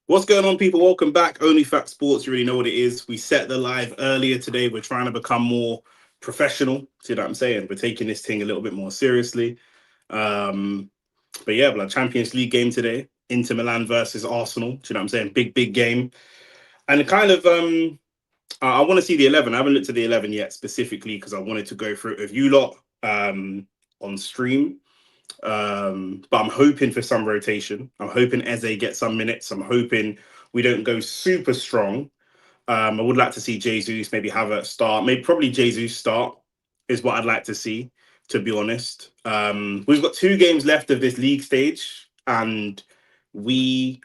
What's going on, people? Welcome back. OnlyFacts Sports, you already know what it is. We set the live earlier today. We're trying to become more professional. See what I'm saying? We're taking this thing a little bit more seriously. But yeah, we're a Champions League game today. Inter Milan versus Arsenal. See what I'm saying? Big game. And kind of, I want to see the 11. I haven't looked at the 11 yet specifically because I wanted to go through it with you lot on stream. But I'm hoping for some rotation. I'm hoping Eze gets some minutes. I'm hoping we don't go super strong. I would like to see Jesus maybe have a start. Maybe probably Jesus start is what I'd like to see, to be honest. We've got 2 games left of this league stage, and we're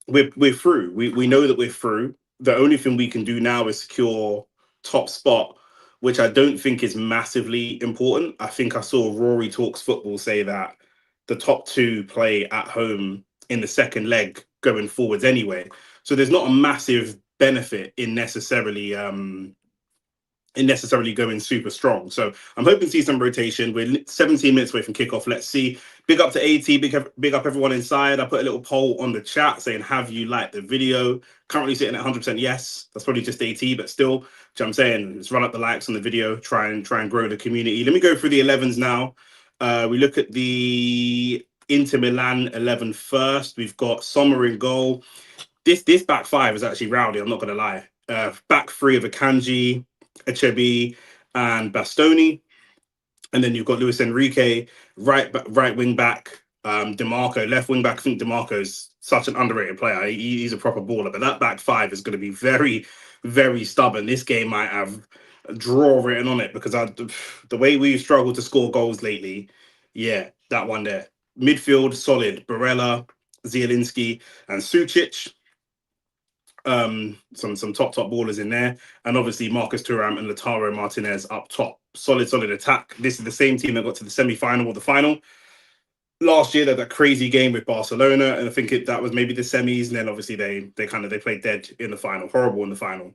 through. We know that we're through. The only thing we can do now is secure top spot, which I don't think is massively important. I think I saw Rory Talks Football say that the top 2 play at home in the second leg going forwards anyway. So there's not a massive benefit in necessarily going super strong. So I'm hoping to see some rotation. We're 17 minutes away from kickoff. Let's see. Big up to AT. Big up everyone inside. I put a little poll on the chat saying, have you liked the video? Currently sitting at 100% yes. That's probably just AT, but still, you know what I'm saying? Let's run up the likes on the video. Try and grow the community. Let me go through the 11s now. We look at the Inter Milan 11 first. We've got Sommer in goal. This back 5 is actually rowdy. I'm not going to lie. Back 3 of Akanji, Achebi, and Bastoni. And then you've got Luis Enrique, right wing back, DeMarco, left wing back. I think DeMarco's such an underrated player. He's a proper baller. But that back 5 is going to be very, very stubborn. This game might have a draw written on it because the way we've struggled to score goals lately, yeah, that one there. Midfield, solid. Barella, Zielinski, and Sucic. Some top ballers in there, and obviously Marcus Thuram and Lautaro Martinez up top. Solid attack. This is the same team that got to the semi-final or the final last year. That crazy game with Barcelona, and I think that was maybe the semis, and then obviously they played dead in the final, horrible in the final.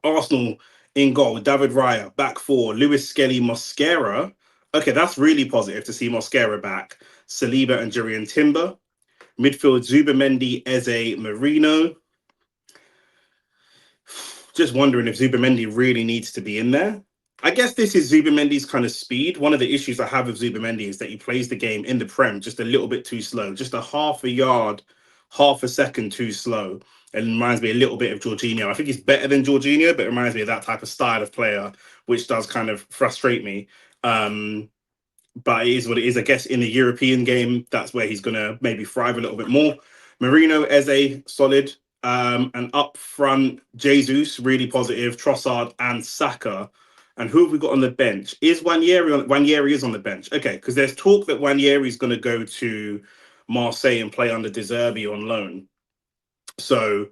Arsenal in goal, David Raya. Back 4, Lewis Skelly, Mosquera. Okay, that's really positive to see Mosquera back. Saliba and Jurriën Timber. Midfield, Zubamendi, Eze, Marino. Just wondering if Zubamendi really needs to be in there. I guess this is Zubamendi's kind of speed. One of the issues I have with Zubamendi is that he plays the game in the Prem just a little bit too slow, just a half a yard, half a second too slow. It reminds me a little bit of Jorginho. I think he's better than Jorginho, but it reminds me of that type of style of player, which does kind of frustrate me. But it is what it is. I guess in the European game, that's where he's going to maybe thrive a little bit more. Marino, Eze, solid. And up front, Jesus, really positive. Trossard and Saka. And who have we got on the bench? Is Nwaneri is on the bench. Okay, because there's talk that Nwaneri is going to go to Marseille and play under De Zerbi on loan. So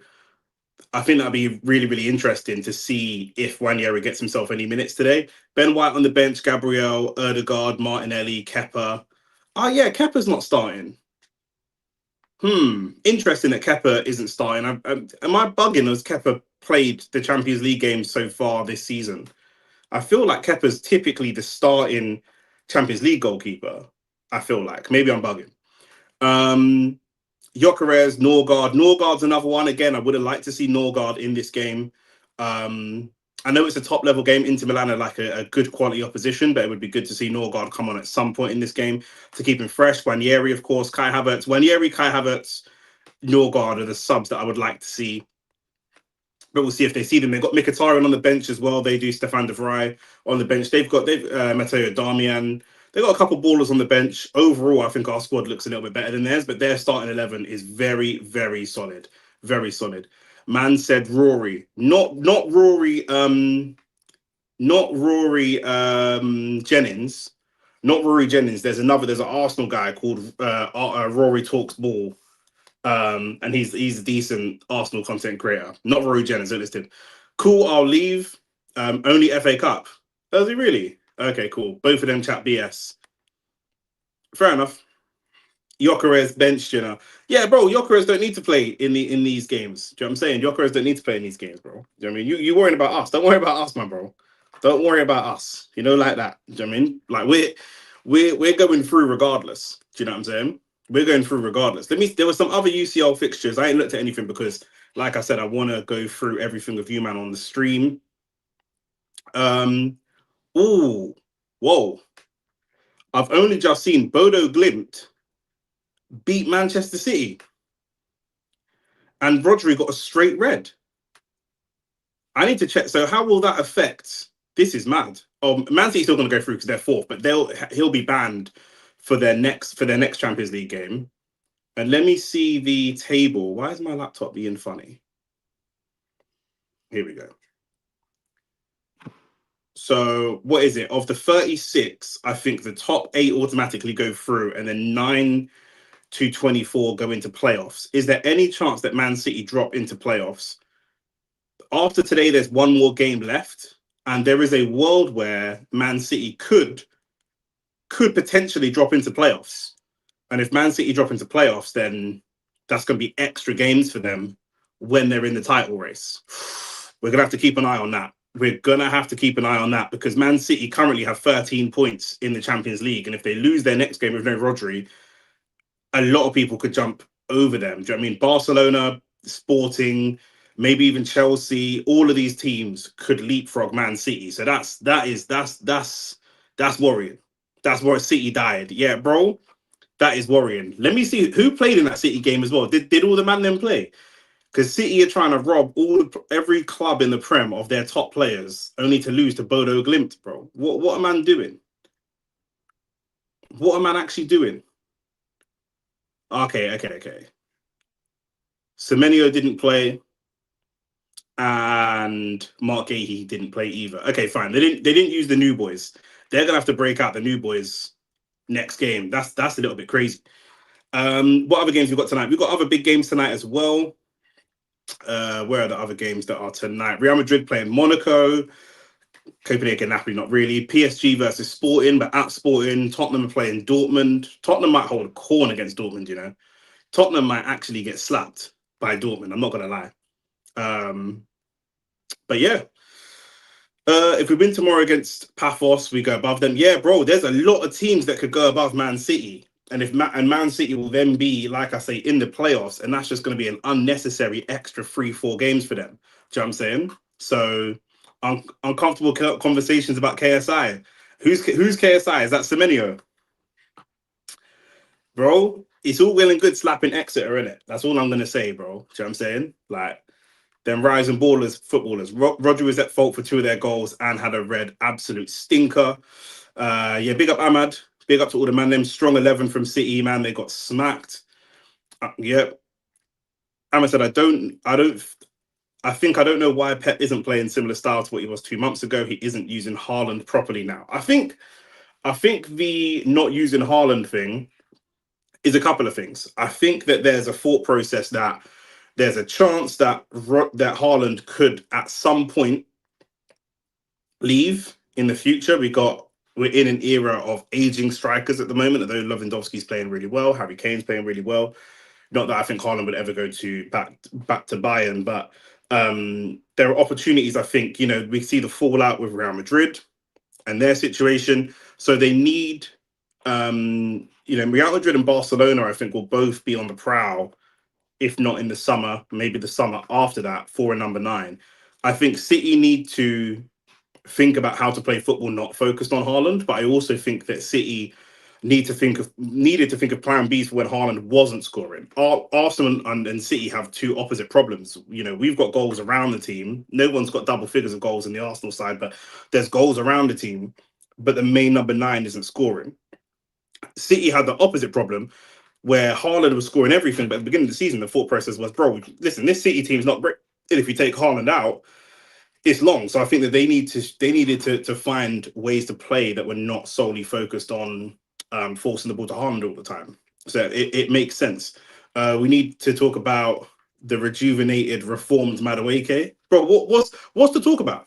I think that'd be really, really interesting to see if Nwaneri gets himself any minutes today. Ben White on the bench, Gabriel, Erdegaard, Martinelli, Kepa. Oh, yeah, Kepa's not starting. Interesting that Kepa isn't starting. Am I bugging as Kepa played the Champions League games so far this season? I feel like Kepa's typically the starting Champions League goalkeeper. I feel like. Maybe I'm bugging. Gyökeres, Norgard. Norgard's another one. Again, I would have liked to see Norgard in this game. I know it's a top-level game. Inter Milan are like a good quality opposition, but it would be good to see Norgard come on at some point in this game to keep him fresh. Nwaneri, of course, Kai Havertz. Nwaneri, Kai Havertz, Norgard are the subs that I would like to see. But we'll see if they see them. They've got Mkhitaryan on the bench as well. They do. Stefan de Vrij on the bench. They've Matteo Darmian. They've got a couple of ballers on the bench. Overall, I think our squad looks a little bit better than theirs, but their starting 11 is very, very solid. Very solid. Man said Rory. Not Rory, not Rory Jennings. Not Rory Jennings. There's an Arsenal guy called Rory Talks Ball. And he's a decent Arsenal content creator. Not Rory Jennings, don't listen. Cool, I'll leave. Only FA Cup. Oh, is he really? Okay, cool. Both of them chat BS. Fair enough. Gyökeres benched, you know. Yeah, bro, Gyökeres don't need to play in these games. Do you know what I'm saying? Gyökeres don't need to play in these games, bro. Do you know what I mean? You worrying about us. Don't worry about us, my bro. Don't worry about us. You know, like that. Do you know what I mean? Like we're going through regardless. Do you know what I'm saying? We're going through regardless. There were some other UCL fixtures. I ain't looked at anything because, like I said, I want to go through everything with you, man, on the stream. Ooh, whoa. I've only just seen Bodo Glimt beat Manchester City. And Rodri got a straight red. I need to check. So how will that affect? This is mad. Oh, Man City's still going to go through because they're fourth, but he'll be banned for their next Champions League game. And let me see the table. Why is my laptop being funny? Here we go. So what is it? Of the 36, I think the top 8 automatically go through, and then 9 to 24 go into playoffs. Is there any chance that Man City drop into playoffs? After today, there's one more game left, and there is a world where Man City could potentially drop into playoffs. And if Man City drop into playoffs, then that's going to be extra games for them when they're in the title race. We're going to have to keep an eye on that. We're going to have to keep an eye on that because Man City currently have 13 points in the Champions League. And if they lose their next game with no Rodri, a lot of people could jump over them. Do you know what I mean? Barcelona, Sporting, maybe even Chelsea, all of these teams could leapfrog Man City. So that's worrying. That's where City died. Yeah, bro. That is worrying. Let me see who played in that City game as well. Did all the man them play? Because City are trying to rob every club in the Prem of their top players, only to lose to Bodo Glimt, bro. What a man doing? What a man actually doing? Okay. Semenyo didn't play, and Mark Gahey didn't play either. Okay, fine. They didn't use the new boys. They're gonna have to break out the new boys next game. That's a little bit crazy. What other games we got tonight? We've got other big games tonight as well. Where are the other games that are tonight? Real Madrid playing Monaco. Copenhagen, Napoli, not really. PSG versus Sporting, but at Sporting, Tottenham are playing Dortmund. Tottenham might hold a corn against Dortmund, you know. Tottenham might actually get slapped by Dortmund. I'm not going to lie. But yeah, if we win tomorrow against Paphos, we go above them. Yeah, bro, there's a lot of teams that could go above Man City. And Man City will then be, like I say, in the playoffs, and that's just going to be an unnecessary extra 3-4 games for them. Do you know what I'm saying? So uncomfortable conversations about KSI. Who's KSI? Is that Semenyo? Bro, it's all well and good slapping Exeter, innit? That's all I'm going to say, bro. Do you know what I'm saying? Like, them rising footballers. Roger was at fault for 2 of their goals and had a red absolute stinker. Yeah, big up Ahmad. Big up to all the man. Them strong 11 from City, man. They got smacked. Yep. Ahmad said, I don't know why Pep isn't playing similar style to what he was 2 months ago. He isn't using Haaland properly now. I think the not using Haaland thing is a couple of things. I think that there's a thought process that there's a chance that Haaland could at some point leave in the future. We're in an era of aging strikers at the moment, although Lewandowski's playing really well, Harry Kane's playing really well. Not that I think Haaland would ever go back to Bayern, but there are opportunities. I think, you know, we see the fallout with Real Madrid and their situation. So they need, you know, Real Madrid and Barcelona, I think, will both be on the prowl, if not in the summer, maybe the summer after that, for a number 9. I think City need to think about how to play football not focused on Haaland, but I also think that City needed to think of plan Bs for when Haaland wasn't scoring. Arsenal and City have 2 opposite problems. You know, we've got goals around the team. No one's got double figures of goals in the Arsenal side, but there's goals around the team, but the main number 9 isn't scoring. City had the opposite problem where Haaland was scoring everything, but at the beginning of the season, the thought process was, bro, listen, this City team's not great. If you take Haaland out, it's long. So I think that they needed to find ways to play that were not solely focused on forcing the ball to Haaland all the time. So it makes sense. We need to talk about the rejuvenated, reformed Madueke. Bro, what's to talk about?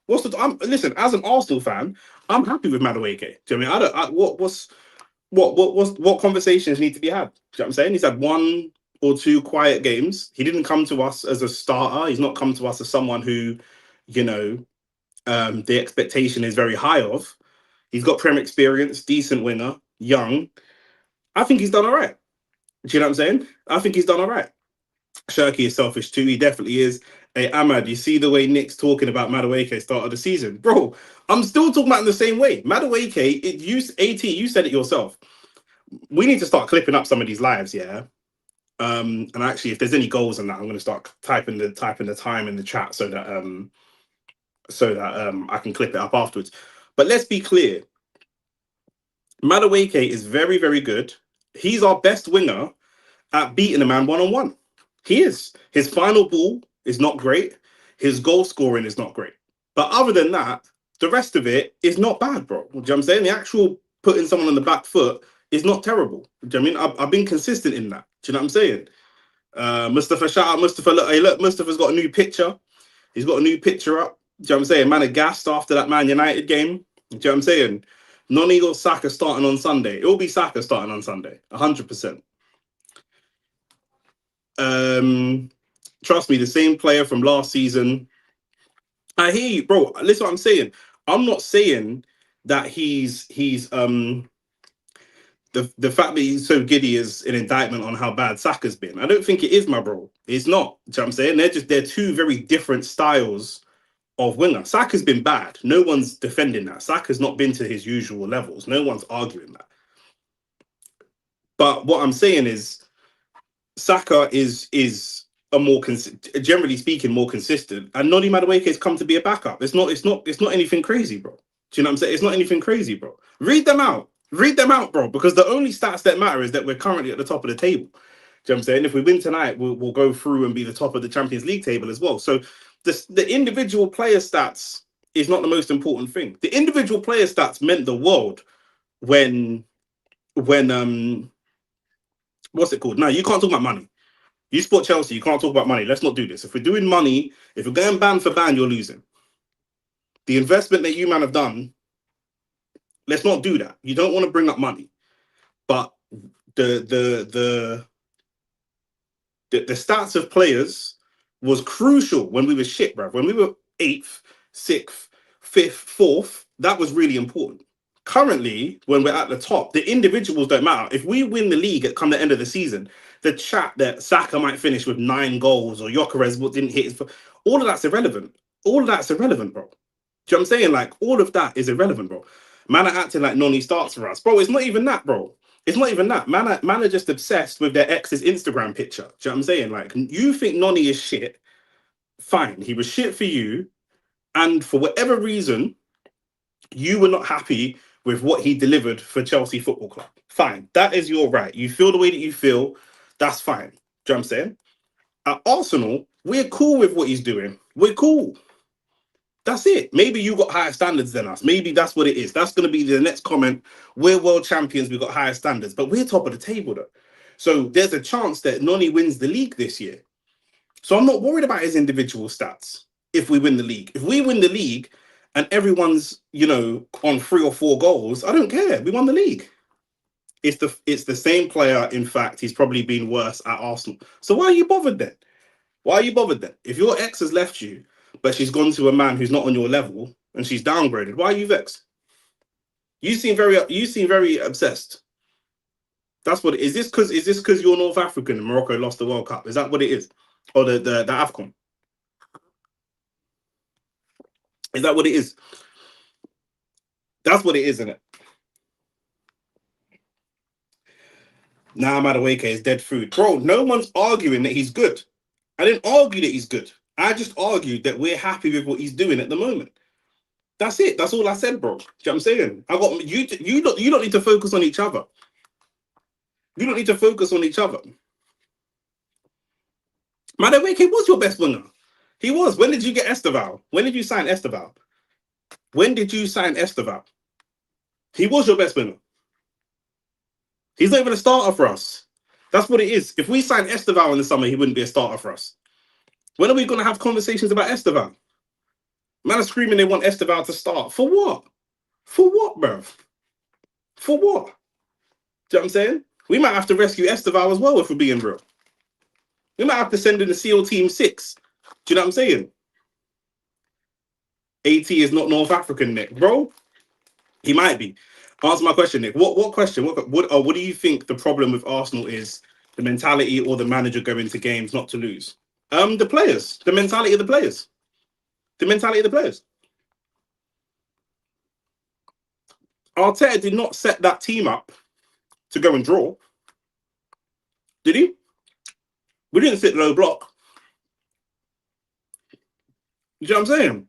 Listen, as an Arsenal fan, I'm happy with Madueke. Do you know what I mean? What conversations need to be had? Do you know what I'm saying? He's had 1 or 2 quiet games. He didn't come to us as a starter. He's not come to us as someone who, you know, the expectation is very high of. He's got Prem experience, decent winger, young. I think he's done all right. Do you know what I'm saying? I think he's done all right. Shirky is selfish too. He definitely is. Hey, Ahmad, you see the way Nick's talking about Madueke start of the season? Bro, I'm still talking about it in the same way. Madueke, AT, you said it yourself. We need to start clipping up some of these lives, yeah? And actually, if there's any goals on that, I'm going to start typing the time in the chat so that I can clip it up afterwards. But let's be clear. Madueke is very, very good. He's our best winger at beating a man one-on-one. He is. His final ball is not great. His goal scoring is not great. But other than that, the rest of it is not bad, bro. Do you know what I'm saying? The actual putting someone on the back foot is not terrible. Do you know what I mean? I've been consistent in that. Do you know what I'm saying? Mustafa, shout out Mustafa. Look, hey, look, Mustafa's got a new picture. He's got a new picture up. Do you know what I'm saying? Man, of gassed after that Man United game. Do you know what I'm saying? Noni or Saka starting on Sunday. It will be Saka starting on Sunday. 100%. Trust me, the same player from last season. I hear you, bro. Listen what I'm saying. I'm not saying that the fact that he's so giddy is an indictment on how bad Saka's been. I don't think it is, my bro. It's not. Do you know what I'm saying? They're two very different styles of winger. Saka's been bad. No one's defending that. Saka's not been to his usual levels. No one's arguing that. But what I'm saying is Saka is a more generally speaking more consistent, and Noni Madueke has come to be a backup. It's not anything crazy, bro. Do you know what I'm saying? It's not anything crazy, bro. Read them out. Read them out, bro, because the only stats that matter is that we're currently at the top of the table. Do you know what I'm saying? If we win tonight, we'll go through and be the top of the Champions League table as well. So the individual player stats is not the most important thing. The individual player stats meant the world when what's it called? No, you can't talk about money. You support Chelsea, you can't talk about money. Let's not do this. If we're doing money, if we're going band for band, you're losing. The investment that you man have done, let's not do that. You don't want to bring up money. But the stats of players was crucial when we were shit, bro. When we were 8th, 6th, 5th, 4th, that was really important. Currently, when we're at the top, the individuals don't matter. If we win the league at come the end of the season, the chat that Saka might finish with 9 goals or Gyökeres didn't hit his, all of that's irrelevant. All of that's irrelevant, bro. Do you know what I'm saying? Like, all of that is irrelevant, bro. Man are acting like Noni starts for us. Bro, it's not even that, bro. It's not even that. Man are just obsessed with their ex's Instagram picture. Do you know what I'm saying? Like, you think Noni is shit. Fine. He was shit for you. And for whatever reason, you were not happy with what he delivered for Chelsea Football Club. Fine. That is your right. You feel the way that you feel. That's fine. Do you know what I'm saying? At Arsenal, we're cool with what he's doing. We're cool. That's it. Maybe you got higher standards than us. Maybe that's what it is. That's going to be the next comment. We're world champions. We've got higher standards. But we're top of the table, though. So there's a chance that Noni wins the league this year. So I'm not worried about his individual stats if we win the league. If we win the league and everyone's, on 3 or 4 goals, I don't care. We won the league. It's the same player. In fact, he's probably been worse at Arsenal. So why are you bothered then? Why are you bothered then? If your ex has left you, but she's gone to a man who's not on your level and she's downgraded, why are you vexed? You seem very obsessed. That's what it is. Is this because you're North African and Morocco lost the World Cup? Is that what it is? Or the AFCON? Is that what it is? That's what it is, isn't it? Nah, Madueke is dead food. Bro, no one's arguing that he's good. I didn't argue that he's good. I just argued that we're happy with what he's doing at the moment. That's it. That's all I said, bro. Do you know what I'm saying? I got you. You don't need to focus on each other. You don't need to focus on each other. Madueke was your best winger. He was. When did you get Esteval? When did you sign Esteval? When did you sign Esteval? He was your best winger. He's not even a starter for us. That's what it is. If we sign Esteval in the summer, he wouldn't be a starter for us. When are we going to have conversations about Esteval? Man are screaming they want Esteval to start. For what? For what, bruv? For what? Do you know what I'm saying? We might have to rescue Esteval as well if we're being real. We might have to send in the SEAL Team 6. Do you know what I'm saying? AT is not North African, Nick. Bro, he might be. Answer my question, Nick. What question? What do you think the problem with Arsenal is The mentality or the manager go into games not to lose? The players. The mentality of the players. The mentality of the players. Arteta did not set that team up to go and draw. Did he? We didn't sit low block. You know what I'm saying?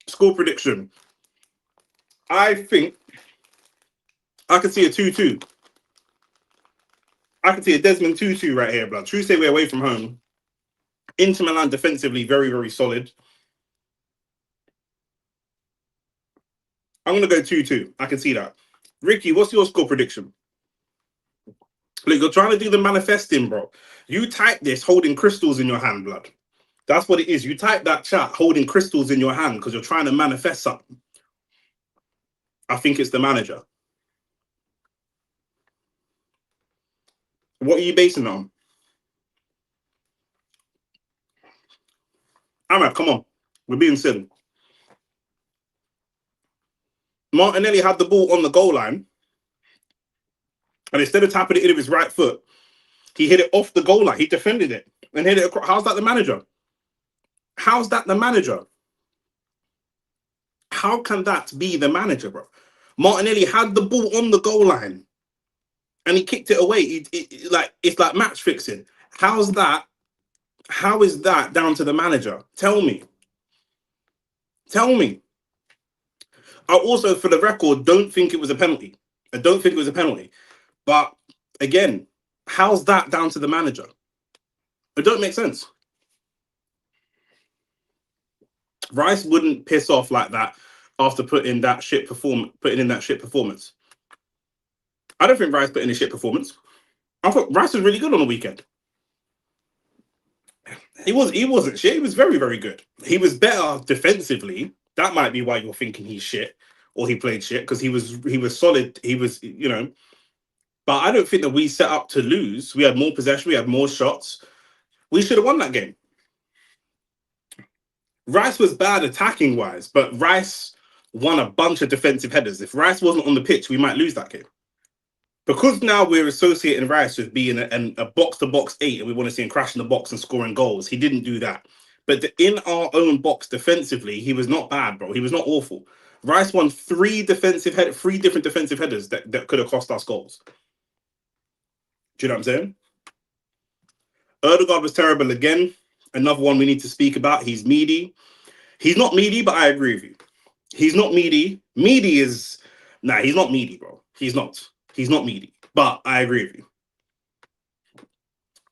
Score prediction. I think I could see a 2-2. I could see a Desmond 2-2 right here, blood. Tuesday, we're away from home. Inter Milan defensively, very, very solid. I'm going to go 2-2. I can see that. Ricky, what's your score prediction? Look, you're trying to do the manifesting, bro. You type this holding crystals in your hand, blood. That's what it is. You type that chat holding crystals in your hand because you're trying to manifest something. I think it's the manager. What are you basing it on? Ahmad, come on. We're being silly. Martinelli had the ball on the goal line, and instead of tapping it in with his right foot, he hit it off the goal line. He defended it and hit it across. How's that the manager? How's that the manager? How can that be the manager, bro? Martinelli had the ball on the goal line and he kicked it away. It's like match fixing. How's that? How is that down to the manager? Tell me. Tell me. I also, for the record, don't think it was a penalty. I don't think it was a penalty. But again, how's that down to the manager? It don't make sense. Rice wouldn't piss off like that after putting in that shit performance. I don't think Rice put in a shit performance. I thought Rice was really good on the weekend. He wasn't shit. He was very, very good. He was better defensively. That might be why you're thinking he's shit or he played shit, because he was solid. He was, but I don't think that we set up to lose. We had more possession. We had more shots. We should have won that game. Rice was bad attacking wise, but Rice won a bunch of defensive headers. If Rice wasn't on the pitch, we might lose that game. Because now we're associating Rice with being a box-to-box 8 and we want to see him crashing the box and scoring goals. He didn't do that. But in our own box defensively, he was not bad, bro. He was not awful. Rice won 3 different defensive headers that could have cost us goals. Do you know what I'm saying? Erdegaard was terrible again. Another one we need to speak about. He's meaty. He's not meaty, but I agree with you. He's not meaty. Meaty is... Nah, he's not meaty, bro. He's not. He's not meaty. But I agree with you.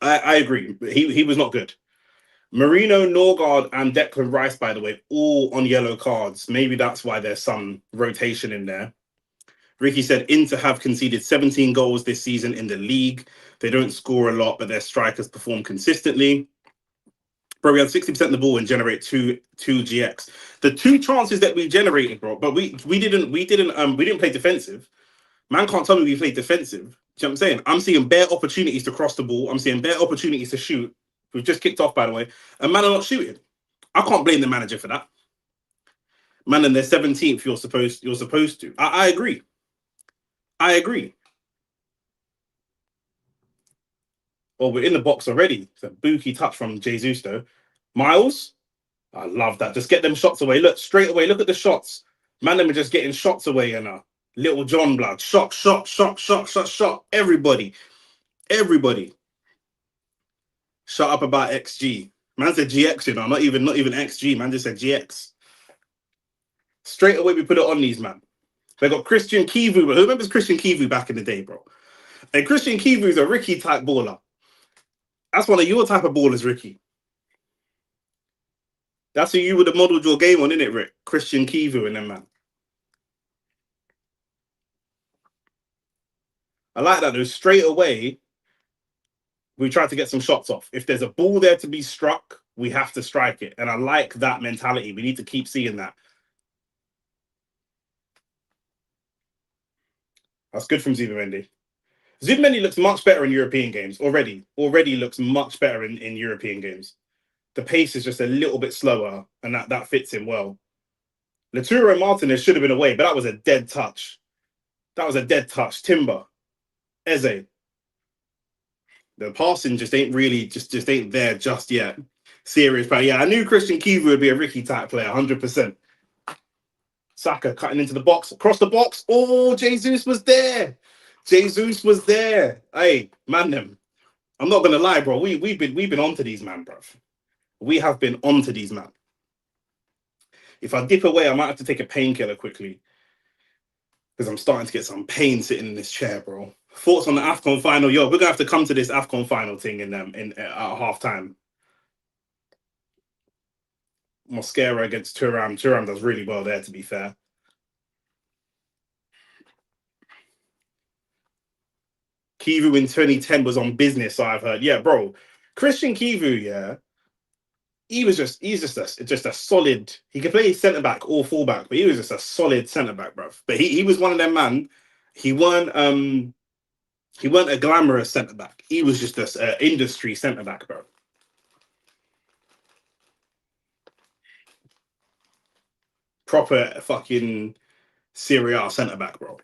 I agree. He was not good. Marino, Norgard, and Declan Rice, by the way, all on yellow cards. Maybe that's why there's some rotation in there. Ricky said Inter have conceded 17 goals this season in the league. They don't score a lot, but their strikers perform consistently. Bro, we had 60% of the ball and generate two GX. The 2 chances that we generated, bro, but we didn't play defensive. Man can't tell me we played defensive. Do you know what I'm saying? I'm seeing bare opportunities to cross the ball. I'm seeing bare opportunities to shoot. We've just kicked off, by the way. And man are not shooting. I can't blame the manager for that. Man, in their 17th, you're supposed to. I agree. I agree. Oh, we're in the box already. It's a bookie touch from Jesus, though. Miles, I love that. Just get them shots away. Look, straight away. Look at the shots. Man, them are just getting shots away, Little John blood. Shot. Everybody. Shut up about XG. Man said GX, not even XG. Man just said GX. Straight away, we put it on these, man. They got Christian Kivu. Who remembers Christian Kivu back in the day, bro? And Christian Kivu is a Ricky type baller. That's one of your type of ballers, Ricky. That's who you would have modeled your game on, innit, Rick? Christian Kivu and them, man. I like that, though. Straight away, we try to get some shots off. If there's a ball there to be struck, we have to strike it. And I like that mentality. We need to keep seeing that. That's good from Zubimendi. Zubimendi looks much better in European games already. Already looks much better in European games. The pace is just a little bit slower, and that fits him well. Laturo Martinez should have been away, but that was a dead touch. That was a dead touch. Timber. Eze. The passing just ain't really just ain't there just yet. Serious, but yeah, I knew Christian Kivu would be a Ricky type player, 100%. Saka cutting into the box, across the box. Oh, Jesus was there. Jesus was there. Hey, man, them. I'm not gonna lie, bro. We've been onto these man, bro. We have been onto these man. If I dip away, I might have to take a painkiller quickly because I'm starting to get some pain sitting in this chair, bro. Thoughts on the AFCON final? Yo, we're gonna have to come to this AFCON final thing in at half time. Mosquera against Thuram. Thuram does really well there, to be fair. Kivu in 2010 was on business, so I've heard. Yeah, bro. Christian Kivu, yeah. He's just a solid. He could play centre back or full back, but he was just a solid centre back, bro. But he was one of them man. He weren't a glamorous centre back. He was just an industry centre back, bro. Proper fucking Serie A centre back, bro.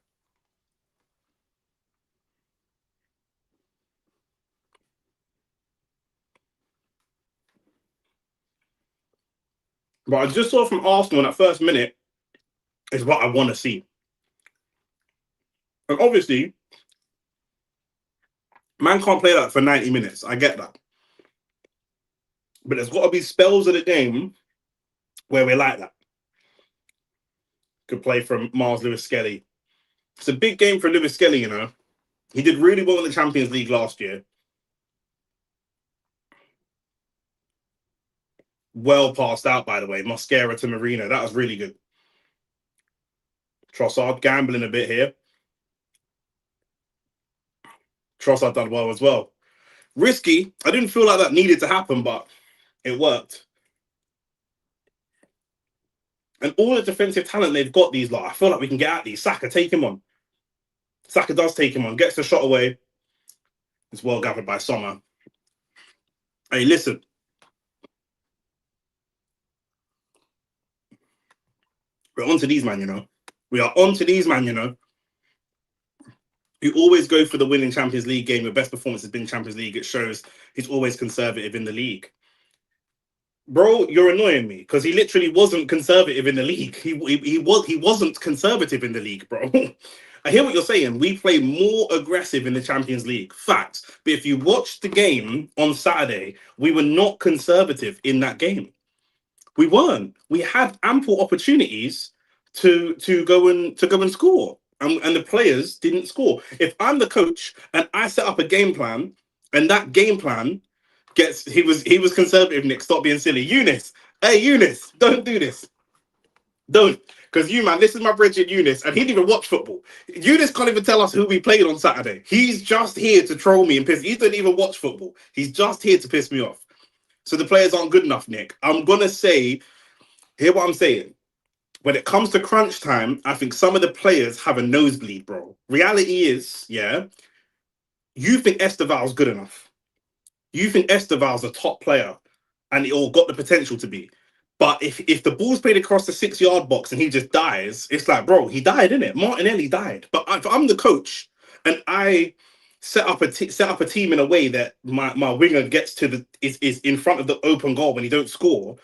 But I just saw from Arsenal in that first minute is what I want to see. And obviously, man can't play that for 90 minutes. I get that. But there's got to be spells of the game where we're like that. Could play from Mars Lewis Skelly. It's a big game for Lewis Skelly, you know. He did really well in the Champions League last year. Well passed out, by the way. Mosquera to Marino. That was really good. Trossard gambling a bit here. Trossard done well as well. Risky. I didn't feel like that needed to happen, but it worked. And all the defensive talent they've got, these lot, I feel like we can get at these. Saka, take him on. Saka does take him on. Gets the shot away. It's well gathered by Sommer. Hey, listen. We're on to these, man, you know. We are on to these, man, you know. You always go for the winning Champions League game. Your best performance has been Champions League. It shows he's always conservative in the league. Bro, you're annoying me because he literally wasn't conservative in the league. He wasn't conservative in the league, bro. I hear what you're saying. We play more aggressive in the Champions League. Facts. But if you watch the game on Saturday, we were not conservative in that game. We weren't. We had ample opportunities to go and score. And the players didn't score. If I'm the coach and I set up a game plan and that game plan he was conservative, Nick, stop being silly. Eunice, hey Eunice, don't do this. Don't. Because man, this is my Bridget Eunice, and he didn't even watch football. Eunice can't even tell us who we played on Saturday. He's just here to troll me and piss. He didn't even watch football. He's just here to piss me off. So the players aren't good enough, Nick. I'm gonna say, hear what I'm saying. When it comes to crunch time, I think some of the players have a nosebleed, bro. Reality is, yeah, you think Esteval's good enough. You think Esteval's a top player and he all got the potential to be. But if the ball's played across the 6-yard box and he just dies, it's like, bro, he died, innit? Martinelli died. But if I'm the coach and I set up a team in a way that my winger gets to is in front of the open goal when he don't score,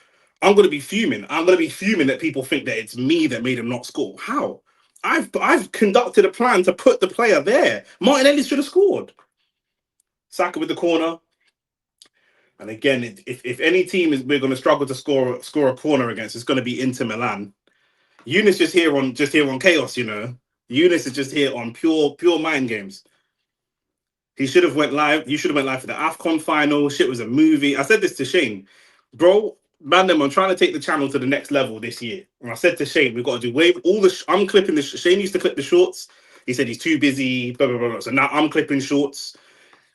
I'm gonna be fuming. I'm gonna be fuming that people think that it's me that made him not score. How? I've conducted a plan to put the player there. Martinelli should have scored. Saka with the corner. And again, if any team we're going to struggle to score a corner against, it's going to be Inter Milan. Eunice just here on chaos, you know. Eunice is just here on pure mind games. He should have went live. You should have went live for the AFCON final. Shit was a movie. I said this to Shane, bro. Man, I'm trying to take the channel to the next level this year. And I said to Shane, we've got to do all the. I'm clipping this. Shane used to clip the shorts. He said he's too busy. Blah blah blah. So now I'm clipping shorts.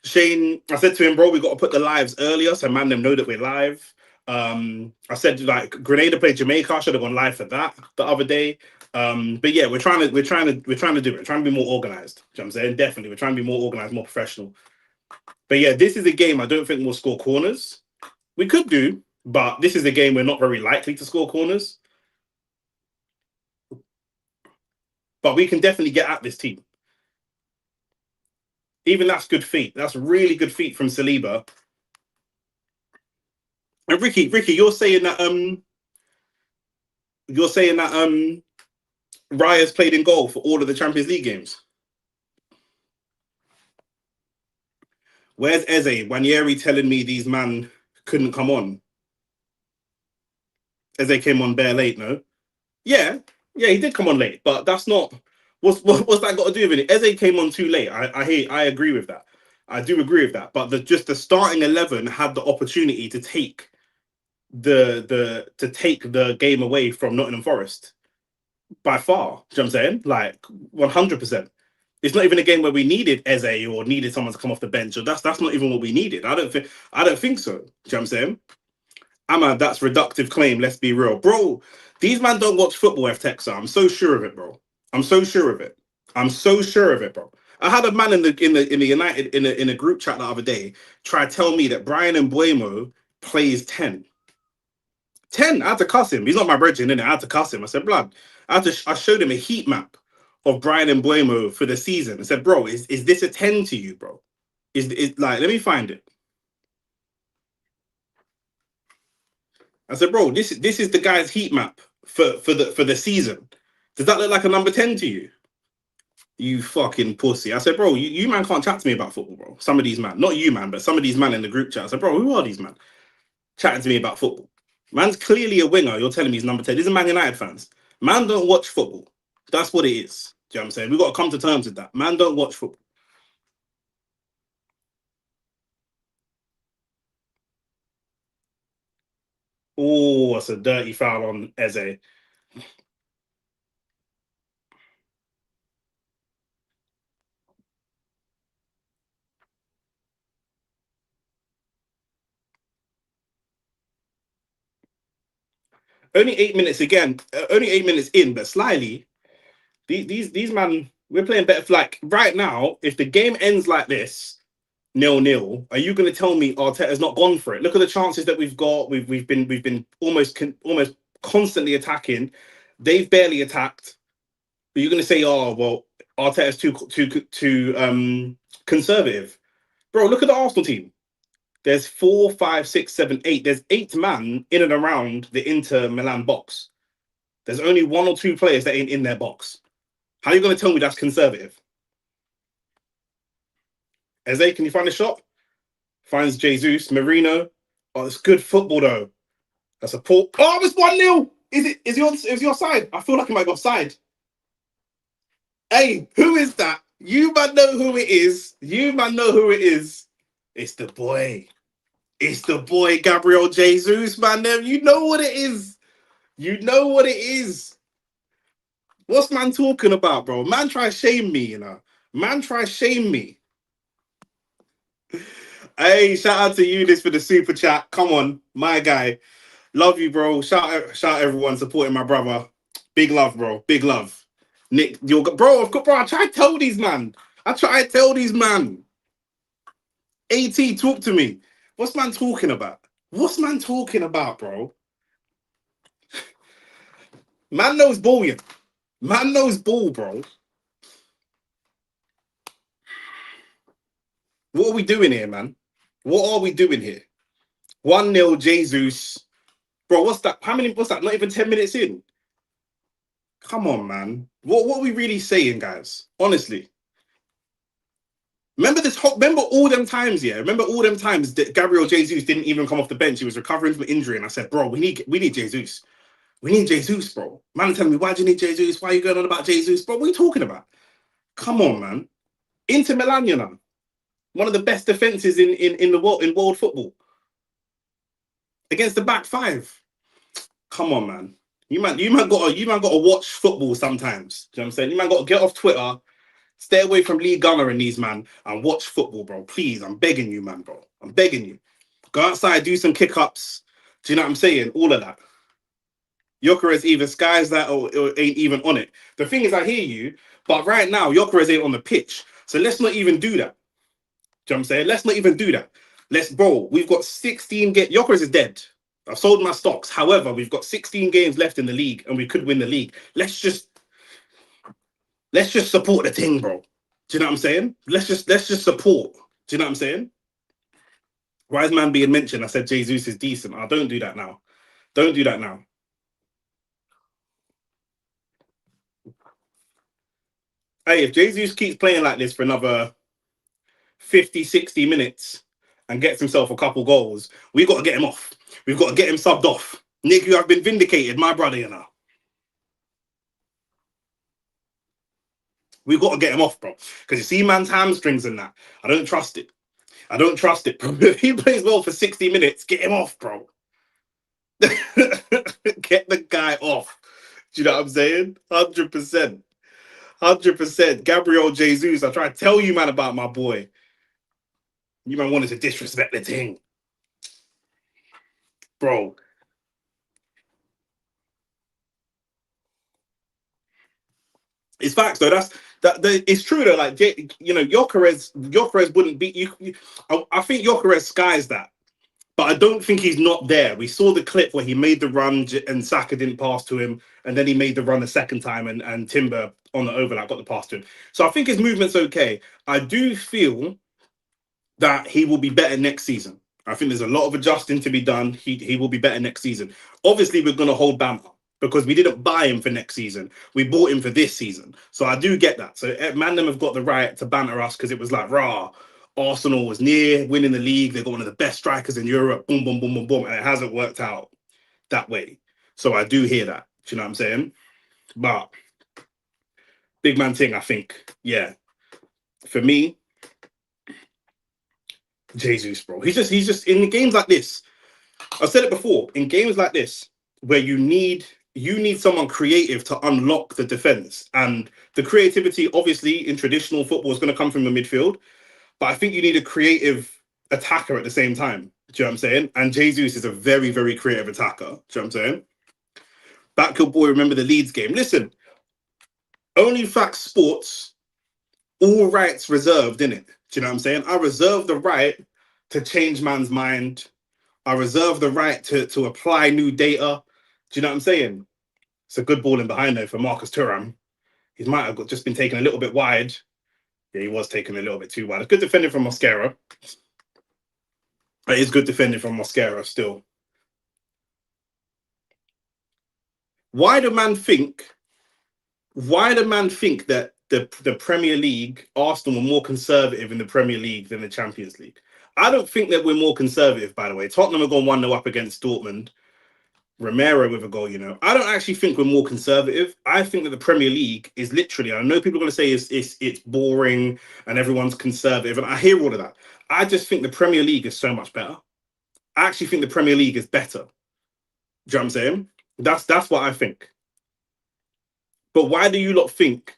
Shane, I said to him, bro, we got to put the lives earlier so man them know that we're live. I said like Grenada played Jamaica. I should have gone live for that the other day. But yeah, we're trying to do it. We're trying to be more organized. You know what I'm saying? Definitely, we're trying to be more organized, more professional. But yeah, this is a game I don't think we'll score corners. We could do, but this is a game we're not very likely to score corners. But we can definitely get at this team. Even that's good feet. That's really good feet from Saliba. And Ricky, you're saying that Raya's played in goal for all of the Champions League games. Where's Eze? Wanyeri telling me these man couldn't come on. Eze came on bare late, no? Yeah, he did come on late, but that's not what's that got to do with it? Eze came on too late. I agree with that. I do agree with that. But the starting 11 had the opportunity to take the game away from Nottingham Forest by far. Do you know what I'm saying? Like 100%. It's not even a game where we needed Eze or needed someone to come off the bench. Or that's not even what we needed. I don't think so. Do you know what I'm saying? That's reductive claim. Let's be real, bro. These man don't watch football. F Texas. I'm so sure of it, bro. I'm so sure of it. Bro. I had a man in the United in a group chat the other day try to tell me that Brian Mbuemo plays 10. 10. I had to cuss him. He's not my brethren, innit? I had to cuss him. I said, blood. I showed him a heat map of Brian Mbuemo for the season. I said, bro, is this a 10 to you, bro? Is like, let me find it. I said, bro, this is the guy's heat map for the season. Does that look like a number 10 to you? You fucking pussy. I said, bro, you man can't chat to me about football, bro. Some of these man, not you, man, but some of these man in the group chat. I said, bro, who are these man chatting to me about football? Man's clearly a winger. You're telling me he's number 10. These are Man United fans. Man don't watch football. That's what it is. Do you know what I'm saying? We've got to come to terms with that. Man don't watch football. Oh, that's a dirty foul on Eze. Only 8 minutes again. Only 8 minutes in, but slyly, these man, we're playing better. Like right now, if the game ends like this, 0-0, are you going to tell me Arteta's not gone for it? Look at the chances that we've got. We've been almost constantly attacking. They've barely attacked. But you're going to say, oh well, Arteta's too conservative, bro. Look at the Arsenal team. There's 4, 5, 6, 7, 8. There's 8 man in and around the Inter Milan box. There's only 1 or 2 players that ain't in their box. How are you going to tell me that's conservative? Eze, can you find a shot? Finds Jesus, Marino. Oh, it's good football though. That's a poor. Oh, it's 1-0. Is your side? I feel like it might go offside. Hey, who is that? You man know who it is. It's the boy. It's the boy Gabriel Jesus, man. You know what it is. What's man talking about, bro? Man try shame me, you know. Man try shame me. Hey, shout out to Eunice for the super chat. Come on, my guy. Love you, bro. Shout out everyone supporting my brother. Big love, bro. Big love. Nick, you're bro. I try to tell these man. AT, talk to me. What's man talking about? Bro? Man knows ball, yeah. Man knows ball, bro. What are we doing here, man? What are we doing here? 1-0 Jesus. Bro, what's that? What's that? Not even 10 minutes in. Come on, man. What are we really saying, guys? Honestly. Remember all them times, yeah? Remember all them times that Gabriel Jesus didn't even come off the bench. He was recovering from injury. And I said, bro, we need Jesus. We need Jesus, bro. Man telling me, why do you need Jesus? Why are you going on about Jesus? Bro, what are you talking about? Come on, man. Inter Milan, you know. One of the best defenses in the world in world football. Against the back 5. Come on, man. You man gotta watch football sometimes. Do you know what I'm saying? You man gotta get off Twitter, stay away from Lee Gunner and these man, and watch football, bro. Please, I'm begging you, man, bro. I'm begging you. Go outside, do some kick-ups. Do you know what I'm saying? All of that. Gyökeres either skies that or ain't even on it. The thing is, I hear you, but right now, Gyökeres ain't on the pitch. So let's not even do that. Do you know what I'm saying? Let's not even do that. We've got 16 games. Gyökeres is dead. I've sold my stocks. However, we've got 16 games left in the league and we could win the league. Let's just support the team, bro. Do you know what I'm saying? Let's just support. Do you know what I'm saying? Why is man being mentioned? I said Jesus is decent. I don't do that now. Don't do that now. Hey, if Jesus keeps playing like this for another 50, 60 minutes and gets himself a couple goals, we got to get him off. We've got to get him subbed off. Nick, you have been vindicated, my brother, you know. We've got to get him off, bro. Because you see man's hamstrings and that. I don't trust it. I don't trust it, bro. If he plays well for 60 minutes, get him off, bro. Get the guy off. Do you know what I'm saying? 100%. 100%. Gabriel Jesus. I try to tell you, man, about my boy. You man wanted to disrespect the thing. Bro. It's facts though. It's true though. Like you know, Jokeres wouldn't beat you. I think Jokeres skies that, but I don't think he's not there. We saw the clip where he made the run and Saka didn't pass to him, and then he made the run the second time, and Timber on the overlap got the pass to him. So I think his movement's okay. I do feel that he will be better next season. I think there's a lot of adjusting to be done. He will be better next season. Obviously, we're going to hold Bammer because we didn't buy him for next season. We bought him for this season. So I do get that. So Mandem have got the right to banter us because it was like, rah, Arsenal was near winning the league. They've got one of the best strikers in Europe. Boom, boom, boom, boom, boom. And it hasn't worked out that way. So I do hear that. Do you know what I'm saying? But big man thing, I think, yeah. For me, Jesus, bro. He's just in games like this. I've said it before. In games like this, where you need someone creative to unlock the defense, and the creativity, obviously, in traditional football is going to come from the midfield. But I think you need a creative attacker at the same time. Do you know what I'm saying? And Jesus is a very, very creative attacker. Do you know what I'm saying? Backhill boy, remember the Leeds game? Listen, OnlyFacts Sports, all rights reserved, innit? Do you know what I'm saying? I reserve the right to change man's mind. I reserve the right to apply new data. Do you know what I'm saying? It's a good ball in behind there for Marcus Thuram. He might have just been taken a little bit wide. Yeah, he was taken a little bit too wide. It's good defending from Mosquera. It is good defending from Mosquera still. Why do man think that the Premier League, Arsenal were more conservative in the Premier League than the Champions League? I don't think that we're more conservative, by the way. Tottenham have gone 1-0 up against Dortmund. Romero with a goal, I don't actually think we're more conservative. I think that the Premier League is literally, I know people are going to say it's boring and everyone's conservative, and I hear all of that. I just think the Premier League is so much better. I actually think the Premier League is better. Do you know what I'm saying? That's what I think. But why do you lot think?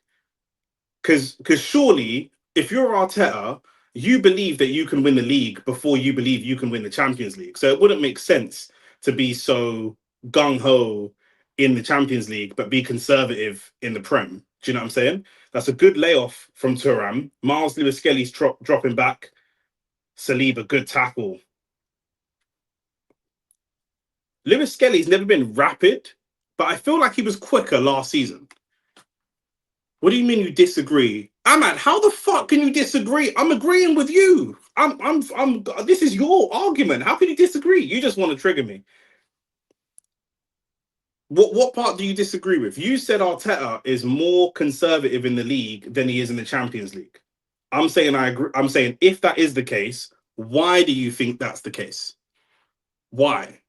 Because surely, if you're Arteta, you believe that you can win the league before you believe you can win the Champions League. So it wouldn't make sense to be so gung-ho in the Champions League, but be conservative in the Prem. Do you know what I'm saying? That's a good layoff from Thuram. Miles Lewis-Skelly's dropping back. Saliba, good tackle. Lewis-Skelly's never been rapid, but I feel like he was quicker last season. What do you mean you disagree? Ahmad, how the fuck can you disagree? I'm agreeing with you. This is your argument. How can you disagree? You just want to trigger me. What part do you disagree with? You said Arteta is more conservative in the league than he is in the Champions League. I'm saying I agree. I'm saying if that is the case, why do you think that's the case? Why?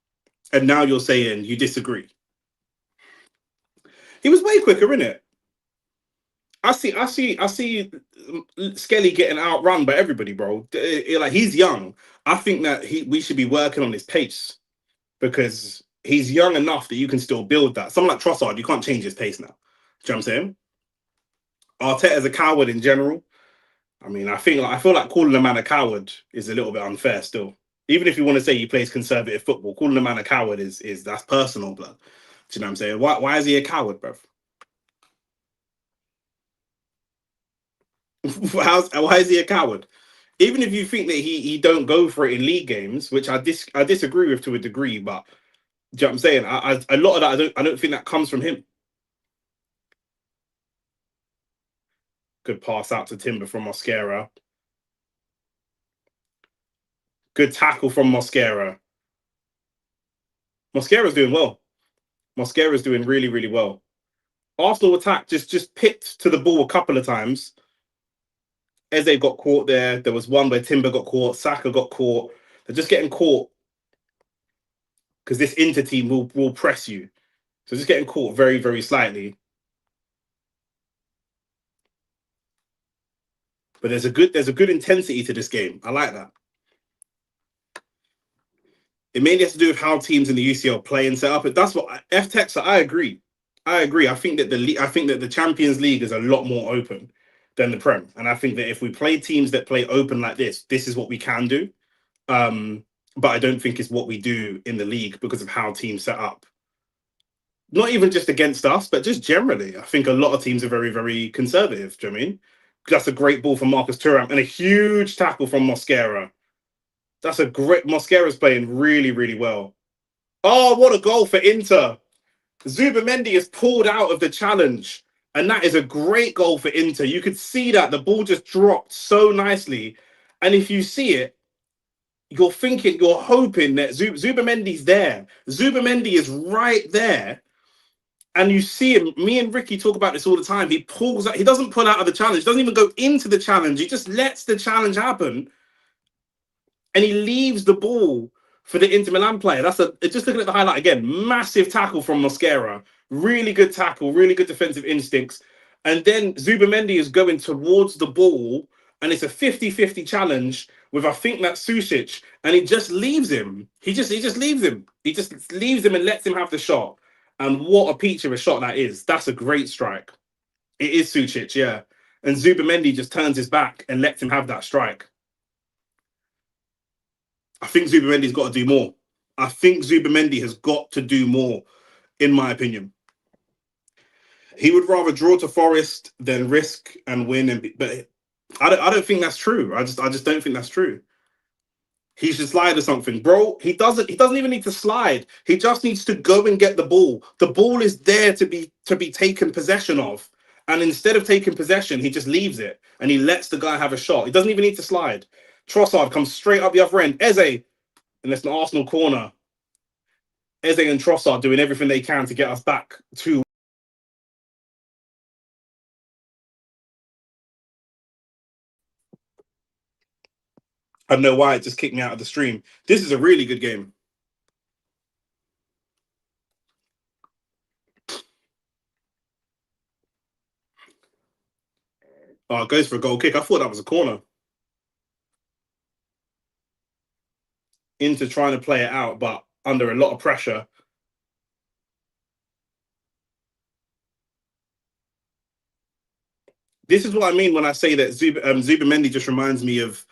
And now you're saying you disagree. He was way quicker, innit? I see Skelly getting outrun by everybody, bro. Like, he's young. I think that we should be working on his pace because he's young enough that you can still build that. Someone like Trossard, you can't change his pace now. Do you know what I'm saying? Arteta's a coward in general. I mean, I feel like calling a man a coward is a little bit unfair still. Even if you want to say he plays conservative football, calling a man a coward is that's personal, blood. Do you know what I'm saying? Why is he a coward, bro? Why is he a coward? Even if you think that he don't go for it in league games, which I disagree with to a degree, but do you know what I'm saying? A lot of that I don't think that comes from him. Good pass out to Timber from Mosquera. Good tackle from Mosquera. Mosquera's doing well. Mosquera's doing really, really well. Arsenal attack just picked to the ball a couple of times. Eze got caught there. There was one where Timber got caught. Saka got caught. They're just getting caught because this Inter team will press you. So just getting caught very, very slightly. But there's a good intensity to this game. I like that. It mainly has to do with how teams in the UCL play and set up. But that's what FTech. I agree. I think that the Champions League is a lot more open than the Prem, and I think that if we play teams that play open like this is what we can do. But I don't think it's what we do in the league because of how teams set up. Not even just against us, but just generally. I think a lot of teams are very, very conservative. Do you know what I mean? That's a great ball from Marcus Thuram and a huge tackle from Mosquera. That's a great... Mosquera's playing really, really well. Oh, what a goal for Inter. Zubimendi is pulled out of the challenge. And that is a great goal for Inter. You could see that. The ball just dropped so nicely. And if you see it, you're hoping that Zubimendi's there. Zubimendi is right there. And you see him. Me and Ricky talk about this all the time. He pulls out. He doesn't pull out of the challenge. Doesn't even go into the challenge. He just lets the challenge happen. And he leaves the ball for the Inter Milan player. Just looking at the highlight again. Massive tackle from Mosquera. Really good tackle. Really good defensive instincts. And then Zubimendi is going towards the ball. And it's a 50-50 challenge with, I think that's Sušić. And he just leaves him. He just leaves him. He just leaves him and lets him have the shot. And what a peach of a shot that is. That's a great strike. It is Sušić, yeah. And Zubimendi just turns his back and lets him have that strike. I think Zubimendi's got to do more. I think Zubimendi has got to do more, in my opinion. He would rather draw to Forest than risk and win. But I don't think that's true. I just don't think that's true. He should slide or something, bro. He doesn't even need to slide. He just needs to go and get the ball. The ball is there to be taken possession of. And instead of taking possession, he just leaves it and he lets the guy have a shot. He doesn't even need to slide. Trossard comes straight up the other end. Eze, and that's an Arsenal corner. Eze and Trossard doing everything they can to get us back to... I don't know why it just kicked me out of the stream. This is a really good game. Oh, it goes for a goal kick. I thought that was a corner. Inter trying to play it out, but under a lot of pressure. This is what I mean when I say that Zubimendi just reminds me of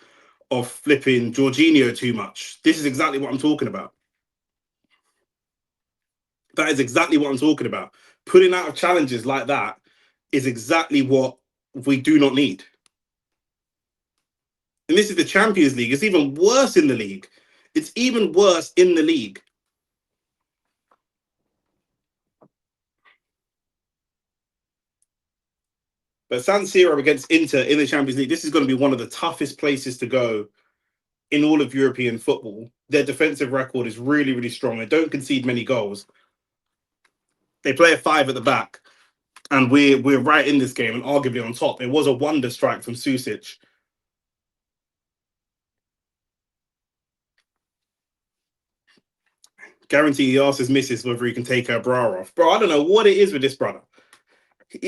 flipping Jorginho too much. This is exactly what I'm talking about. That is exactly what I'm talking about. Putting out of challenges like that is exactly what we do not need. And this is the Champions League. It's even worse in the league. It's even worse in the league. But San Siro against Inter in the Champions League, this is going to be one of the toughest places to go in all of European football. Their defensive record is really, really strong. They don't concede many goals. They play a 5 at the back. And we're right in this game and arguably on top. It was a wonder strike from Sušić. Guarantee he asks his missus whether he can take her bra off. Bro, I don't know what it is with this brother.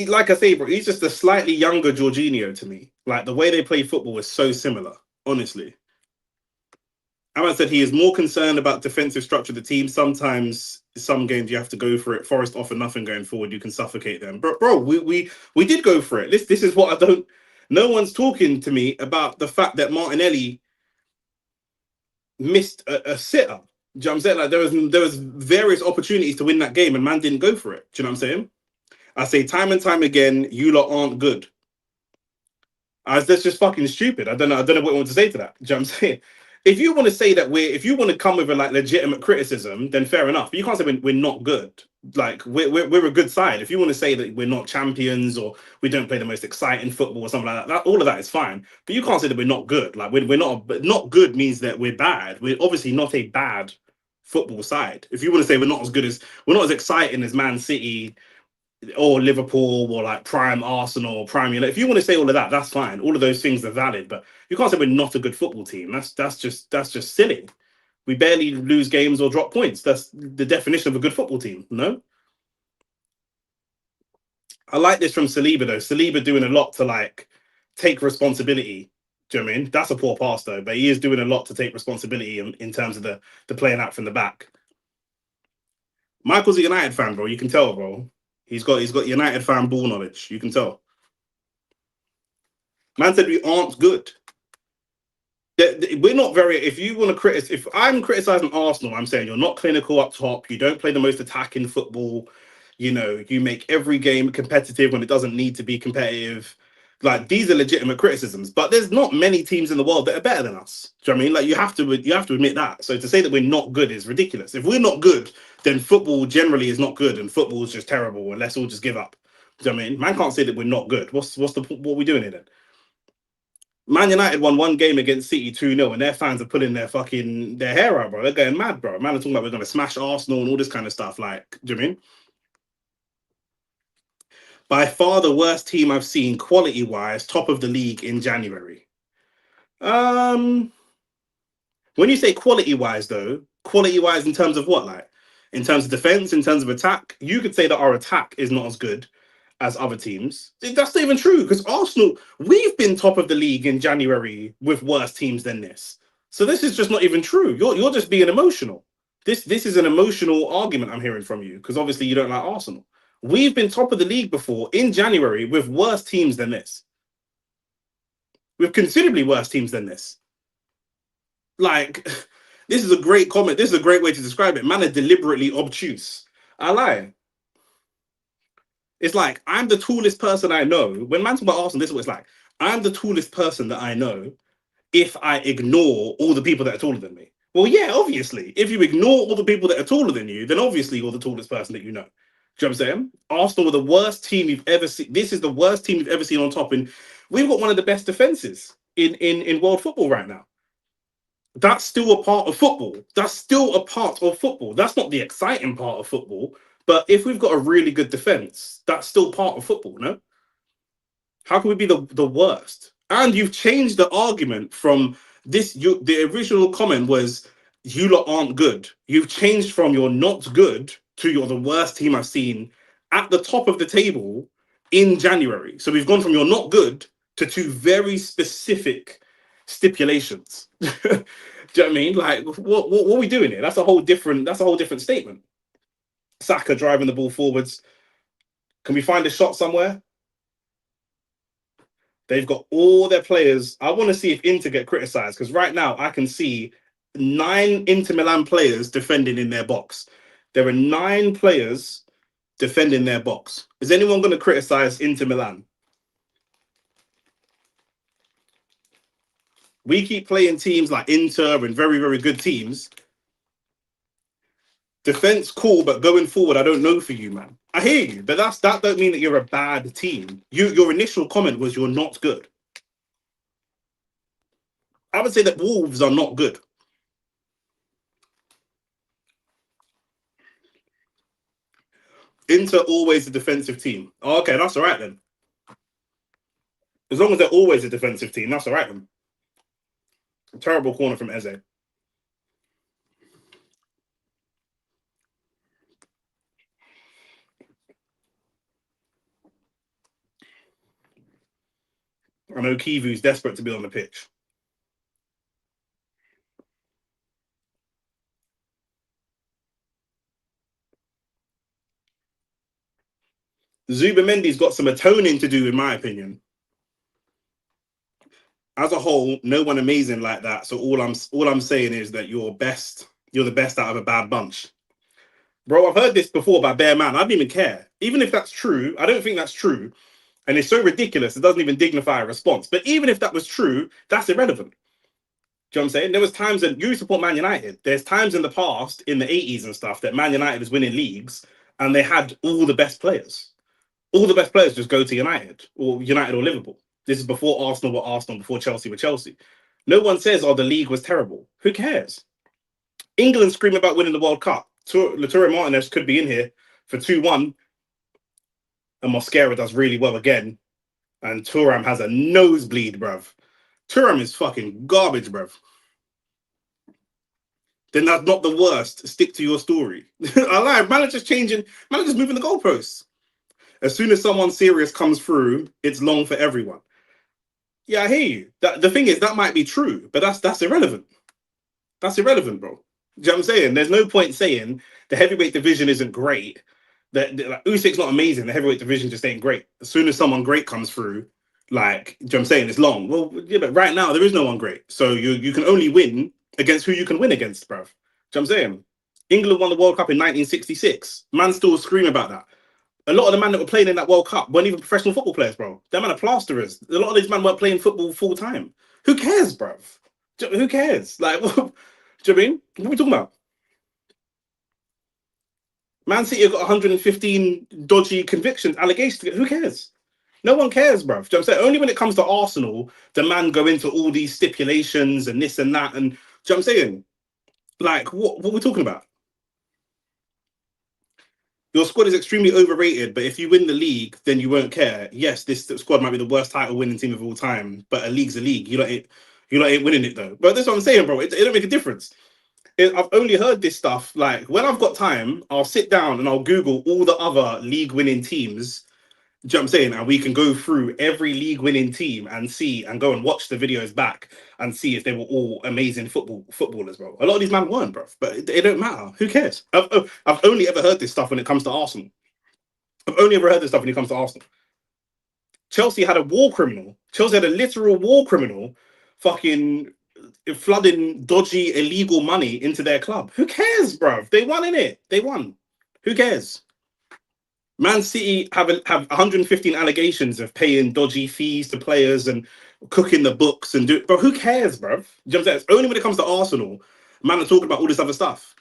Like I say, bro, he's just a slightly younger Jorginho to me. Like, the way they play football is so similar, honestly. Ahmad said he is more concerned about defensive structure of the team. Sometimes, some games you have to go for it. Forest offer nothing going forward. You can suffocate them. Bro, we did go for it. This is what I don't... No one's talking to me about the fact that Martinelli missed a sitter. Do you know what I'm saying? Like, there was various opportunities to win that game and man didn't go for it. Do you know what I'm saying? I say time and time again, you lot aren't good. That's just fucking stupid. I don't know what I want to say to that. Do you know what I'm saying? If you want to say that if you want to come with a like legitimate criticism, then fair enough. But you can't say we're not good. Like we're a good side. If you want to say that we're not champions or we don't play the most exciting football or something like that, all of that is fine. But you can't say that we're not good. Like we're not. But not good means that we're bad. We're obviously not a bad football side. If you want to say we're not as exciting as Man City or Liverpool or like prime Arsenal or prime United. If you want to say all of that, that's fine. All of those things are valid. But you can't say we're not a good football team. That's just silly. We barely lose games or drop points. That's the definition of a good football team. No. I like this from Saliba though. Saliba doing a lot to like take responsibility. Do you know what I mean? That's a poor pass though, but he is doing a lot to take responsibility in terms of the playing out from the back. Michael's a United fan, bro. You can tell, bro. He's got United fan ball knowledge. You can tell. Man said we aren't good. We're not very. If you want to criticize, if I'm criticizing Arsenal, I'm saying you're not clinical up top. You don't play the most attacking football. You know, you make every game competitive when it doesn't need to be competitive. Like these are legitimate criticisms, but there's not many teams in the world that are better than us. Do you know what I mean? Like you have to admit that. So to say that we're not good is ridiculous. If we're not good, then football generally is not good, and football is just terrible. And let's all just give up. Do you know what I mean? Man can't say that we're not good. What are we doing here then? Man United won one game against City 2-0, and their fans are pulling their hair out, bro. They're going mad, bro. Man are talking about we're gonna smash Arsenal and all this kind of stuff. Like, do you know what I mean? By far the worst team I've seen quality wise, top of the league in January. Um, when you say quality wise, though, quality wise in terms of what, like in terms of defense, in terms of attack, you could say that our attack is not as good as other teams. That's not even true because Arsenal, we've been top of the league in January with worse teams than this. So this is just not even true. You're just being emotional. This is an emotional argument I'm hearing from you because obviously you don't like Arsenal. We've been top of the league before in January with worse teams than this. With considerably worse teams than this. Like, this is a great comment. This is a great way to describe it. Man are deliberately obtuse. I lie. It's like, I'm the tallest person I know. When man talk about Arsenal, this is what it's like. I'm the tallest person that I know if I ignore all the people that are taller than me. Well, yeah, obviously. If you ignore all the people that are taller than you, then obviously you're the tallest person that you know. Do you know what I'm saying? Arsenal were the worst team you've ever seen. This is the worst team you've ever seen on top. And we've got one of the best defenses in world football right now. That's still a part of football. That's still a part of football. That's not the exciting part of football. But if we've got a really good defense, that's still part of football, no? How can we be the worst? And you've changed the argument from this. The original comment was you lot aren't good. You've changed from you're not good to you're the worst team I've seen at the top of the table in January. So we've gone from you're not good to two very specific stipulations. Do you know what I mean? Like, what are we doing here? That's a whole different statement. Saka driving the ball forwards. Can we find a shot somewhere? They've got all their players. I want to see if Inter get criticised because right now I can see 9 Inter Milan players defending in their box. There are 9 players defending their box. Is anyone going to criticise Inter Milan? We keep playing teams like Inter and very, very good teams. Defense, cool, but going forward, I don't know for you, man. I hear you, but that don't mean that you're a bad team. Your initial comment was you're not good. I would say that Wolves are not good. Inter always a defensive team. Oh, okay, that's all right then. As long as they're always a defensive team, that's all right then. A terrible corner from Eze. I know Kivu's desperate to be on the pitch. Zubamendi's got some atoning to do, in my opinion. As a whole, no one amazing like that. So all I'm saying is that you're the best out of a bad bunch. Bro, I've heard this before by Bear Man. I don't even care. Even if that's true, I don't think that's true. And it's so ridiculous, it doesn't even dignify a response. But even if that was true, that's irrelevant. Do you know what I'm saying? There was times that you support Man United. There's times in the past, in the 80s and stuff, that Man United was winning leagues and they had all the best players. All the best players just go to United or Liverpool. This is before Arsenal were Arsenal, before Chelsea were Chelsea. No one says, "Oh, the league was terrible." Who cares? England scream about winning the World Cup. Lautaro Martinez could be in here for 2-1, and Mosquera does really well again. And Thuram has a nosebleed, bruv. Thuram is fucking garbage, bruv. Then that's not the worst. Stick to your story. I lie. Manager's changing. Manager's moving the goalposts. As soon as someone serious comes through, it's long for everyone. Yeah, I hear you. The thing is, that might be true, but that's irrelevant. That's irrelevant, bro. Do you know what I'm saying? There's no point saying the heavyweight division isn't great. Like, Usyk's not amazing. The heavyweight division just ain't great. As soon as someone great comes through, like, do you know what I'm saying? It's long. Well, yeah, but right now there is no one great. So you can only win against who you can win against, bruv. Do you know what I'm saying? England won the World Cup in 1966. Man still scream about that. A lot of the men that were playing in that World Cup weren't even professional football players, bro. Them man are plasterers. A lot of these men weren't playing football full time. Who cares, bruv? Who cares? Like, do you know what I mean? What are we talking about? Man City have got 115 dodgy convictions, allegations. Who cares? No one cares, bruv. Do you know what I'm saying? Only when it comes to Arsenal, the man go into all these stipulations and this and that. And do you know what I'm saying? Like, what are we talking about? Your squad is extremely overrated, but if you win the league, then you won't care. Yes, this squad might be the worst title winning team of all time, but a league's a league. You ain't winning it though. But that's what I'm saying, bro. It don't make a difference. I've only heard this stuff. Like, when I've got time, I'll sit down and I'll Google all the other league winning teams. Do you know what I'm saying? And we can go through every league winning team and see and go and watch the videos back and see if they were all amazing footballers, bro. A lot of these men weren't, bro. But it don't matter. Who cares? I've only ever heard this stuff when it comes to Arsenal. I've only ever heard this stuff when it comes to Arsenal. Chelsea had a war criminal. Chelsea had a literal war criminal fucking flooding dodgy, illegal money into their club. Who cares, bruv? They won in it. They won. Who cares? Man City have 115 allegations of paying dodgy fees to players and cooking the books and do. But who cares, bruv? You know what I'm saying? It's only when it comes to Arsenal, man are talking about all this other stuff.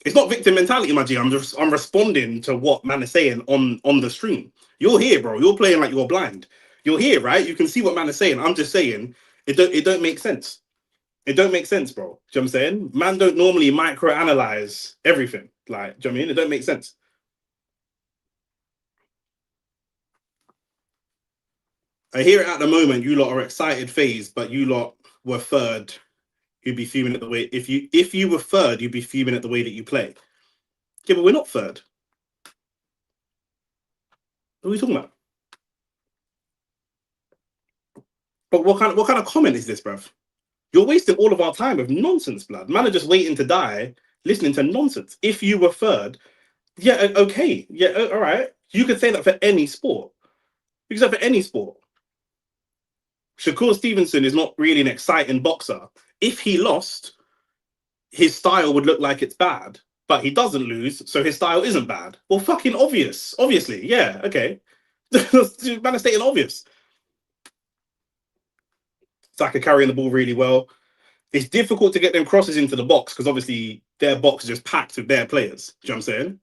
It's not victim mentality, my G. I'm responding to what man is saying on the stream. You're here, bro. You're playing like you're blind. You're here, right? You can see what man is saying. I'm just saying it don't make sense. It don't make sense, bro. Do you know what I'm saying? Man don't normally microanalyze everything. Like, do you know what I mean? It don't make sense. I hear it at the moment. You lot are excited phase, but you lot were third. You'd be fuming at the way if you were third, you'd be fuming at the way that you play. Yeah, but we're not third. What are we talking about? But what kind of comment is this, bruv? You're wasting all of our time with nonsense, blood. Man are just waiting to die, listening to nonsense. If you were third, yeah, okay, yeah, all right. You could say that for any sport. You could say for any sport. Shakur Stevenson is not really an exciting boxer. If he lost, his style would look like it's bad, but he doesn't lose, so his style isn't bad. Well, fucking obvious. Obviously, yeah, okay. Man is stating obvious. Saka carrying the ball really well. It's difficult to get them crosses into the box because obviously their box is just packed with their players. Do you know what I'm saying?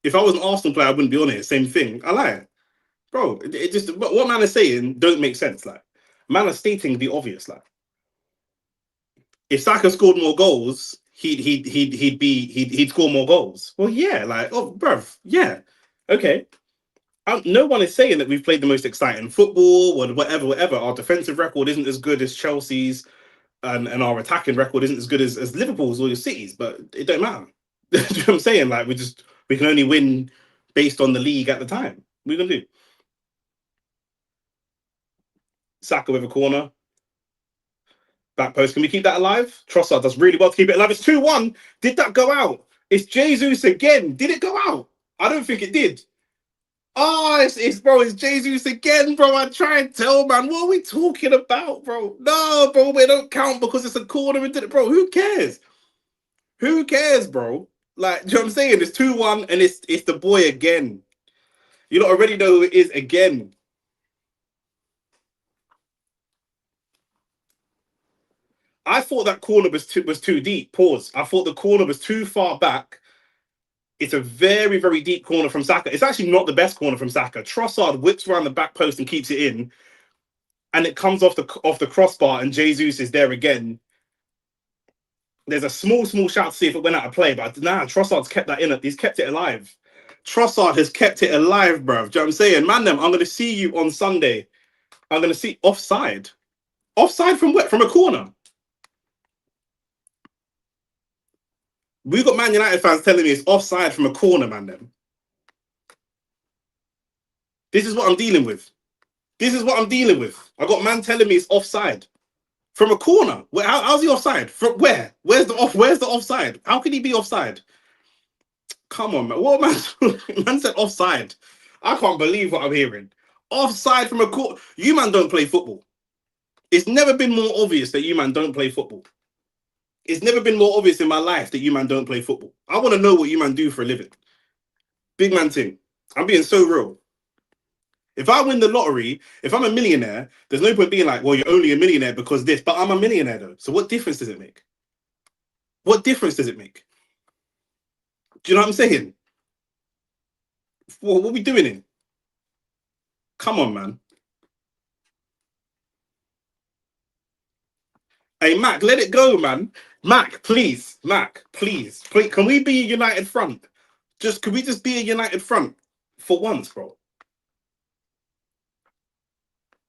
If I was an Arsenal player, I wouldn't be on it. Same thing. I lie. Bro, it just what man is saying don't make sense. Like, man is stating the obvious. Like, if Saka scored more goals, he'd score more goals. Well, yeah, like, oh, bruv, yeah, okay. No one is saying that we've played the most exciting football or whatever. Our defensive record isn't as good as Chelsea's, and our attacking record isn't as good as Liverpool's or your City's, but it don't matter. Do you know what I'm saying? Like, we can only win based on the league at the time. What are we gonna do? Saka with a corner. Back post. Can we keep that alive? Trossard does really well to keep it alive. It's 2-1. Did that go out? It's Jesus again. Did it go out? I don't think it did. Oh, it's Jesus again, bro. I try and tell, man. What are we talking about, bro? No, bro, we don't count because it's a corner into it, bro. Who cares? Who cares, bro? Like, do you know what I'm saying? It's 2-1 and it's the boy again. You don't already know who it is again. I thought that corner was too deep. Pause. I thought the corner was too far back. It's a very, very deep corner from Saka. It's actually not the best corner from Saka. Trossard whips around the back post and keeps it in, and it comes off the crossbar, and Jesus is there again. There's a small shout to see if it went out of play, but nah, Trossard's kept that in. He's kept it alive. Trossard has kept it alive, bro. Do you know what I'm saying? Man, I'm going to see you on Sunday. I'm going to see offside. Offside from what? From a corner. We've got Man United fans telling me it's offside from a corner, man. This is what I'm dealing with. This is what I'm dealing with. I got man telling me it's offside from a corner. How's he offside? From where? Where's the offside? How can he be offside? Come on, man. What man? Man said offside. I can't believe what I'm hearing. Offside from a corner. You man don't play football. It's never been more obvious that you man don't play football. It's never been more obvious in my life that you man don't play football. I want to know what you man do for a living. Big man thing. I'm being so real. If I win the lottery, if I'm a millionaire, there's no point being like, well, you're only a millionaire because this, but I'm a millionaire though. So what difference does it make? What difference does it make? Do you know what I'm saying? What are we doing in? Come on, man. Hey, Mac, let it go, man. Mac, please. Mac, please. Can we be a united front? Can we just be a united front for once, bro?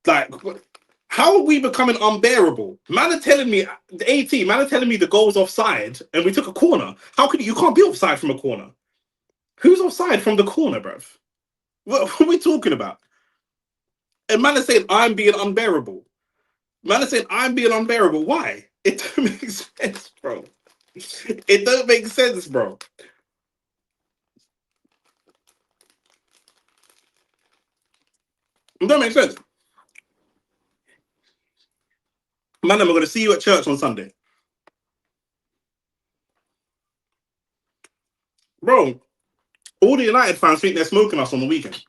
Like, how are we becoming unbearable? Man are telling me, the 18, man are telling me the goal's offside and we took a corner. How could you can't be offside from a corner? Who's offside from the corner, bruv? What are we talking about? And man is saying, I'm being unbearable. Man is saying, I'm being unbearable. Why? It don't make sense, bro. It don't make sense, bro. It don't make sense. Man, I'm going to see you at church on Sunday. Bro, all the United fans think they're smoking us on the weekend.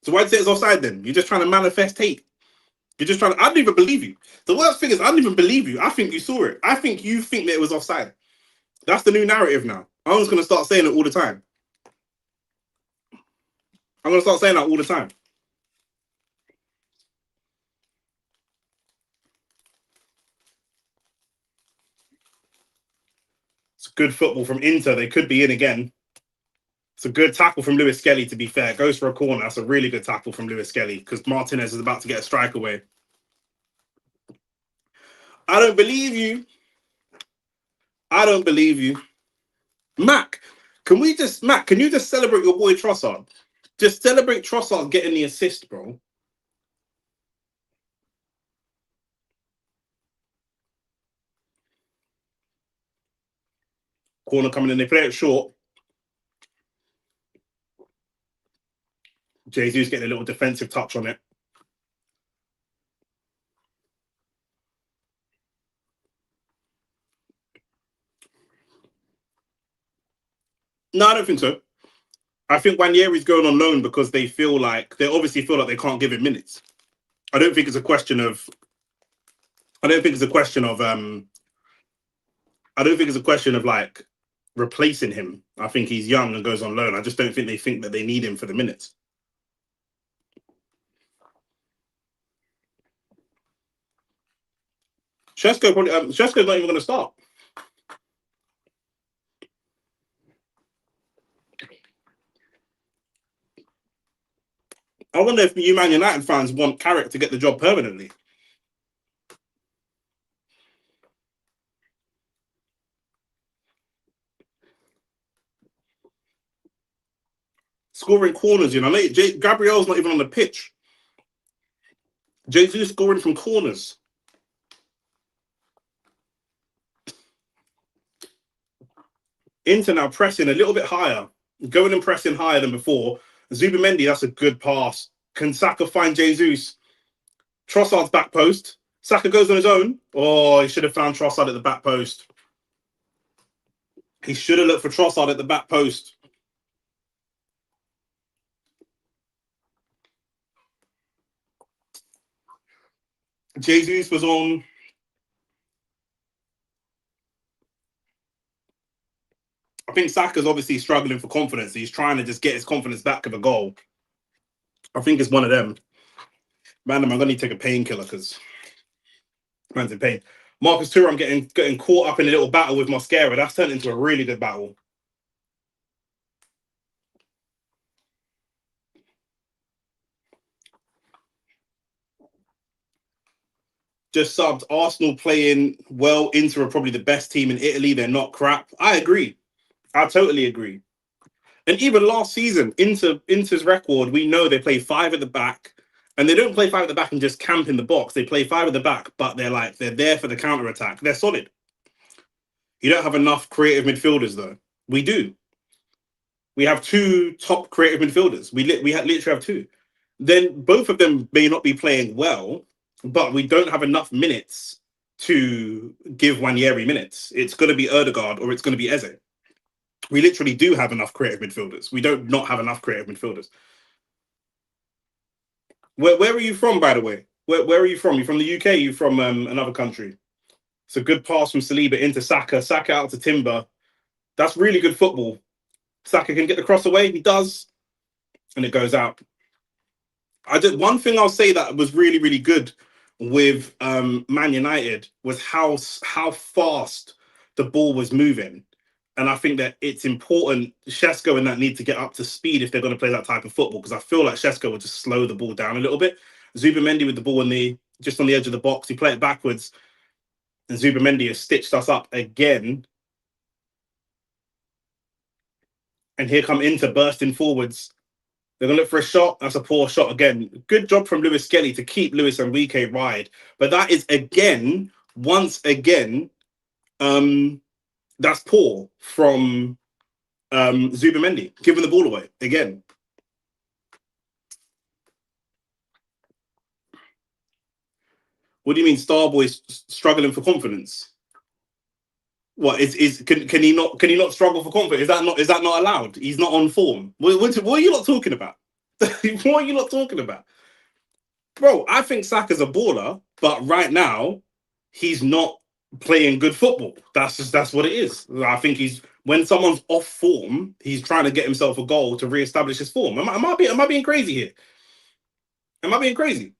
So why do you say it's offside then? You're just trying to manifest hate. You're just trying to... I don't even believe you. The worst thing is I don't even believe you. I think you saw it. I think you think that it was offside. That's the new narrative now. I'm just going to start saying it all the time. I'm going to start saying that all the time. It's good football from Inter. They could be in again. It's a good tackle from Lewis Skelly, to be fair. Goes for a corner. That's a really good tackle from Lewis Skelly because Martinez is about to get a strike away. I don't believe you. I don't believe you. Mac, can you just celebrate your boy Trossard? Just celebrate Trossard getting the assist, bro. Corner coming in, they play it short. Jesus getting a little defensive touch on it. No, I don't think so. I think Wanyeri's going on loan because they obviously feel like they can't give him minutes. I don't think it's a question of like replacing him. I think he's young and goes on loan. I just don't think they think that they need him for the minutes. Shesko's not even going to start. I wonder if you Man United fans want Carrick to get the job permanently. Scoring corners, Gabriel's not even on the pitch. Jesus scoring from corners. Inter now pressing a little bit higher, going and pressing higher than before. Zubimendi, that's a good pass. Can Saka find Jesus? Trossard's back post. Saka goes on his own. Oh, he should have found Trossard at the back post. He should have looked for Trossard at the back post. Jesus was on think Saka's obviously struggling for confidence. He's trying to just get his confidence back with a goal. I think it's one of them. Man, I'm gonna need to take a painkiller because man's in pain. Marcus Thuram getting caught up in a little battle with Mosquera. That's turned into a really good battle. Just subbed Arsenal playing well. Inter are probably the best team in Italy. They're not crap. I agree. I totally agree. And even last season, Inter's record, we know they play five at the back, and they don't play five at the back and just camp in the box. They play five at the back, but they're there for the counter attack. They're solid. You don't have enough creative midfielders though. We do. We have two top creative midfielders. We literally have two. Then both of them may not be playing well, but we don't have enough minutes to give Wanyeri minutes. It's going to be Erdegaard or it's going to be Eze. We literally do have enough creative midfielders. We don't not have enough creative midfielders. Where are you from, by the way? Where are you from? You from the UK? You from another country? It's a good pass from Saliba into Saka. Saka out to Timber. That's really good football. Saka can get the cross away. He does, and it goes out. I did one thing I'll say that was really, really good with Man United was how fast the ball was moving. And I think that it's important, Shesko and that need to get up to speed if they're going to play that type of football, because I feel like Shesko will just slow the ball down a little bit. Zubamendi with the ball just on the edge of the box, he play it backwards, and Zubamendi has stitched us up again. And here come Inter bursting forwards. They're going to look for a shot. That's a poor shot again. Good job from Luis Skelly to keep Luis Enrique wide. But that is, again, once again, that's poor from Zubamendi, giving the ball away again. What do you mean Starboy's struggling for confidence? What can he not struggle for confidence? Is that not allowed? He's not on form. What are you not talking about? What are you not talking about? Bro, I think Saka's a baller, but right now he's not playing good football. That's what it is. I think when someone's off form, he's trying to get himself a goal to reestablish his form. Am I being crazy here? Am I being crazy?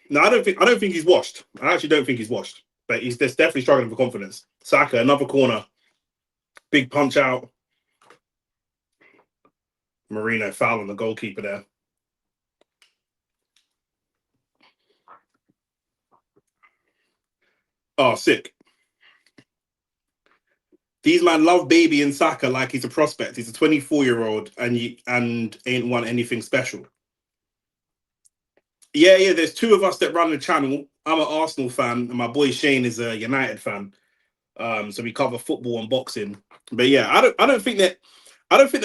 No, I don't think he's washed. I actually don't think he's washed. But he's definitely struggling for confidence. Saka, another corner. Big punch out. Marino foul on the goalkeeper there. Oh, sick. These man love Baby and Saka like he's a prospect. He's a 24-year-old and ain't won anything special. Yeah. There's two of us that run the channel. I'm an Arsenal fan, and my boy Shane is a United fan. So we cover football and boxing. But yeah, I don't think that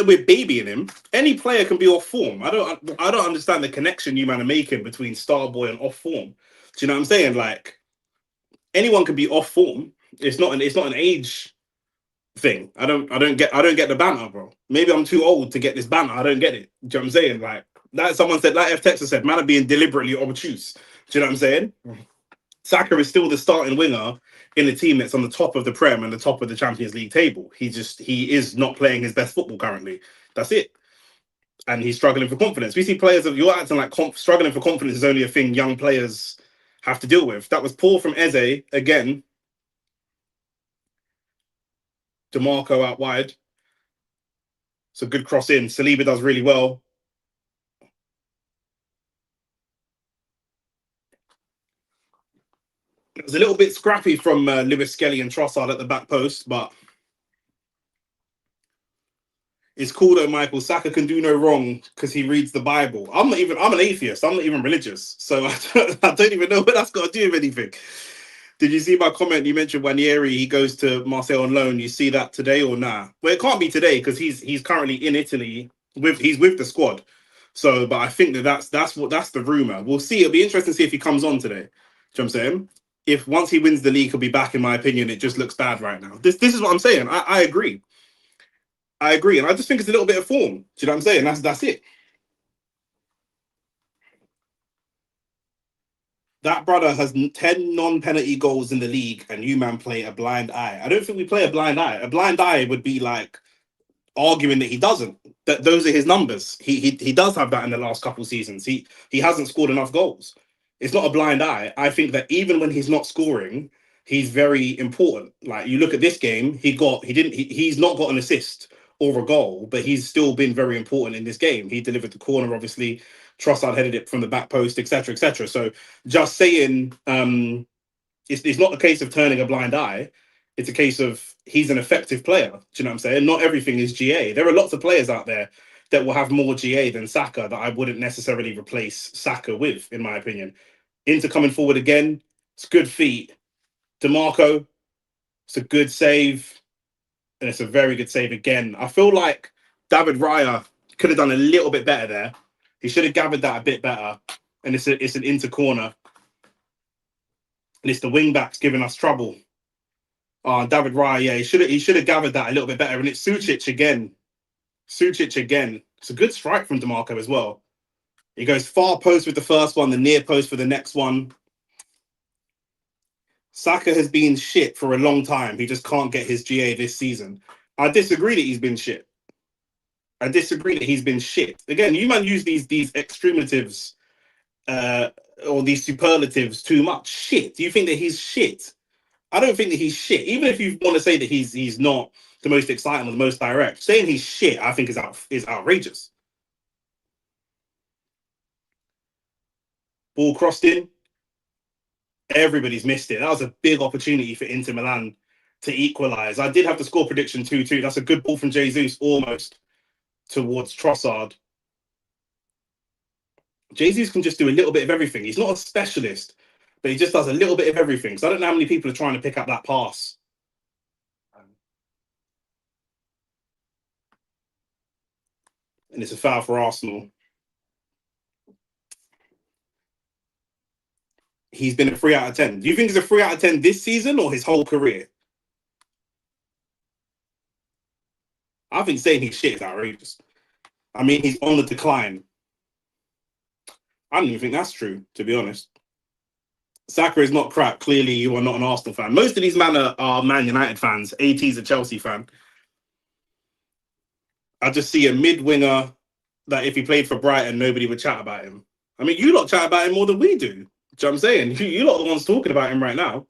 we're babying him. Any player can be off form. I don't understand the connection you man are making between Starboy and off form. Do you know what I'm saying? Like anyone can be off form. It's not an age thing. I don't get the banter, bro. Maybe I'm too old to get this banter. I don't get it. Do you know what I'm saying? Like that someone said, like F Texas said, man are being deliberately obtuse. Do you know what I'm saying? Saka is still the starting winger in a team that's on the top of the Prem and the top of the Champions League table. He is not playing his best football currently. That's it. And he's struggling for confidence. We see players of you're acting like struggling for confidence is only a thing young players have to deal with. That was poor from Eze again. DeMarco out wide. It's a good cross in. Saliba does really well. It was a little bit scrappy from Lewis Skelly and Trossard at the back post, but it's cool though, Michael. Saka can do no wrong because he reads the Bible. I'm an atheist. I'm not even religious. So I don't even know what that's got to do with anything. Did you see my comment? You mentioned Wanieri, he goes to Marseille on loan. You see that today or nah? Well, it can't be today because he's currently in Italy he's with the squad. So, but I think that's the rumor. We'll see. It'll be interesting to see if he comes on today. Do you know what I'm saying? If once he wins the league, he'll be back. In my opinion, it just looks bad right now. This is what I'm saying. I agree. I agree, and I just think it's a little bit of form. Do you know what I'm saying? That's it. That brother has 10 non-penalty goals in the league, and you man play a blind eye. I don't think we play a blind eye. A blind eye would be like arguing that he doesn't. That those are his numbers. He does have that in the last couple of seasons. He hasn't scored enough goals. It's not a blind eye. I think that even when he's not scoring, he's very important. Like you look at this game, he's not got an assist or a goal, but he's still been very important in this game. He delivered the corner, obviously. Trossard headed it from the back post, etc., etc. So just saying, it's not a case of turning a blind eye. It's a case of he's an effective player. Do you know what I'm saying? Not everything is GA. There are lots of players out there that will have more GA than Saka that I wouldn't necessarily replace Saka with, in my opinion. Inter coming forward again. It's good feet. DeMarco, it's a good save. And it's a very good save again. I feel like David Raya could have done a little bit better there. He should have gathered that a bit better. And it's an Inter corner. And it's the wing backs giving us trouble. David Raya, yeah, he should have gathered that a little bit better. And it's Sucic again. It's a good strike from DeMarco as well. He goes far post with the first one, the near post for the next one. Saka has been shit for a long time. He just can't get his GA this season. I disagree that he's been shit. Again, you man use these extrematives or these superlatives too much. Shit. Do you think that he's shit? I don't think that he's shit. Even if you want to say that he's not the most exciting or the most direct, saying he's shit, I think is outrageous. Ball crossed in. Everybody's missed it. That was a big opportunity for Inter Milan to equalise. I did have the score prediction 2-2. That's a good ball from Jesus almost towards Trossard. Jesus can just do a little bit of everything. He's not a specialist, but he just does a little bit of everything. So I don't know how many people are trying to pick up that pass. And it's a foul for Arsenal. He's been a 3 out of 10. Do you think he's a 3 out of 10 this season or his whole career? I think saying he's shit is outrageous. I mean, he's on the decline. I don't even think that's true, to be honest. Saka is not crap. Clearly, you are not an Arsenal fan. Most of these men are Man United fans. AT's a Chelsea fan. I just see a mid-winger that if he played for Brighton, nobody would chat about him. I mean, you lot chat about him more than we do. Do you know what I'm saying? You lot are the ones talking about him right now.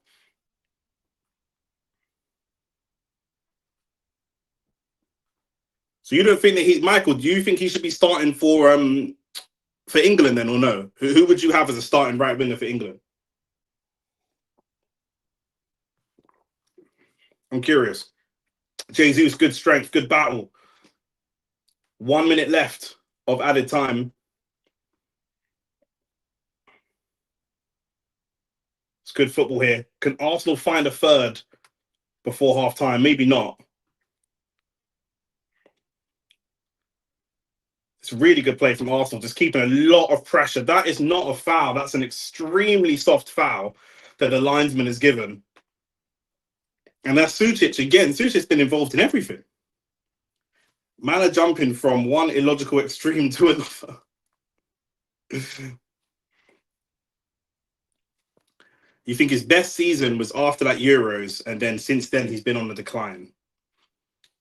So you don't think that Michael, do you think he should be starting for England then or no? Who would you have as a starting right winger for England? I'm curious. Jesus, good strength, good battle. 1 minute left of added time. It's good football here. Can Arsenal find a third before half time? Maybe not. It's a really good play from Arsenal, just keeping a lot of pressure. That is not a foul. That's an extremely soft foul that the linesman has given. And that's Sucic again. Sucic's been involved in everything. Man are jumping from one illogical extreme to another. You think his best season was after that Euros, and then since then he's been on the decline.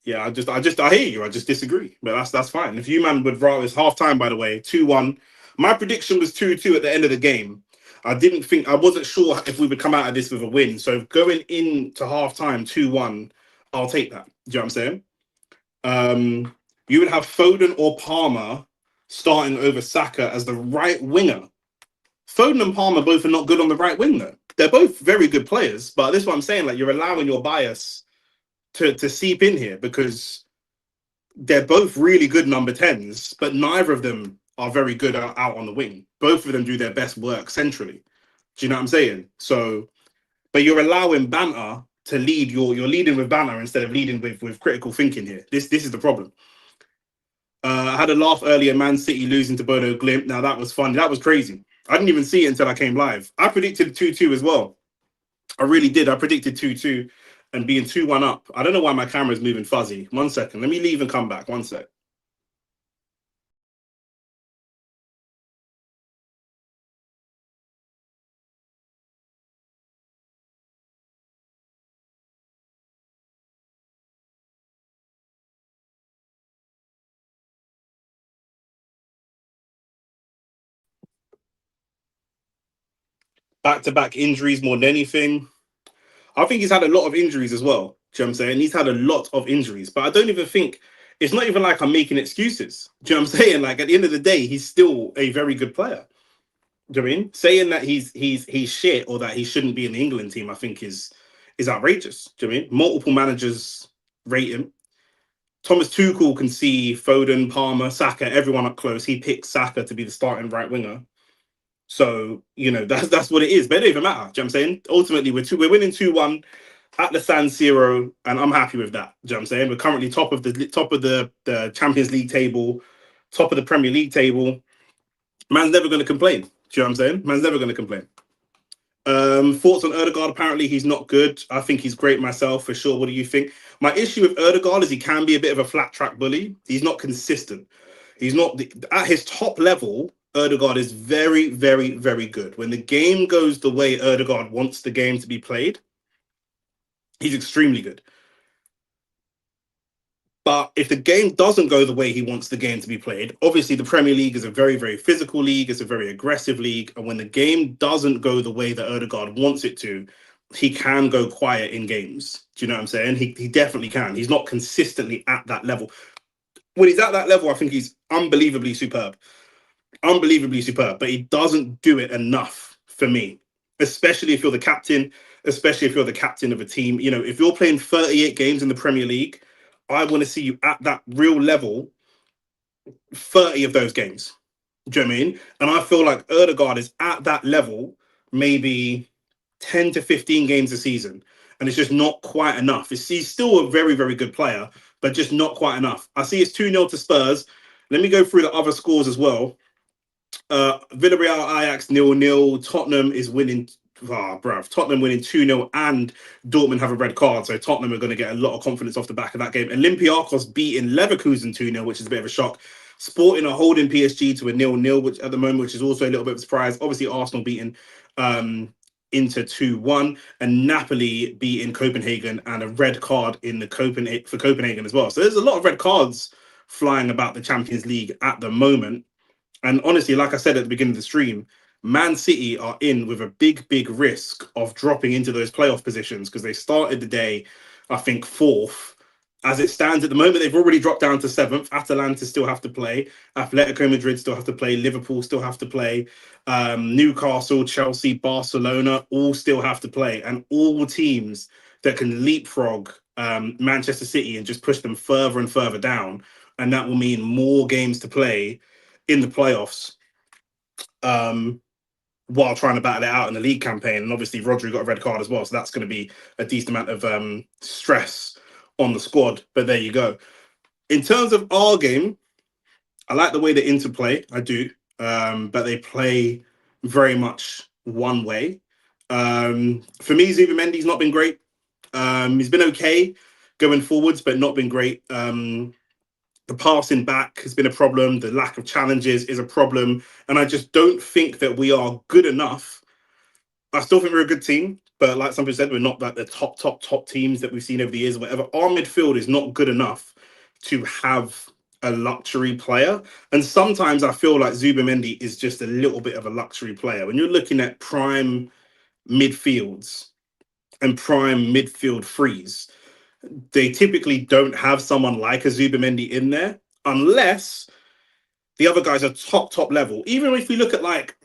Yeah, I hear you. I just disagree, but that's fine. If you man would rather, it's half time by the way, 2-1. My prediction was 2-2 at the end of the game. I wasn't sure if we would come out of this with a win. So going into half time 2-1, I'll take that. Do you know what I'm saying? You would have Foden or Palmer starting over Saka as the right winger. Foden and Palmer both are not good on the right wing though. They're both very good players, but this is what I'm saying. Like, you're allowing your bias to seep in here because they're both really good number 10s, but neither of them are very good out on the wing. Both of them do their best work centrally. Do you know what I'm saying? So, but you're allowing banter to lead. You're leading with banter instead of leading with critical thinking here. This is the problem. I had a laugh earlier. Man City losing to Bodo Glimt. Now that was funny. That was crazy. I didn't even see it until I came live. I predicted 2-2 as well. I really did. I predicted 2-2 and being 2-1 up. I don't know why my camera's moving fuzzy. 1 second. Let me leave and come back. 1 sec. Back-to-back injuries more than anything. I think he's had a lot of injuries as well. Do you know what I'm saying? He's had a lot of injuries, but I don't even think it's not even like I'm making excuses. Do you know what I'm saying? Like, at the end of the day, he's still a very good player. Do you know what I mean? Saying that he's shit or that he shouldn't be in the England team, I think is outrageous. Do you know what I mean? Multiple managers rate him. Thomas Tuchel can see Foden, Palmer, Saka, everyone up close. He picked Saka to be the starting right winger. So, you know, that's what it is. But it don't even matter. Do you know what I'm saying? Ultimately, we're winning 2-1 at the San Siro, and I'm happy with that. Do you know what I'm saying? We're currently top of the Champions League table, top of the Premier League table. Man's never going to complain. Do you know what I'm saying? Man's never going to complain. Thoughts on Ødegaard? Apparently, he's not good. I think he's great myself, for sure. What do you think? My issue with Ødegaard is he can be a bit of a flat track bully. He's not consistent. He's not at his top level. Ødegaard is very, very, very good. When the game goes the way Ødegaard wants the game to be played, he's extremely good. But if the game doesn't go the way he wants the game to be played, obviously the Premier League is a very, very physical league. It's a very aggressive league. And when the game doesn't go the way that Ødegaard wants it to, he can go quiet in games. Do you know what I'm saying? He definitely can. He's not consistently at that level. When he's at that level, I think he's unbelievably superb. Unbelievably superb. But he doesn't do it enough for me, especially if you're the captain, especially if you're the captain of a team. You know, if you're playing 38 games in the Premier League, I want to see you at that real level 30 of those games. Do you know what I mean? And I feel like Ødegaard is at that level maybe 10 to 15 games a season. And it's just not quite enough. He's still a very, very good player, but just not quite enough. I see it's 2-0 to Spurs. Let me go through the other scores as well. Villarreal, Ajax 0-0. Tottenham is winning. Tottenham winning 2-0 and Dortmund have a red card. So Tottenham are going to get a lot of confidence off the back of that game. Olympiacos beating Leverkusen 2-0, which is a bit of a shock. Sporting are holding PSG to a 0-0, which at the moment, which is also a little bit of a surprise. Obviously, Arsenal beating Inter 2-1, and Napoli beating Copenhagen, and a red card in the for Copenhagen as well. So there's a lot of red cards flying about the Champions League at the moment. And honestly, like I said at the beginning of the stream, Man City are in with a big, big risk of dropping into those playoff positions because they started the day, I think, fourth. As it stands at the moment, they've already dropped down to seventh. Atalanta still have to play. Atletico Madrid still have to play. Liverpool still have to play. Newcastle, Chelsea, Barcelona all still have to play. And all teams that can leapfrog Manchester City and just push them further and further down. And that will mean more games to play in the playoffs while trying to battle it out in the league campaign. And obviously Rodri got a red card as well, so that's going to be a decent amount of stress on the squad. But there you go. In terms of our game, I like the way the Inter play. I do. But they play very much one way. For me, Zubimendi's not been great. He's been okay going forwards, but not been great. The passing back has been a problem. The lack of challenges is a problem. And I just don't think that we are good enough. I still think we're a good team, but like some people said, we're not like the top teams that we've seen over the years or whatever. Our midfield is not good enough to have a luxury player. And sometimes I feel like Zubimendi is just a little bit of a luxury player. When you're looking at prime midfields and prime midfield threes, they typically don't have someone like a Zubimendi in there unless the other guys are top level. Even if we look at like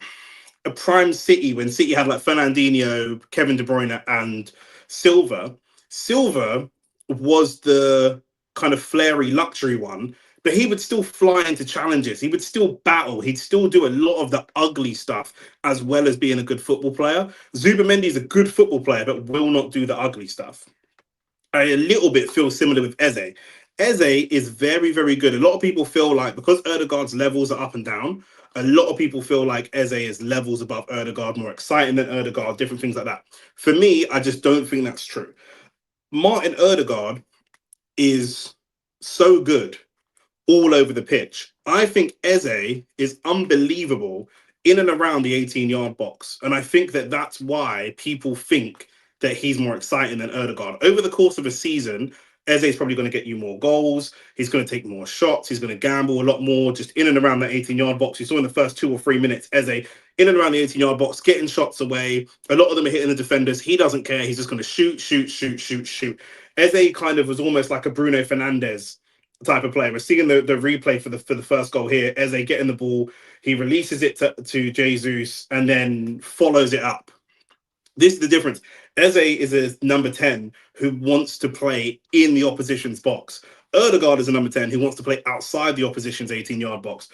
a prime City when City had like Fernandinho, Kevin De Bruyne, and Silva. Silva was the kind of flary luxury one, but he would still fly into challenges. He would still battle. He'd still do a lot of the ugly stuff as well as being a good football player. Zubamendi is a good football player, but will not do the ugly stuff. I a little bit feel similar with Eze. Eze is very, very good. A lot of people feel like because Erdegaard's levels are up and down, a lot of people feel like Eze is levels above Erdegaard, more exciting than Erdegaard, different things like that. For me, I just don't think that's true. Martin Erdegaard is so good all over the pitch. I think Eze is unbelievable in and around the 18-yard box. And I think that that's why people think that he's more exciting than Erdegaard. Over the course of a season, Eze is probably going to get you more goals. He's going to take more shots. He's going to gamble a lot more just in and around that 18-yard box. You saw in the first 2 or 3 minutes, Eze in and around the 18-yard box, getting shots away. A lot of them are hitting the defenders. He doesn't care. He's just going to shoot, shoot, shoot, shoot, shoot. Eze kind of was almost like a Bruno Fernandes type of player. We're seeing the replay for the first goal here. Eze getting the ball, he releases it to Jesus and then follows it up. This is the difference. Eze is a number 10 who wants to play in the opposition's box. Erdegaard is a number 10 who wants to play outside the opposition's 18-yard box.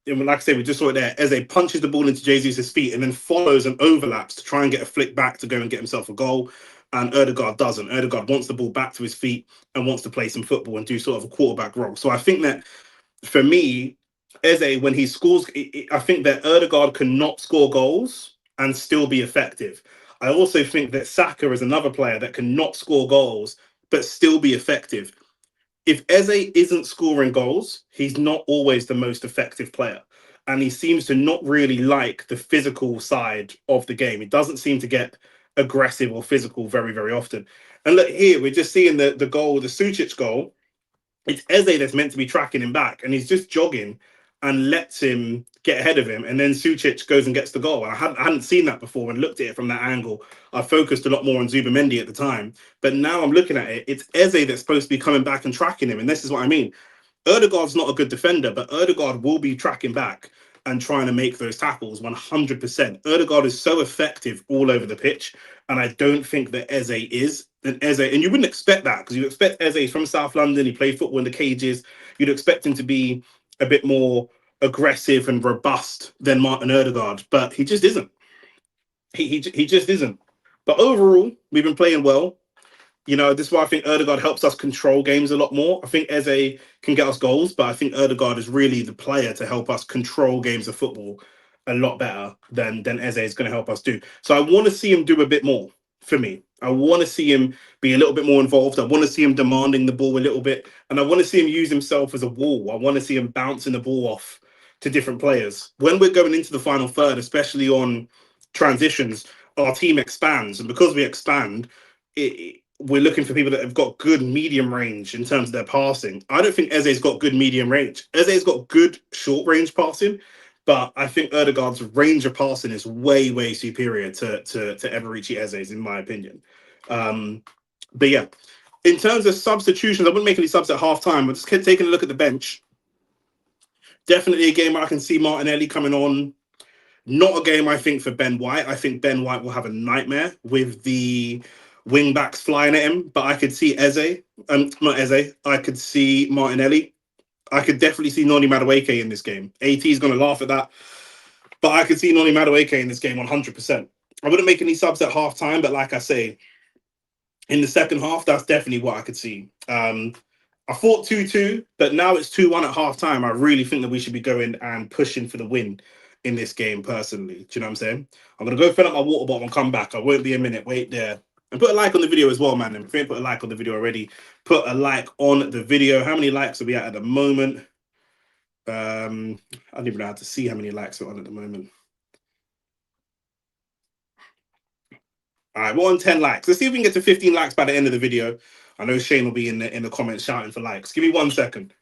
And like I say, we just saw it there. Eze punches the ball into Jesus' feet and then follows and overlaps to try and get a flick back to go and get himself a goal. And Erdegaard doesn't. Erdegaard wants the ball back to his feet and wants to play some football and do sort of a quarterback role. So I think that for me, Eze, when he scores, I think that Erdegaard cannot score goals and still be effective. I also think that Saka is another player that cannot score goals but still be effective. If Eze isn't scoring goals, he's not always the most effective player. And he seems to not really like the physical side of the game. He doesn't seem to get aggressive or physical very, very often. And look here, we're just seeing the goal, the Sucic goal. It's Eze that's meant to be tracking him back, and he's just jogging and lets him get ahead of him. And then Sucic goes and gets the goal. And I hadn't seen that before and looked at it from that angle. I focused a lot more on Zubamendi at the time. But now I'm looking at it, it's Eze that's supposed to be coming back and tracking him. And this is what I mean. Erdegaard's not a good defender, but Erdegaard will be tracking back and trying to make those tackles 100%. Erdegaard is so effective all over the pitch, and I don't think that Eze is. And Eze, and you wouldn't expect that because you expect Eze from South London. He played football in the cages. You'd expect him to be a bit more aggressive and robust than Martin Erdegaard, but he just isn't. He just isn't. But overall, we've been playing well. You know, this is why I think Erdegaard helps us control games a lot more. I think Eze can get us goals, but I think Erdegaard is really the player to help us control games of football a lot better than Eze is going to help us do. So I want to see him do a bit more for me. I want to see him be a little bit more involved. I want to see him demanding the ball a little bit. And I want to see him use himself as a wall. I want to see him bouncing the ball off to different players. When we're going into the final third, especially on transitions, our team expands. And because we expand, we're looking for people that have got good medium range in terms of their passing. I don't think Eze's got good medium range. Eze's got good short range passing, but I think Erdegaard's range of passing is way, way superior to Eberici Eze's, in my opinion. But yeah, in terms of substitutions, I wouldn't make any subs at halftime. But just taking a look at the bench, definitely a game where I can see Martinelli coming on. Not a game, I think, for Ben White. I think Ben White will have a nightmare with the wing backs flying at him. But I could see Eze, not Eze. I could see Martinelli. I could definitely see Noni Madueke in this game. AT is going to laugh at that. But I could see Noni Madueke in this game 100%. I wouldn't make any subs at half time, but like I say, in the second half, that's definitely what I could see. I thought 2-2, but now it's 2-1 at half time. I really think that we should be going and pushing for the win in this game, personally. Do you know what I'm saying? I'm going to go fill up my water bottle and come back. I won't be a minute. Wait there. And put a like on the video as well, man. If you ain't put a like on the video already, put a like on the video. How many likes are we at the moment? I don't even know how to see how many likes we're on at the moment. All right, we're on 10 likes. Let's see if we can get to 15 likes by the end of the video. I know Shane will be in the comments shouting for likes. Give me 1 second.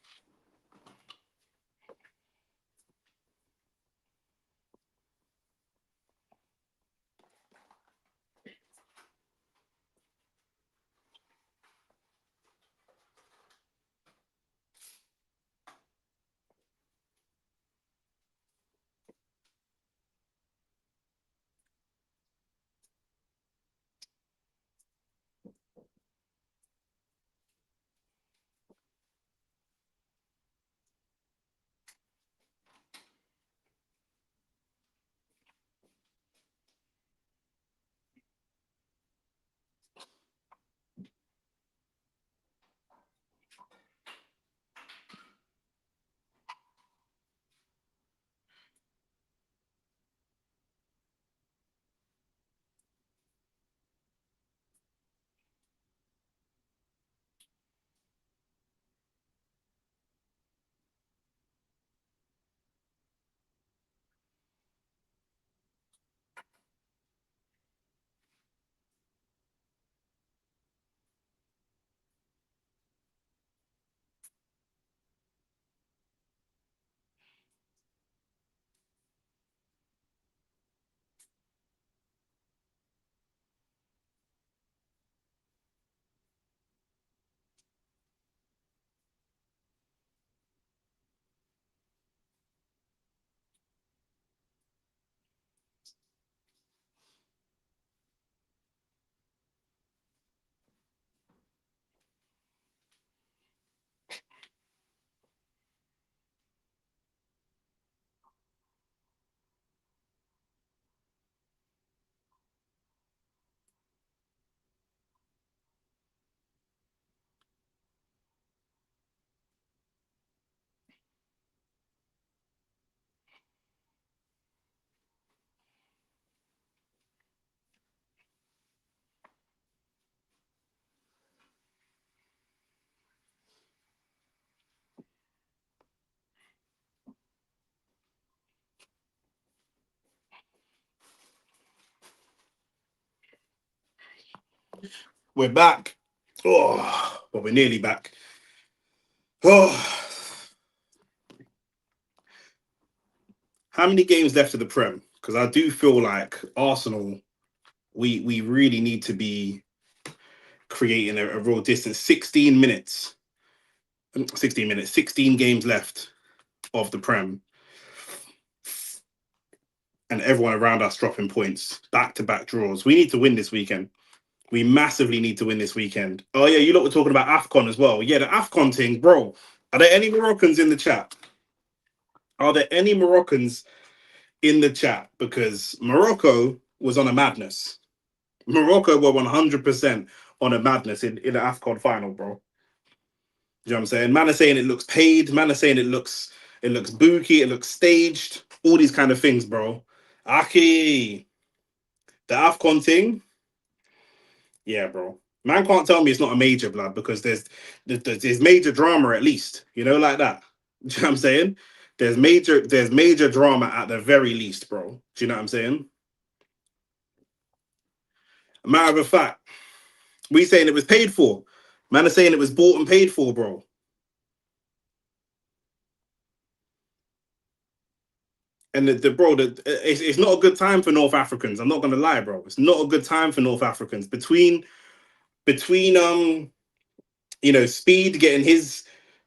We're back. Oh, but we're nearly back. Oh, how many games left of the Prem? Because I do feel like Arsenal, we really need to be creating a real distance. 16 minutes. 16 minutes. 16 games left of the Prem. And everyone around us dropping points. Back-to-back draws. We need to win this weekend. We massively need to win this weekend. Oh, yeah, you lot were talking about AFCON as well. Yeah, the AFCON thing, bro. Are there any Moroccans in the chat? Are there any Moroccans in the chat? Because Morocco was on a madness. Morocco were 100% on a madness in the AFCON final, bro. You know what I'm saying? Man are saying it looks paid. Man are saying it looks booky. It looks staged. All these kind of things, bro. Aki, the AFCON thing, yeah, bro. Man can't tell me it's not a major blood because there's major drama at least, you know, like that. Do you know what I'm saying? There's major drama at the very least, bro. Do you know what I'm saying? A matter of fact, we saying it was paid for. Man are saying it was bought and paid for, bro. And it's not a good time for North Africans. I'm not gonna lie, bro. It's not a good time for North Africans. Between Speed getting his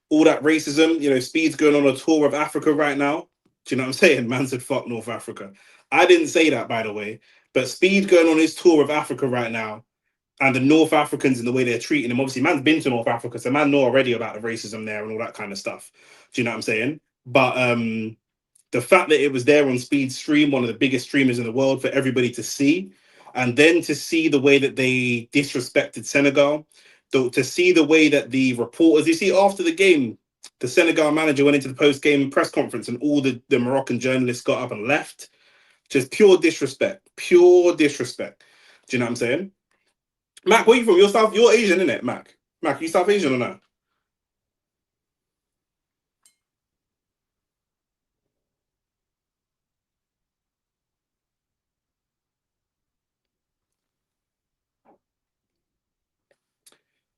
all that racism. Speed's going on a tour of Africa right now. Do you know what I'm saying? Man said fuck North Africa. I didn't say that, by the way. But Speed going on his tour of Africa right now, and the North Africans and the way they're treating him. Obviously, man's been to North Africa, so man know already about the racism there and all that kind of stuff. Do you know what I'm saying? But the fact that it was there on Speed Stream, one of the biggest streamers in the world, for everybody to see, and then to see the way that they disrespected Senegal, to see the way that the reporters, you see, after the game, the Senegal manager went into the post-game press conference and all the Moroccan journalists got up and left. Just pure disrespect. Pure disrespect. Do you know what I'm saying? Mac, where you from? You're Asian, isn't it, Mac? Mac, you South Asian or not?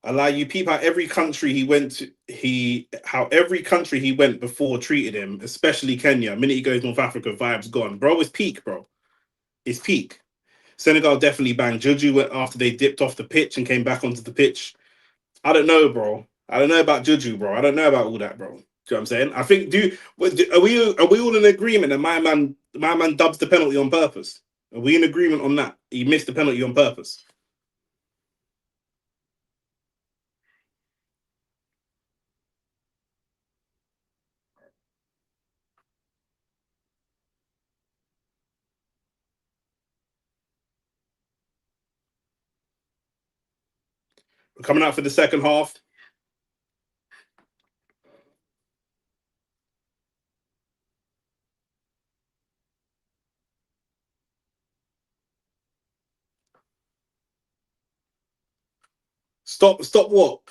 Allow you peep how every country he went to, how every country he went before treated him, especially Kenya. The minute he goes North Africa, vibes gone. Bro, it's peak, bro. It's peak. Senegal definitely banged. Juju went after they dipped off the pitch and came back onto the pitch. I don't know, bro. I don't know about Juju, bro. I don't know about all that, bro. Do you know what I'm saying? I think are we all in agreement that my man dubs the penalty on purpose? Are we in agreement on that? He missed the penalty on purpose. We're coming out for the second half. Stop what?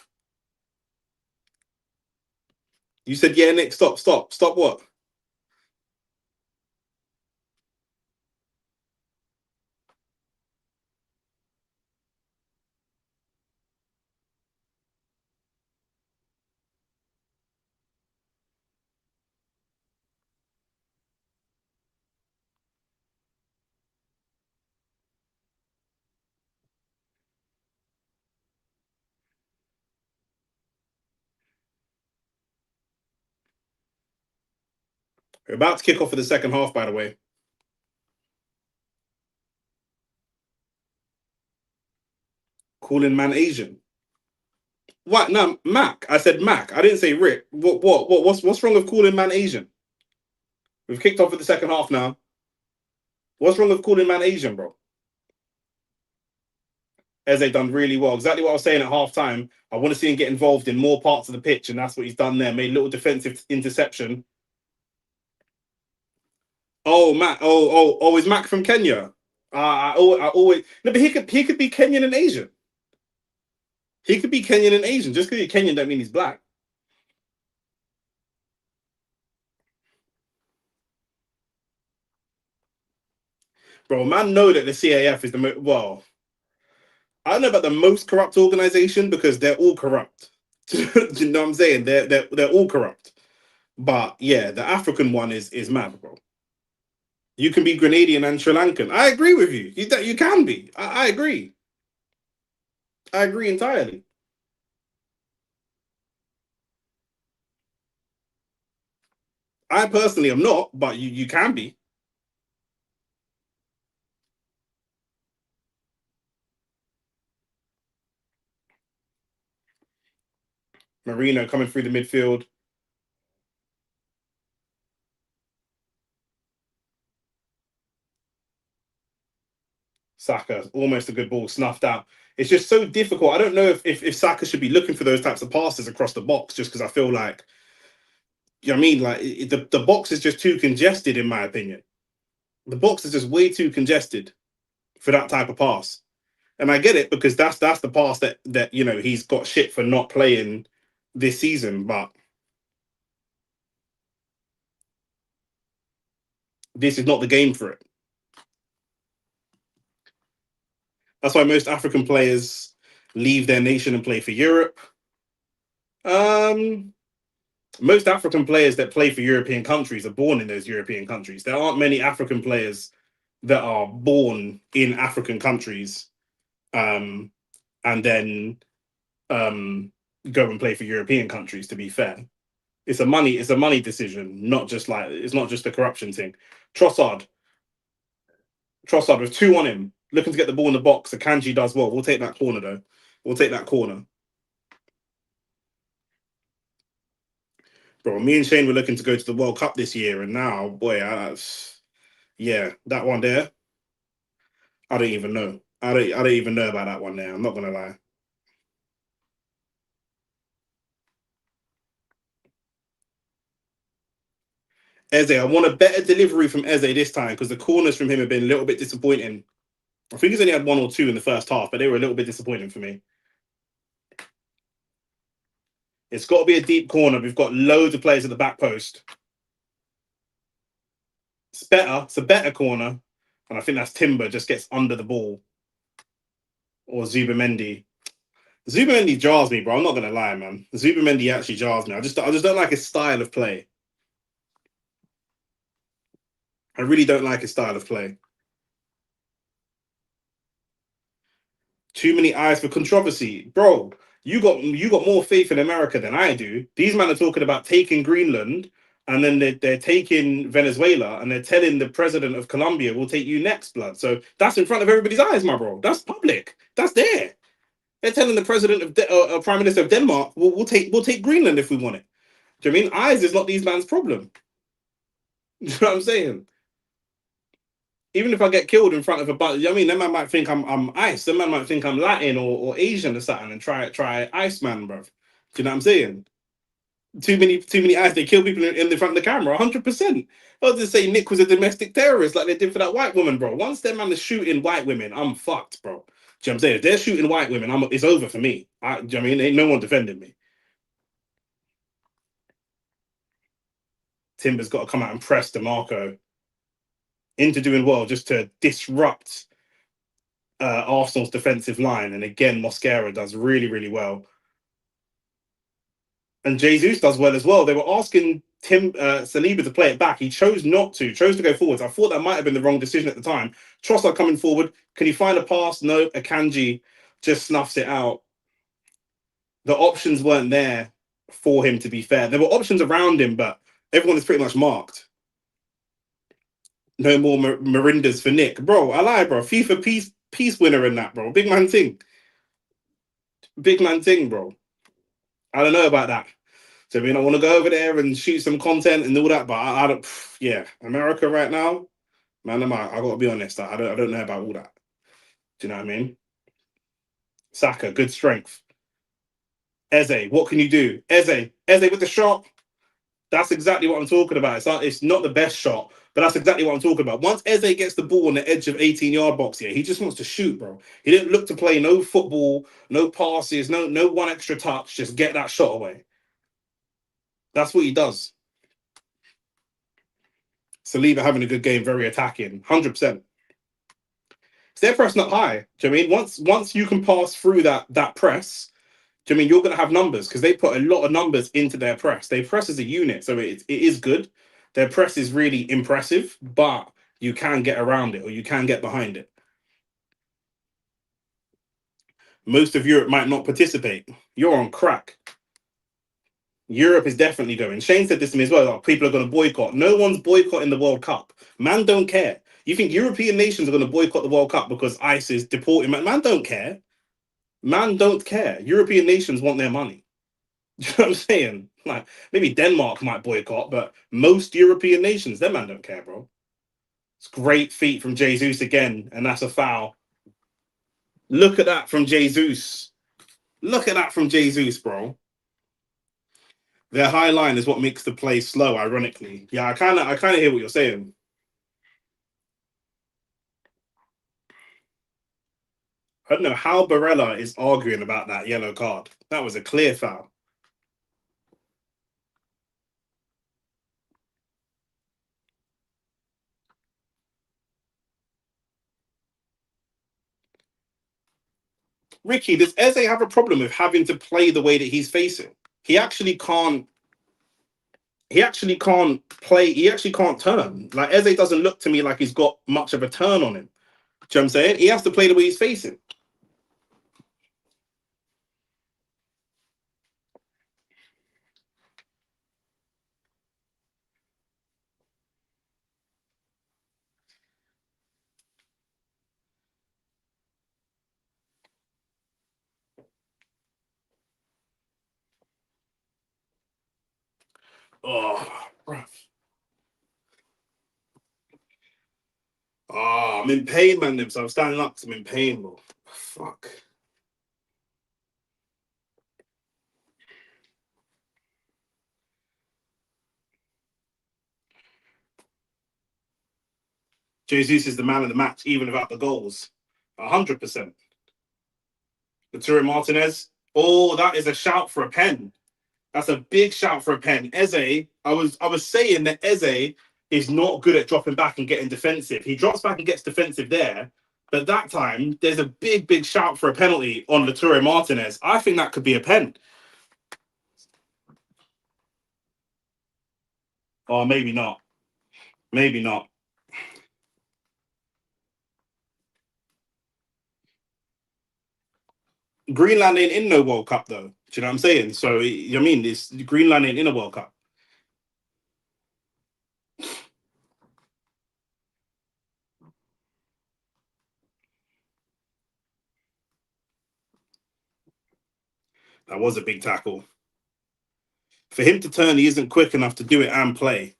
You said, yeah, Nick, stop what? We're about to kick off for the second half, by the way. Calling man Asian. What? No, Mac. I said Mac. I didn't say Rick. What's wrong with calling man Asian? We've kicked off for the second half now. What's wrong with calling man Asian, bro? Eze done really well. Exactly what I was saying at half time. I want to see him get involved in more parts of the pitch, and that's what he's done there. Made a little defensive interception. Oh, Mac. Oh, is Mac from Kenya? I always no, but he could be Kenyan and Asian. He could be Kenyan and Asian. Just because he's Kenyan don't mean he's black. Bro, man, know that the CAF is the well. I don't know about the most corrupt organization because they're all corrupt. Do you know what I'm saying? They're all corrupt. But yeah, the African one is mad, bro. You can be Grenadian and Sri Lankan. I agree with you. You can be. I agree. I agree entirely. I personally am not, but you can be. Marino coming through the midfield. Saka, almost a good ball, snuffed out. It's just so difficult. I don't know if Saka should be looking for those types of passes across the box, just because I feel like, you know what I mean? Like the box is just too congested, in my opinion. The box is just way too congested for that type of pass. And I get it because that's the pass that you know he's got shit for not playing this season, but this is not the game for it. That's why most African players leave their nation and play for Europe. Um, Most African players that play for European countries are born in those European countries. There aren't many African players that are born in African countries um, and then um, go and play for European countries. To be fair, it's a money decision, not just like it's not just a corruption thing. Trossard, Trossard with two on him, looking to get the ball in the box. Akanji does well. We'll take that corner though. We'll take that corner, bro. Me and Shane were looking to go to the World Cup this year, and now, boy, yeah, that one there. I don't even know. I don't even know about that one there. I'm not gonna lie. Eze, I want a better delivery from Eze this time because the corners from him have been a little bit disappointing. I think he's only had one or two in the first half, but they were a little bit disappointing for me. It's got to be a deep corner. We've got loads of players at the back post. It's better. It's a better corner, and I think that's Timber just gets under the ball or Zubamendi. Zubamendi jars me, bro. I'm not gonna lie, man. Zubamendi actually jars me. I just don't like his style of play. I really don't like his style of play. Too many eyes for controversy, bro. You got more faith in America than I do. These men are talking about taking Greenland, and then they're taking Venezuela, and they're telling the president of Colombia, "We'll take you next, blood." So that's in front of everybody's eyes, my bro. That's public. That's there. They're telling the president of Prime Minister of Denmark, "We'll take Greenland if we want it." Do you know what I mean? Eyes is not these man's problem. You know what I'm saying? Even if I get killed in front of a bunch, you know what I mean, that man might think I'm ice. That man might think I'm Latin or Asian or something and try Iceman, bro. Do you know what I'm saying? Too many eyes. They kill people in the front of the camera. 100%. I was just say Nick was a domestic terrorist like they did for that white woman, bro. Once that man is shooting white women, I'm fucked, bro. Do you know what I'm saying? If they're shooting white women, it's over for me. Do you know what I mean? Ain't no one defending me. Timber's got to come out and press DeMarco into doing well just to disrupt Arsenal's defensive line. And again, Mosquera does really, really well. And Jesus does well as well. They were asking Saliba to play it back. He chose not to, chose to go forwards. I thought that might have been the wrong decision at the time. Trossard coming forward. Can he find a pass? No. Akanji just snuffs it out. The options weren't there for him, to be fair. There were options around him, but everyone is pretty much marked. No more Mirandas for Nick. Bro, I lie, bro. FIFA peace winner in that, bro. Big man thing. Big man thing, bro. I don't know about that. So I mean, I want to go over there and shoot some content and all that, but I don't. Yeah, America right now, man. I got to be honest. I don't know about all that. Do you know what I mean? Saka, good strength. Eze, what can you do? Eze with the shot. That's exactly what I'm talking about. It's not the best shot, but that's exactly what I'm talking about. Once Eze gets the ball on the edge of 18-yard box here, he just wants to shoot, bro. He didn't look to play no football, no passes, no one extra touch. Just get that shot away. That's what he does. Saliba having a good game, very attacking, 100%. Is their press not high? Do you know what I mean? Once you can pass through that press, do you know what I mean you're gonna have numbers because they put a lot of numbers into their press. They press as a unit, so it is good. Their press is really impressive, but you can get around it or you can get behind it. Most of Europe might not participate. You're on crack. Europe is definitely going. Shane said this to me as well. Like, people are going to boycott. No one's boycotting the World Cup. Man, don't care. You think European nations are going to boycott the World Cup because ICE is deporting? Man, don't care. Man, don't care. European nations want their money. Do you know what I'm saying? Like, maybe Denmark might boycott, but most European nations, their man don't care, bro. It's great feet from Jesus again, and that's a foul. Look at that from Jesus. Look at that from Jesus, bro. Their high line is what makes the play slow, ironically. Yeah, I kinda hear what you're saying. I don't know how Barella is arguing about that yellow card. That was a clear foul. Ricky, does Eze have a problem with having to play the way that he's facing? He actually can't. He actually can't play. He actually can't turn. Like Eze doesn't look to me like he's got much of a turn on him. Do you know what I'm saying? He has to play the way he's facing. Oh, bruv. Oh, I'm in pain, man. So I'm standing up because I'm in pain, bro. Fuck. Jesus is the man of the match, even without the goals. 100%. Lautaro Martinez. Oh, that is a shout for a pen. That's a big shout for a pen. Eze, I was saying that Eze is not good at dropping back and getting defensive. He drops back and gets defensive there, but that time there's a big shout for a penalty on Lautaro Martinez. I think that could be a pen. Or maybe not. Maybe not. Greenland ain't in no World Cup though. Do you know what I'm saying? So I mean, this Greenland ain't in a World Cup. That was a big tackle. For him to turn, he isn't quick enough to do it and play.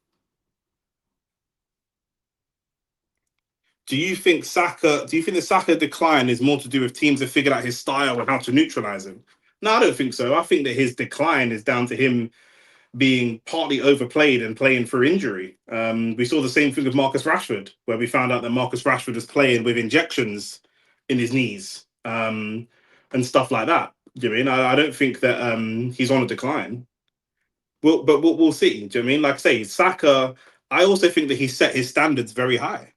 Do you think Saka? Do you think the Saka decline is more to do with teams have figured out his style and how to neutralize him? No, I don't think so. I think that his decline is down to him being partly overplayed and playing for injury. We saw the same thing with Marcus Rashford, where we found out that Marcus Rashford was playing with injections in his knees and stuff like that. Do you know what I mean? I don't think that he's on a decline. But we'll see. Do you know what I mean? Like I say, Saka. I also think that he set his standards very high.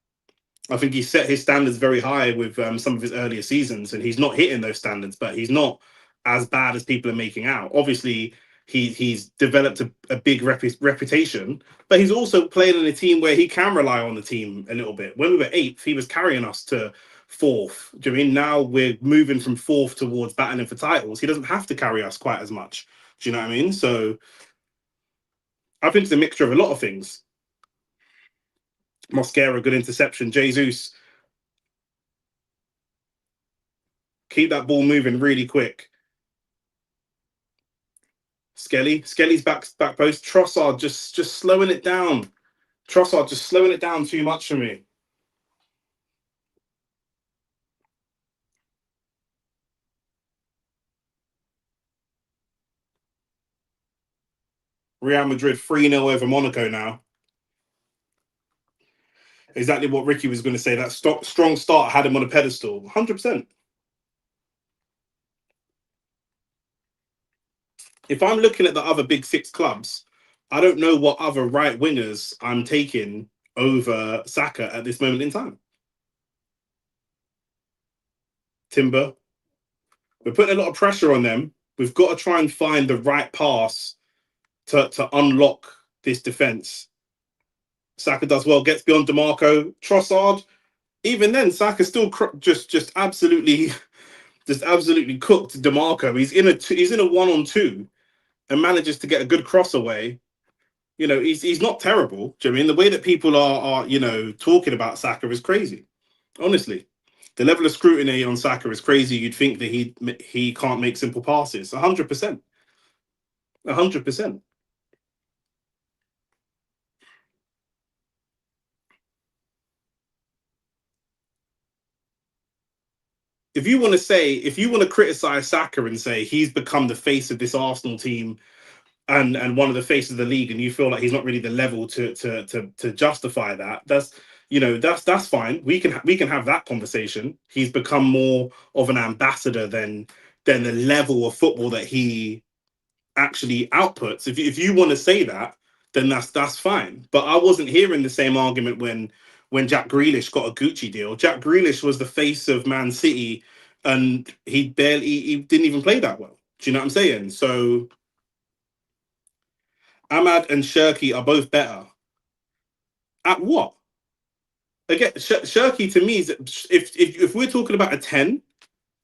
I think he set his standards very high with some of his earlier seasons, and he's not hitting those standards, but he's not as bad as people are making out. Obviously, he's developed a big reputation, but he's also playing in a team where he can rely on the team a little bit. When we were eighth, he was carrying us to fourth. Do you know what I mean? Now we're moving from fourth towards battling for titles. He doesn't have to carry us quite as much. Do you know what I mean? So I think it's a mixture of a lot of things. Mosquera, good interception. Jesus, keep that ball moving really quick. Skelly's back post. Trossard just slowing it down. Trossard just slowing it down too much for me. Real Madrid 3-0 over Monaco now. Exactly what Ricky was going to say. That strong start had him on a pedestal. 100%. If I'm looking at the other big six clubs, I don't know what other right wingers I'm taking over Saka at this moment in time. Timber. We're putting a lot of pressure on them. We've got to try and find the right pass to unlock this defense. Saka does well, gets beyond DeMarco. Trossard, even then, Saka still just absolutely cooked DeMarco. He's in a 1-on-2 and manages to get a good cross away. You know, he's not terrible. Do you know what I mean? The way that people are talking about Saka is crazy. Honestly, the level of scrutiny on Saka is crazy. You'd think that he can't make simple passes. 100%, 100%. If you want to criticize Saka and say he's become the face of this Arsenal team and one of the faces of the league, and you feel like he's not really the level to justify that, that's fine. We can have that conversation. He's become more of an ambassador than the level of football that he actually outputs. If you want to say that, then that's fine. But I wasn't hearing the same argument when Jack Grealish got a Gucci deal. Jack Grealish was the face of Man City, and he didn't even play that well. Do you know what I'm saying? So Ahmad and Shirky are both better. At what? Again, Shirky to me is, if we're talking about a 10,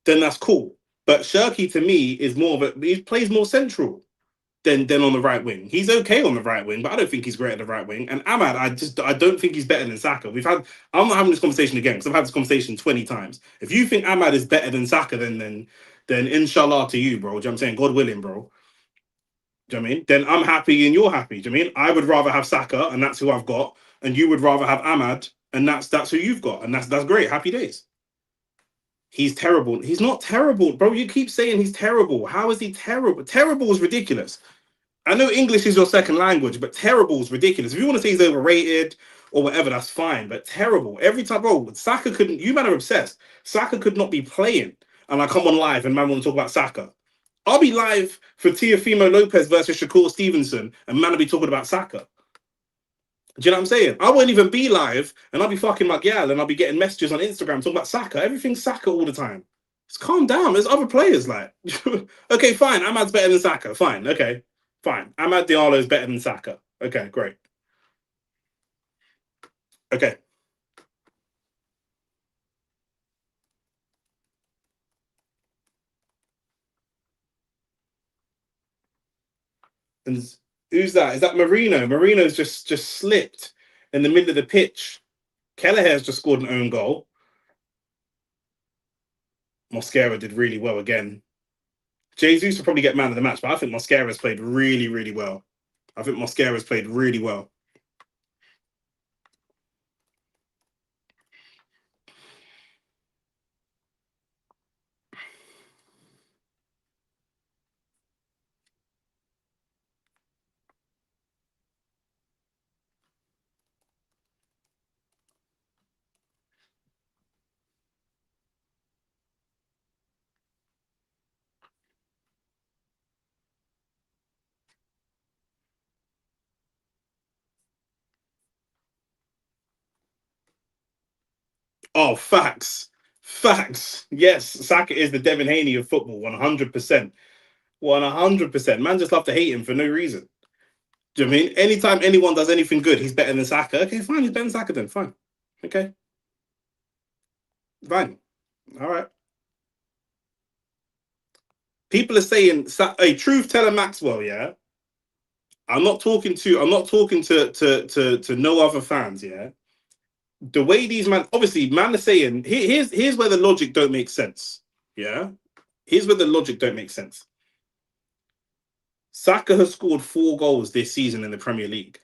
then that's cool. But Shirky to me is more of he plays more central than on the right wing. He's okay on the right wing, but I don't think he's great at the right wing. And Ahmad, I don't think he's better than Saka. I'm not having this conversation again because I've had this conversation 20 times. If you think Ahmad is better than Saka, then inshallah to you, bro. Do you know what I'm saying? God willing, bro. Do you know what I mean? Then I'm happy and you're happy. Do you know what I mean? I would rather have Saka, and that's who I've got, and you would rather have Ahmad, and that's who you've got, and that's great. Happy days. He's terrible. He's not terrible, bro. You keep saying he's terrible. How is he terrible? Terrible is ridiculous. I know English is your second language, but terrible is ridiculous. If you want to say he's overrated or whatever, that's fine. But terrible. Every time, bro, Saka couldn't, you man are obsessed. Saka could not be playing. And I come on live and man want to talk about Saka. I'll be live for Teofimo Lopez versus Shakur Stevenson, and man will be talking about Saka. Do you know what I'm saying? I won't even be live, and I'll be fucking my gal, and I'll be getting messages on Instagram talking about Saka. Everything's Saka all the time. Just calm down. There's other players, like. Okay, fine. Ahmad's better than Saka. Fine. Okay, fine. Amad Diallo is better than Saka. Okay, great. Okay. And who's that? Is that Marino? Marino's just slipped in the middle of the pitch. Kelleher's just scored an own goal. Mosquera did really well again. Jesus will probably get man of the match, but I think Mosquera's played really, really well. I think Mosquera's played really well. Oh, facts. Facts. Yes, Saka is the Devin Haney of football, 100%. 100%. Man just love to hate him for no reason. Do you know what I mean? Anytime anyone does anything good, he's better than Saka. Okay, fine, he's better than Saka then. Fine. Okay, fine. All right. People are saying, hey, truth teller Maxwell, yeah. I'm not talking to no other fans, yeah. The way these man, obviously, man are saying, here's where the logic don't make sense. Yeah. Here's where the logic don't make sense. Saka has scored 4 goals this season in the Premier League.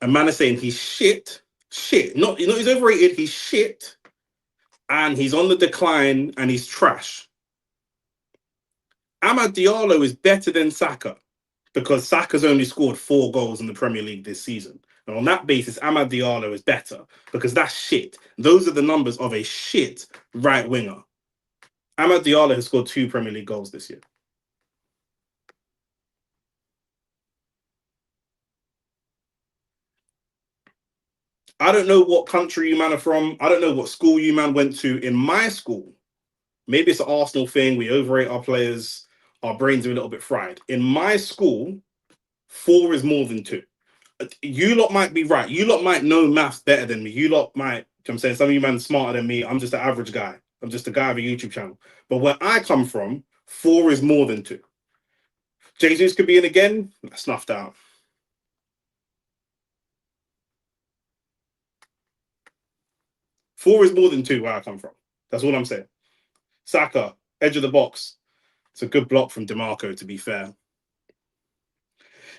And man is saying he's shit. Shit. Not he's overrated, he's shit. And he's on the decline and he's trash. Amad Diallo is better than Saka because Saka's only scored 4 goals in the Premier League this season. And on that basis, Amad Diallo is better because that's shit. Those are the numbers of a shit right winger. Amad Diallo has scored 2 Premier League goals this year. I don't know what country you man are from. I don't know what school you man went to. In my school, Maybe it's an Arsenal thing. We overrate our players. Our brains are a little bit fried. In my school, 4 is more than 2. You lot might be right. You lot might know maths better than me. You lot might, you know what I'm saying, some of you men smarter than me. I'm just an average guy. I'm just a guy with a YouTube channel. But where I come from, 4 is more than 2. Jesus could be in again. Snuffed out. 4 is more than 2 where I come from. That's all I'm saying. Saka, edge of the box. It's a good block from DeMarco, to be fair.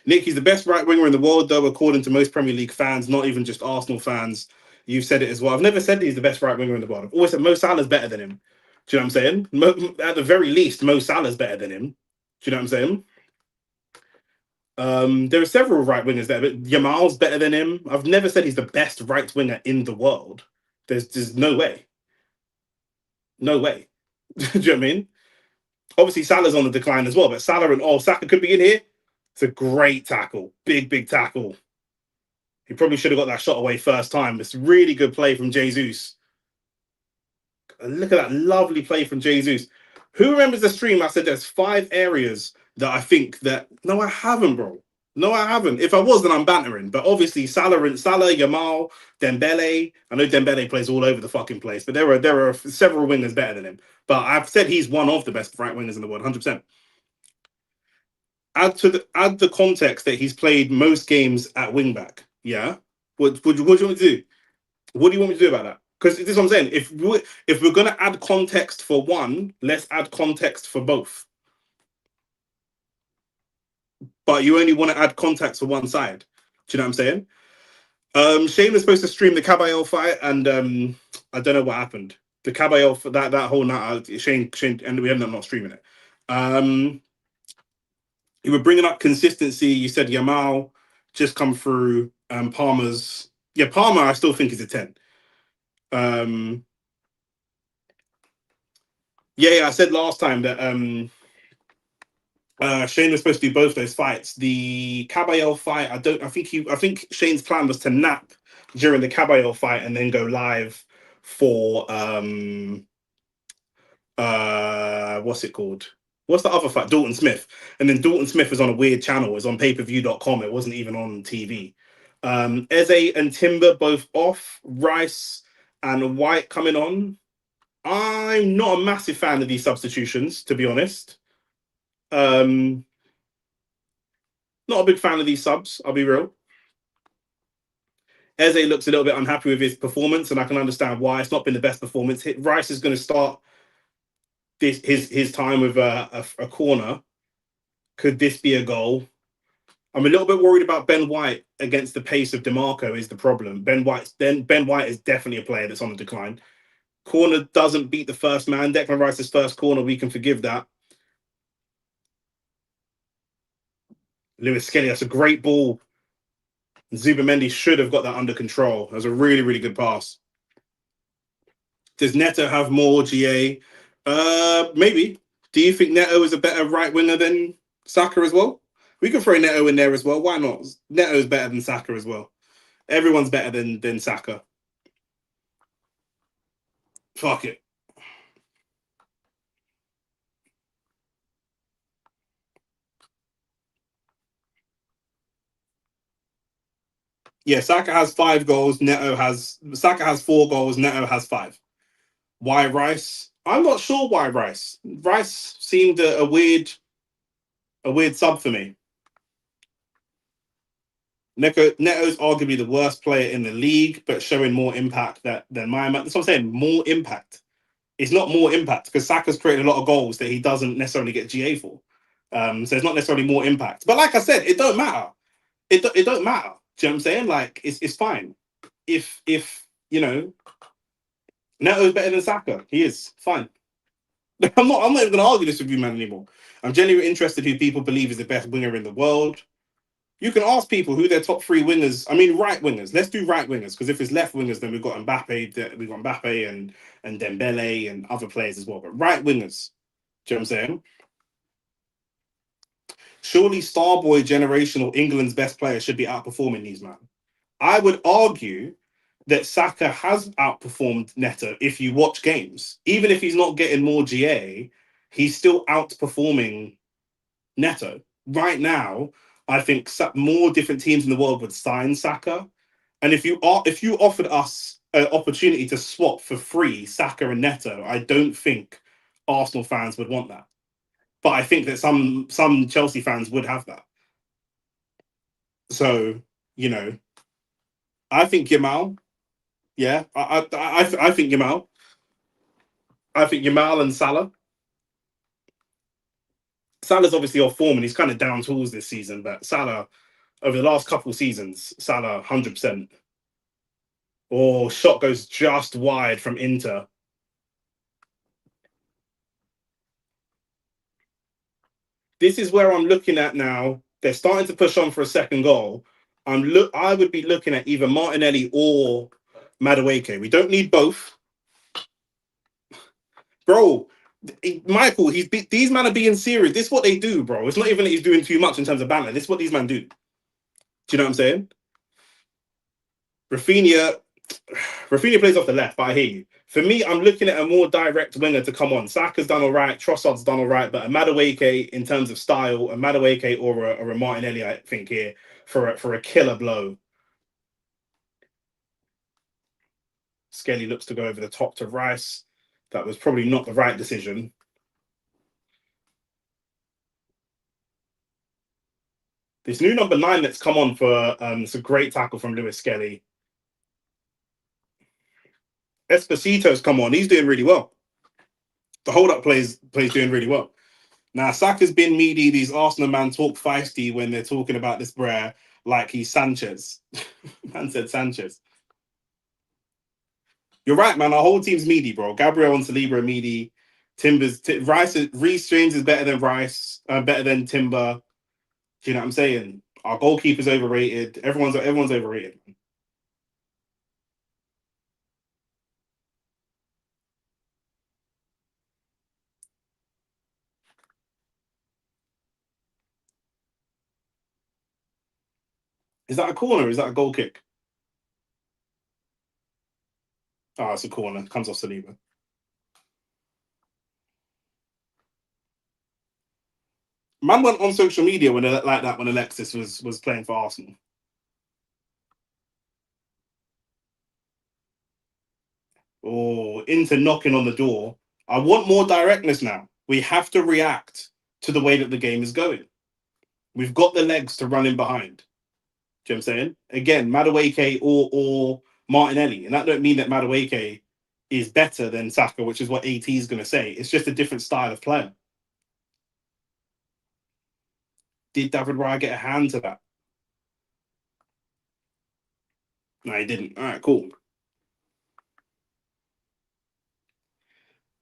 Nick, he's the best right winger in the world, though, according to most Premier League fans, not even just Arsenal fans. You've said it as well. I've never said he's the best right winger in the world. I've always said Mo Salah's better than him. Do you know what I'm saying? At the very least, Mo Salah's better than him. Do you know what I'm saying? There are several right wingers there, but Yamal's better than him. I've never said he's the best right winger in the world. There's no way. No way. Do you know what I mean? Obviously, Salah's on the decline as well, but Salah and Saka could be in here. It's a great tackle. Big tackle. He probably should have got that shot away first time. It's really good play from Jesus. Look at that lovely play from Jesus. Who remembers the stream? I said there's 5 areas that I think that. No, I haven't, bro. No, I haven't. If I was, then I'm bantering. But obviously, Salah, Yamal, Dembele. I know Dembele plays all over the fucking place, but there are several wingers better than him. But I've said he's one of the best right wingers in the world, 100%. Add the context that he's played most games at wingback. Yeah. What do you want me to do? What do you want me to do about that? Because this is what I'm saying. If we're gonna add context for one, let's add context for both. But you only want to add context for one side. Do you know what I'm saying? Shane was supposed to stream the Caballero fight, and I don't know what happened. The Caballero for that whole night, Shane, and we ended up not streaming it. You were bringing up consistency. You said Yamal just come through. Palmer's, yeah, Palmer I still think is a 10. Yeah, I said last time that Shane was supposed to do both those fights. The Caballero fight, I think Shane's plan was to nap during the Caballero fight and then go live for what's it called? What's the other fight? Dalton Smith. And then Dalton Smith was on a weird channel. It was on pay-per-view.com. It wasn't even on TV. Eze and Timber both off. Rice and White coming on. I'm not a massive fan of these substitutions, to be honest. Not a big fan of these subs, I'll be real. Eze looks a little bit unhappy with his performance, and I can understand why. It's not been the best performance. Rice is going to start his time with a corner. Could this be a goal? I'm a little bit worried about Ben White against the pace of DeMarco is the problem. Ben White is definitely a player that's on the decline. Corner doesn't beat the first man. Declan Rice's first corner, we can forgive that. Lewis Skelly, that's a great ball. Zubamendi should have got that under control. That was a really good pass. Does Neto have more GA? Maybe. Do you think Neto is a better right winger than Saka as well? We can throw Neto in there as well. Why not? Neto is better than Saka as well. Everyone's better than Saka. Fuck it. Yeah, Saka has 5 goals. Saka has 4 goals. Neto has 5. Why Rice? I'm not sure why Rice. Rice seemed a weird sub for me. Neto's arguably the worst player in the league, but showing more impact than my. That's what I'm saying. More impact. It's not more impact because Saka's created a lot of goals that he doesn't necessarily get GA for. So it's not necessarily more impact. But like I said, it don't matter. It don't matter. Do you know what I'm saying? Like it's fine. If you know Neto's better than Saka, he is fine. I'm not even gonna argue this with you, man, anymore. I'm genuinely interested who people believe is the best winger in the world. You can ask people who their top 3 wingers. I mean, right wingers. Let's do right wingers because if it's left wingers, then we've got Mbappe and Dembele and other players as well. But right wingers, do you know what I'm saying? Surely Starboy generational England's best player should be outperforming these, man. I would argue that Saka has outperformed Neto. If you watch games, even if he's not getting more GA, he's still outperforming Neto right now. I think more different teams in the world would sign Saka, and if you offered us an opportunity to swap for free Saka and Neto, I don't think Arsenal fans would want that. But I think that some Chelsea fans would have that. So you know, I think Yamal. Yeah, I think Yamal. I think Yamal and Salah. Salah's obviously off form and he's kind of down tools this season, but Salah over the last couple of seasons, Salah 100%. Or shot goes just wide from Inter. This is where I'm looking at now. They're starting to push on for a second goal. I would be looking at either Martinelli or Madueke. We don't need both, bro. Michael, these men are being serious. This is what they do, bro. It's not even that he's doing too much in terms of banter. This is what these men do. Do you know what I'm saying? Rafinha, Rafinha plays off the left, but I hear you. For me, I'm looking at a more direct winger to come on. Saka's done all right, Trossard's done all right, but a Madueke in terms of style, a Madueke or a Martinelli, I think here for a killer blow. Skelly looks to go over the top to Rice. That was probably not the right decision. This new number 9 that's come on for it's a great tackle from Lewis Skelly. Esposito's come on. He's doing really well. The hold-up plays doing really well. Now, Saka's been meaty. These Arsenal man talk feisty when they're talking about this brer like he's Sanchez. Man said Sanchez. You're right, man. Our whole team's meaty, bro. Gabriel and Saliba are meaty. Reece James is better than Rice, better than Timber. Do you know what I'm saying? Our goalkeeper's overrated. Everyone's overrated. Is that a corner? Or is that a goal kick? Oh, it's a corner. Comes off Saliba. Man went on social media when like that when Alexis was playing for Arsenal. Or into knocking on the door. I want more directness now. We have to react to the way that the game is going. We've got the legs to run in behind. Do you know what I'm saying? Again, Madueke or Martinelli. And that don't mean that Madueke is better than Saka, which is what AT is going to say. It's just a different style of player. Did David Raya get a hand to that? No, he didn't. All right, cool.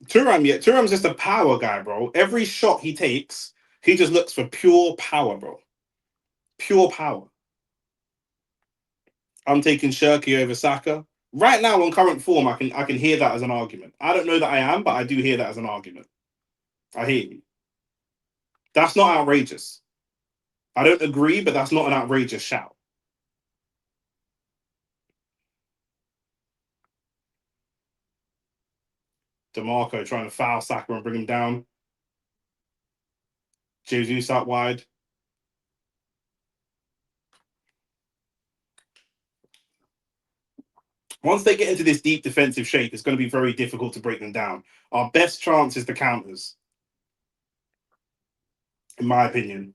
Thuram's just a power guy, bro. Every shot he takes, he just looks for pure power, bro. Pure power. I'm taking Shirky over Saka. Right now, on current form, I can hear that as an argument. I don't know that I am, but I do hear that as an argument. I hear you. That's not outrageous. I don't agree, but that's not an outrageous shout. DeMarco trying to foul Saka and bring him down. Jesus out wide. Once they get into this deep defensive shape, it's going to be very difficult to break them down. Our best chance is the counters, in my opinion.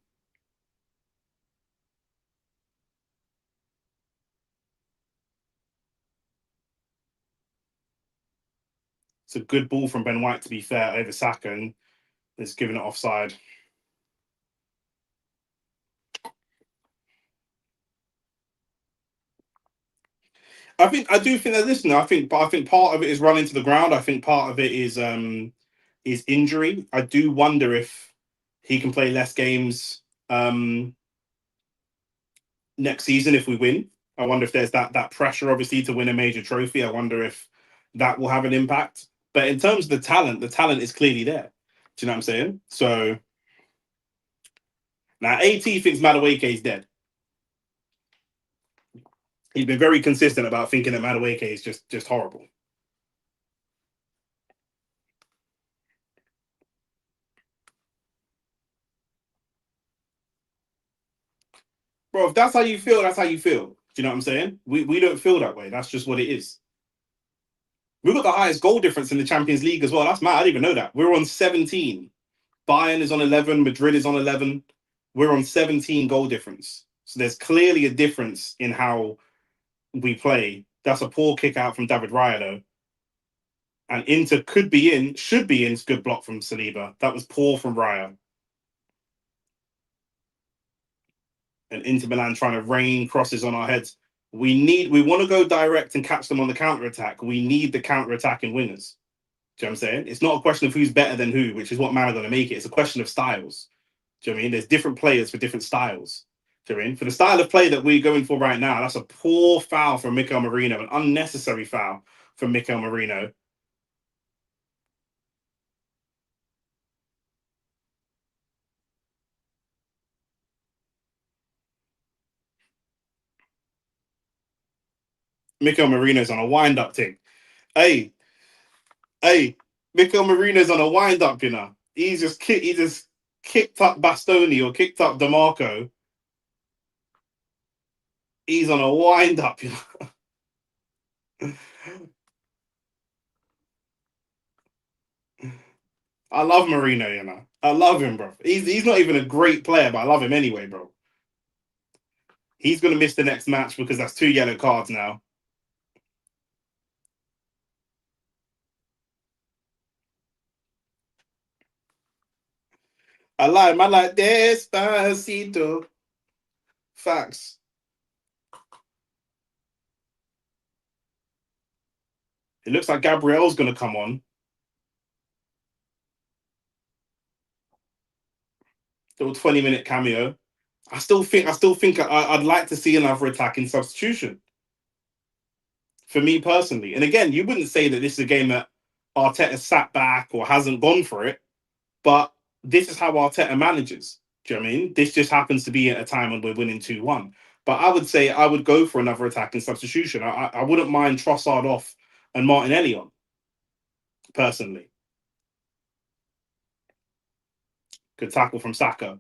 It's a good ball from Ben White, to be fair, over Saka, and it's given it offside. I do think they're listening. I think part of it is running to the ground. I think part of it is injury. I do wonder if he can play less games next season if we win. I wonder if there's that pressure, obviously, to win a major trophy. I wonder if that will have an impact. But in terms of the talent is clearly there. Do you know what I'm saying? So now AT thinks Madueke is dead. He's been very consistent about thinking that Madueke is just horrible. Bro, if that's how you feel, that's how you feel. Do you know what I'm saying? We don't feel that way. That's just what it is. We've got the highest goal difference in the Champions League as well. That's mad. I didn't even know that. We're on 17. Bayern is on 11. Madrid is on 11. We're on 17 goal difference. So there's clearly a difference in how we play. That's a poor kick out from David Raya, though. And Inter should be in. It's good block from Saliba. That was poor from Raya. And Inter Milan trying to rain crosses on our heads. We want to go direct and catch them on the counter attack. We need the counter attacking wingers. Do you know what I'm saying? It's not a question of who's better than who, which is what man are going to make it. It's a question of styles. Do you know what I mean? There's different players for different styles. Do you know what I mean? For the style of play that we're going for right now, that's a poor foul from Mikel Merino, an unnecessary foul from Mikel Merino. Mikel Marino's on a wind-up thing. Hey, Mikel Marino's on a wind-up, you know. He just kicked up Bastoni or kicked up DeMarco. He's on a wind-up, you know. I love Marino, you know. I love him, bro. He's not even a great player, but I love him anyway, bro. He's going to miss the next match because that's 2 yellow cards now. I like Despacito. Facts. It looks like Gabriel's going to come on. Little 20-minute cameo. I still think I'd like to see another attacking substitution. For me personally. And again, you wouldn't say that this is a game that Arteta sat back or hasn't gone for it, but this is how Arteta manages. Do you know what I mean? This just happens to be at a time when we're winning 2-1. But I would say I would go for another attacking substitution. I wouldn't mind Trossard off and Martinelli on, personally. Good tackle from Saka.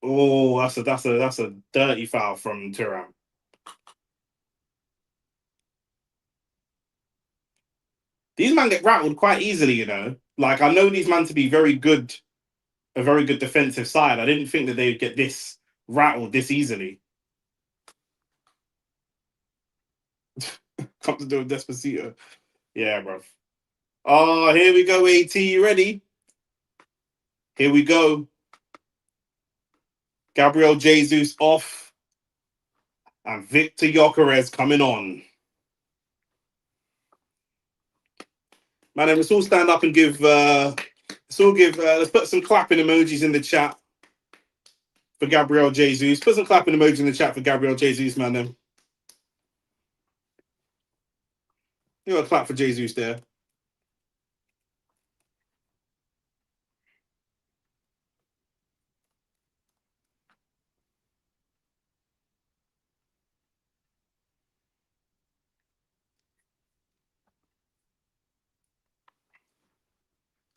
Oh, that's a dirty foul from Thuram. These men get rattled quite easily, you know. Like I know these men to be a very good defensive side. I didn't think that they'd get this rattled this easily. Come to do with Despacito. Yeah, bro. Oh, here we go, AT. You ready? Here we go. Gabriel Jesus off. And Victor Gyökeres coming on. Man, let's all stand up and give let's put some clapping emojis in the chat for Gabriel Jesus. Put some clapping emojis in the chat for Gabriel Jesus, man. Then you got a clap for Jesus there.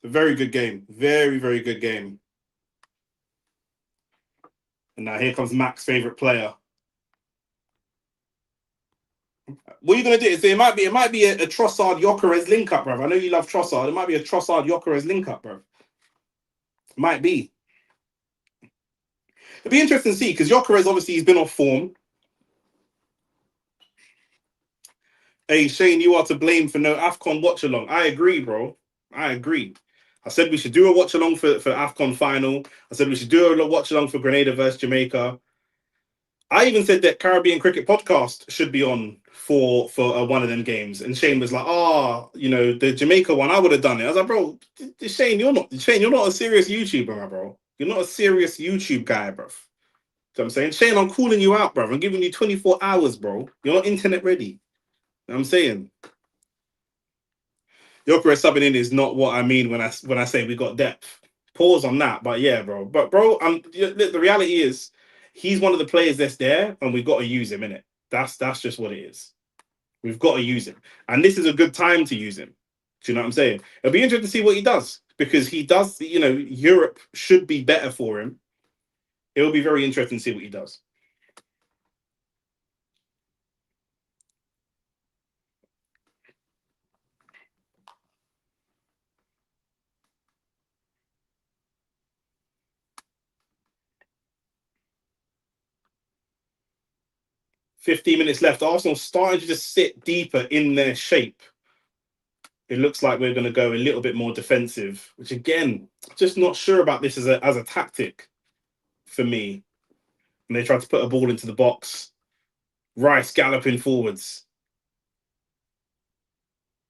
A very good game. Very, very good game. And now here comes Mac's favorite player. What are you gonna do? It might be a Trossard Gyökeres link up, bro. I know you love Trossard. It might be a Trossard Gyökeres link up, bro. Might be. It'd be interesting to see because Gyökeres obviously he's been off form. Hey Shane, you are to blame for no AFCON watch along. I agree, bro. I agree. I said we should do a watch along for AFCON final. I said we should do a watch along for Grenada versus Jamaica. I even said that Caribbean Cricket Podcast should be on for one of them games. And Shane was like, you know, the Jamaica one, I would have done it. I was like, bro, Shane, you're not a serious YouTuber, my bro. You're not a serious YouTube guy, bro. You know what I'm saying? Shane, I'm calling you out, bro. I'm giving you 24 hours, bro. You're not internet ready. You know what I'm saying? Gyökeres subbing in is not what I mean when I say we got depth. Pause on that, but yeah, bro. But bro, the reality is he's one of the players that's there, and we've got to use him in it. That's just what it is. We've got to use him, and this is a good time to use him. Do you know what I'm saying? It'll be interesting to see what he does, because he does. You know, Europe should be better for him. It'll be very interesting to see what he does. $15 minutes left. Arsenal starting to just sit deeper in their shape. It looks like we're going to go a little bit more defensive, which again, just not sure about this as a tactic for me. And they tried to put a ball into the box. Rice galloping forwards.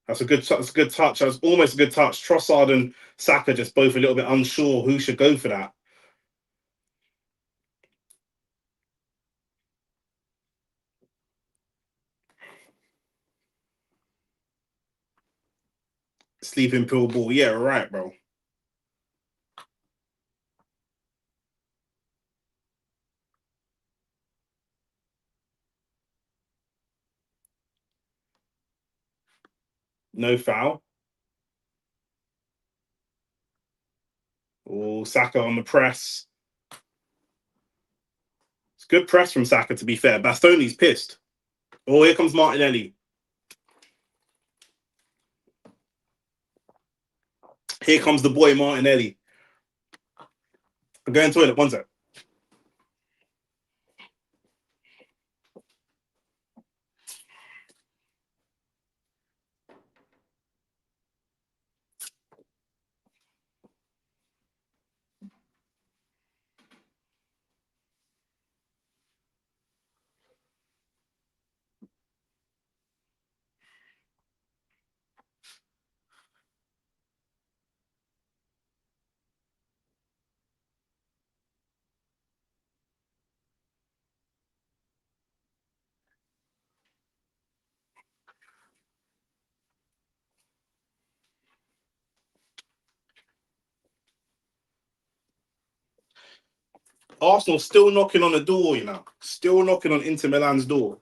That's a good touch. That was almost a good touch. Trossard and Saka just both a little bit unsure who should go for that. Sleeping pill ball. Yeah, right, bro. No foul. Oh, Saka on the press. It's good press from Saka, to be fair. Bastoni's pissed. Oh, here comes Martinelli. Here comes the boy Martinelli. I'm going to toilet. One sec. Arsenal still knocking on the door, you know. Still knocking on Inter Milan's door.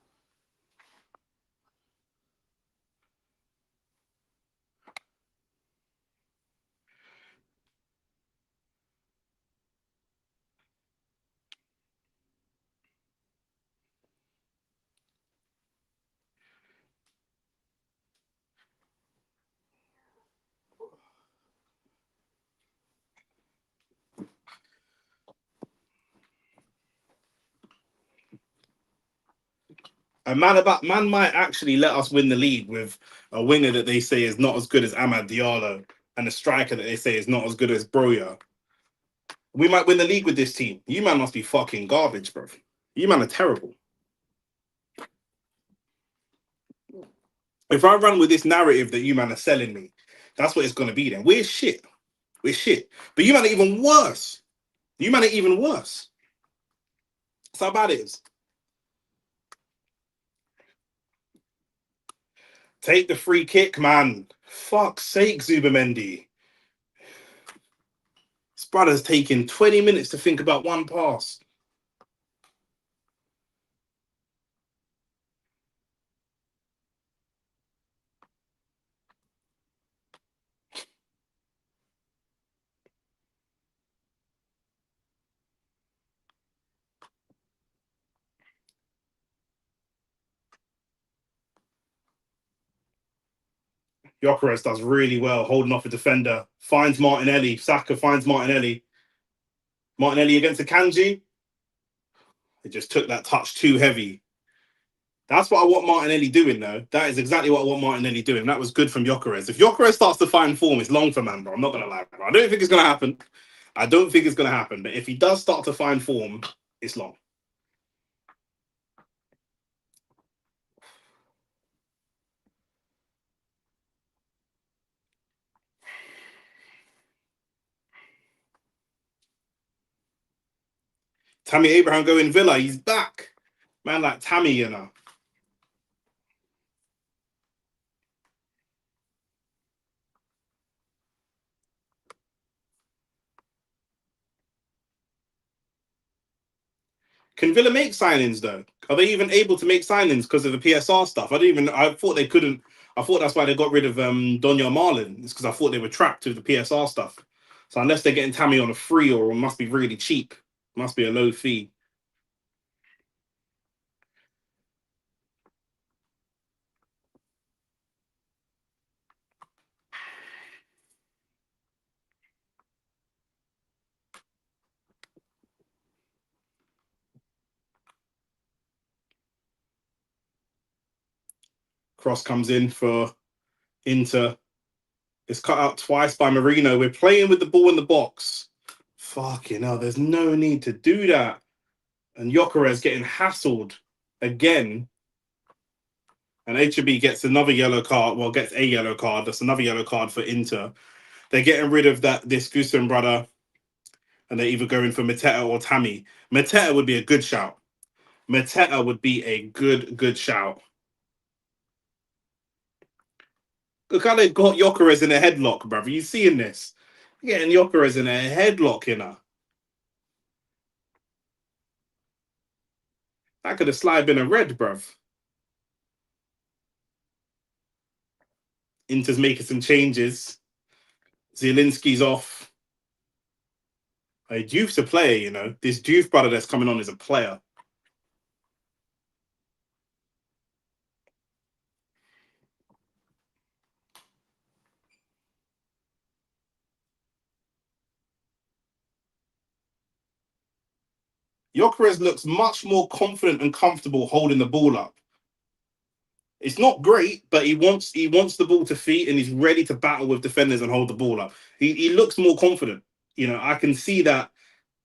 And man might actually let us win the league with a winger that they say is not as good as Amad Diallo and a striker that they say is not as good as Broya. We might win the league with this team. You man must be fucking garbage, bro. You man are terrible. If I run with this narrative that you man are selling me, that's what it's gonna be then. We're shit. We're shit. But you man are even worse. You man are even worse. That's how bad it is. Take the free kick, man. Fuck's sake, Zubamendi. This brother's taking 20 minutes to think about one pass. Gyökeres does really well, holding off a defender. Finds Martinelli. Saka finds Martinelli. Martinelli against Akanji. It just took that touch too heavy. That's what I want Martinelli doing, though. That is exactly what I want Martinelli doing. That was good from Gyökeres. If Gyökeres starts to find form, it's long for man, bro. I'm not going to lie, bro. I don't think it's going to happen. I don't think it's going to happen. But if he does start to find form, it's long. Tammy Abraham going Villa. He's back. Man like Tammy, you know. Can Villa make signings though? Are they even able to make signings because of the PSR stuff? I thought they couldn't. I thought that's why they got rid of Donyell Marlin. It's because I thought they were trapped with the PSR stuff. So unless they're getting Tammy on a free or it must be really cheap, must be a low fee. Cross comes in for Inter. It's cut out twice by Marino. We're playing with the ball in the box. Fucking hell, there's no need to do that. And Gyökeres getting hassled again. And HB gets another yellow card. Well, gets a yellow card. That's another yellow card for Inter. They're getting rid of this Gusen brother. And they're either going for Mateta or Tammy. Mateta would be a good shout. Mateta would be a good shout. Look how they've got Gyökeres in a headlock, brother. You seeing this? You're getting Gyökeres in a headlock, you know. That could have slide been a red, bruv. Inter's making some changes. Zielinski's off. Diouf's a player, you know. This Diouf brother that's coming on is a player. Gyökeres looks much more confident and comfortable holding the ball up. It's not great, but he wants the ball to feet and he's ready to battle with defenders and hold the ball up. He looks more confident. You know, I can see that,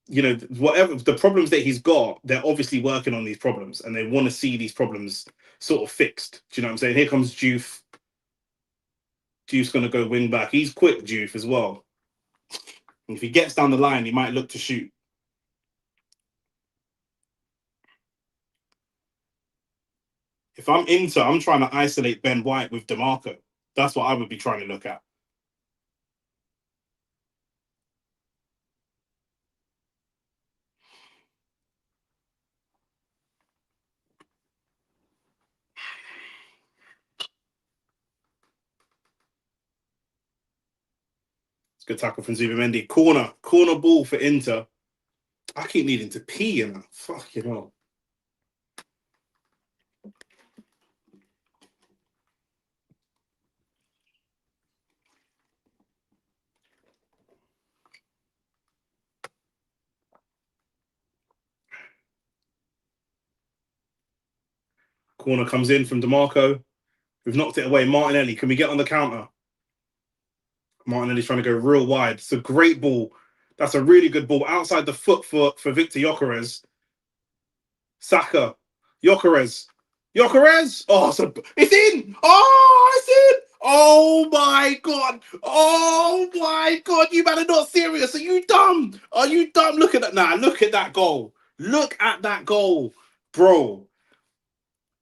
you know, whatever the problems that he's got, they're obviously working on these problems and they want to see these problems sort of fixed. Do you know what I'm saying? Here comes Diouf. Diouf's going to go wing back. He's quick, Diouf, as well. And if he gets down the line, he might look to shoot. If I'm Inter, I'm trying to isolate Ben White with DeMarco. That's what I would be trying to look at. It's a good tackle from Zubimendi. Corner ball for Inter. I keep needing to pee, you know. Fucking hell. Corner comes in from DeMarco. We've knocked it away. Martinelli, can we get on the counter? Martinelli's trying to go real wide. It's a great ball. That's a really good ball. Outside the foot for Victor Gyökeres. Saka. Gyökeres. Gyökeres! Oh, it's in! Oh, it's in! Oh my god! Oh my god! You man are not serious. Are you dumb? Are you dumb? Look at that. Nah, look at that goal. Look at that goal. Bro,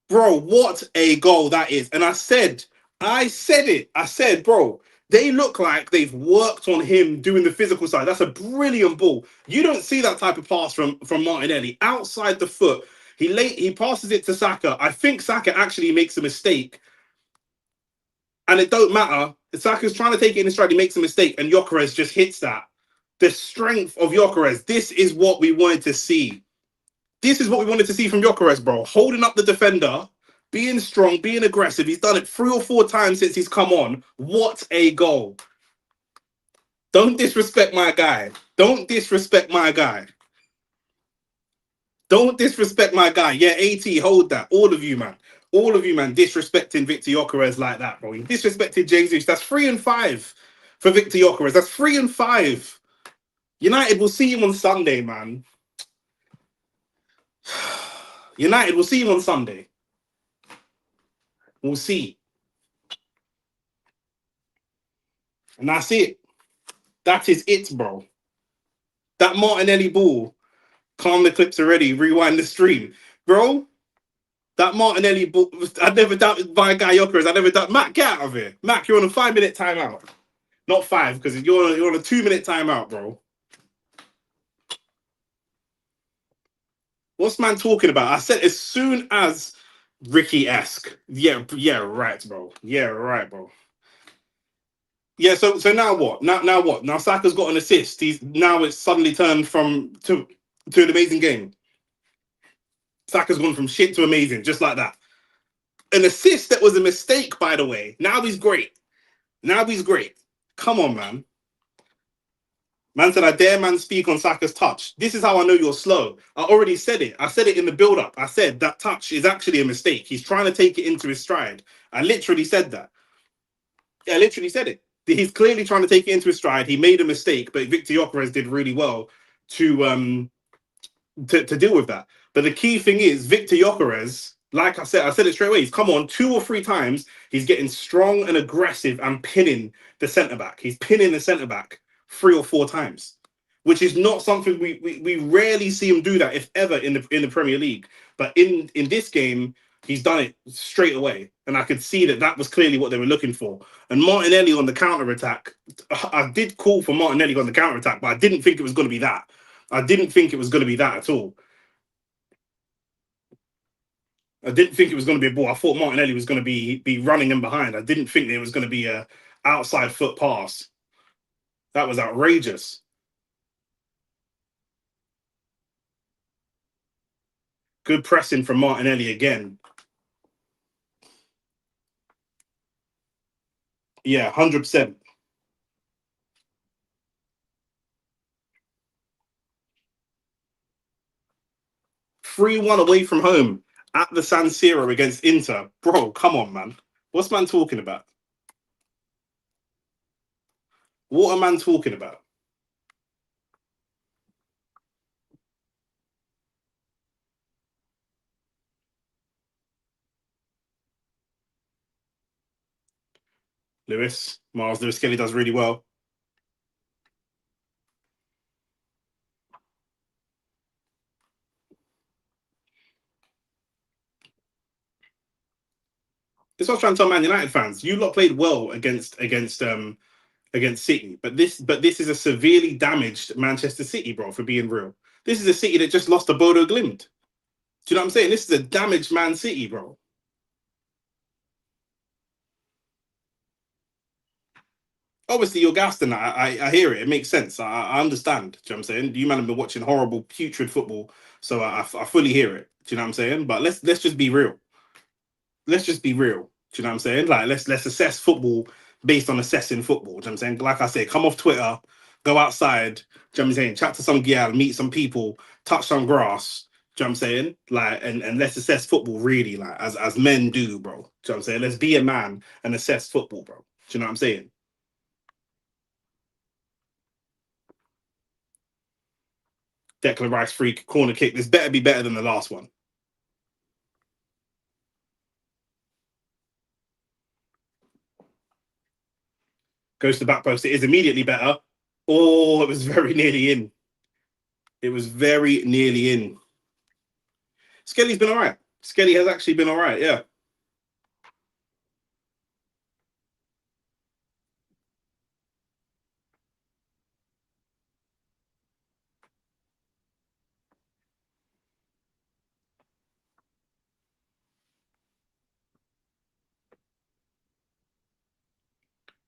what a goal that is. And I said it. I said, bro, they look like they've worked on him doing the physical side. That's a brilliant ball. You don't see that type of pass from Martinelli. Outside the foot, he passes it to Saka. I think Saka actually makes a mistake. And it don't matter. Saka's trying to take it in his stride. He makes a mistake. And Gyökeres just hits that. The strength of Gyökeres. This is what we wanted to see. This is what we wanted to see from Gyökeres, bro. Holding up the defender, being strong, being aggressive. He's done it 3 or 4 times since he's come on. What a goal. Don't disrespect my guy. Don't disrespect my guy. Don't disrespect my guy. Yeah, AT, hold that. All of you, man. All of you, man, disrespecting Victor Gyökeres like that, bro. You disrespected Jesus. That's 3 and 5 for Victor Gyökeres. That's 3 and 5. United will see you on Sunday, man. United, we'll see you on Sunday. We'll see. And that's it. That is it, bro. That Martinelli ball. Calm the clips already. Rewind the stream. Bro, that Martinelli ball. I never doubted my guy Gyökeres. I never doubted. Matt, get out of here. Matt, you're on a 5-minute timeout. Not 5, because you're on a 2-minute timeout, bro. What's man talking about? I said as soon as Ricky-esque. Yeah, right, bro. Yeah, right, bro. Yeah, so now what? Now what? Now Saka's got an assist. He's now it's suddenly turned from to an amazing game. Saka's gone from shit to amazing, just like that. An assist that was a mistake, by the way. Now he's great. Now he's great. Come on, man. Man said, I dare man speak on Saka's touch. This is how I know you're slow. I already said it. I said it in the build-up. I said that touch is actually a mistake. He's trying to take it into his stride. I literally said that. Yeah, I literally said it. He's clearly trying to take it into his stride. He made a mistake, but Victor Gyökeres did really well to to deal with that. But the key thing is Victor Gyökeres, like I said it straight away. He's come on 2 or 3 times. He's getting strong and aggressive and pinning the centre back. He's pinning the centre back 3 or 4 times, which is not something we rarely see him do that, if ever, in the Premier League. But in this game, he's done it straight away, and I could see that was clearly what they were looking for. And Martinelli on the counter attack, I did call for Martinelli on the counter attack, but I didn't think it was going to be that. I didn't think it was going to be that at all. I didn't think it was going to be a ball. I thought Martinelli was going to be running in behind. I didn't think there was going to be a outside foot pass. That was outrageous. Good pressing from Martinelli again. Yeah, 100%. 3-1 away from home at the San Siro against Inter. Bro, come on, man. What's man talking about? What are man talking about? Miles Lewis Kelly does really well. This is what I was trying to tell Man United fans. You lot played well against City, but this is a severely damaged Manchester City, bro. For being real, this is a City that just lost to Bodo Glimt. Do you know what I'm saying? This is a damaged Man City, bro. Obviously, you're gassed in that. I hear it. It makes sense. I understand. Do you know what I'm saying? You man have been watching horrible, putrid football, so I fully hear it. Do you know what I'm saying? But let's just be real. Let's just be real. Do you know what I'm saying? Like let's assess football based on assessing football. Do you know what I'm saying? Like I said, come off Twitter, go outside. Do you know what I'm saying? Chat to some gal, meet some people, touch some grass. Do you know what I'm saying? Like and let's assess football really, like as men do, bro. Do you know what I'm saying? Let's be a man and assess football, bro. Do you know what I'm saying? Declan Rice free corner kick. This better be better than the last one. Goes to the back post. It is immediately better. Oh, it was very nearly in. It was very nearly in. Skelly's been all right. Skelly has actually been all right. Yeah.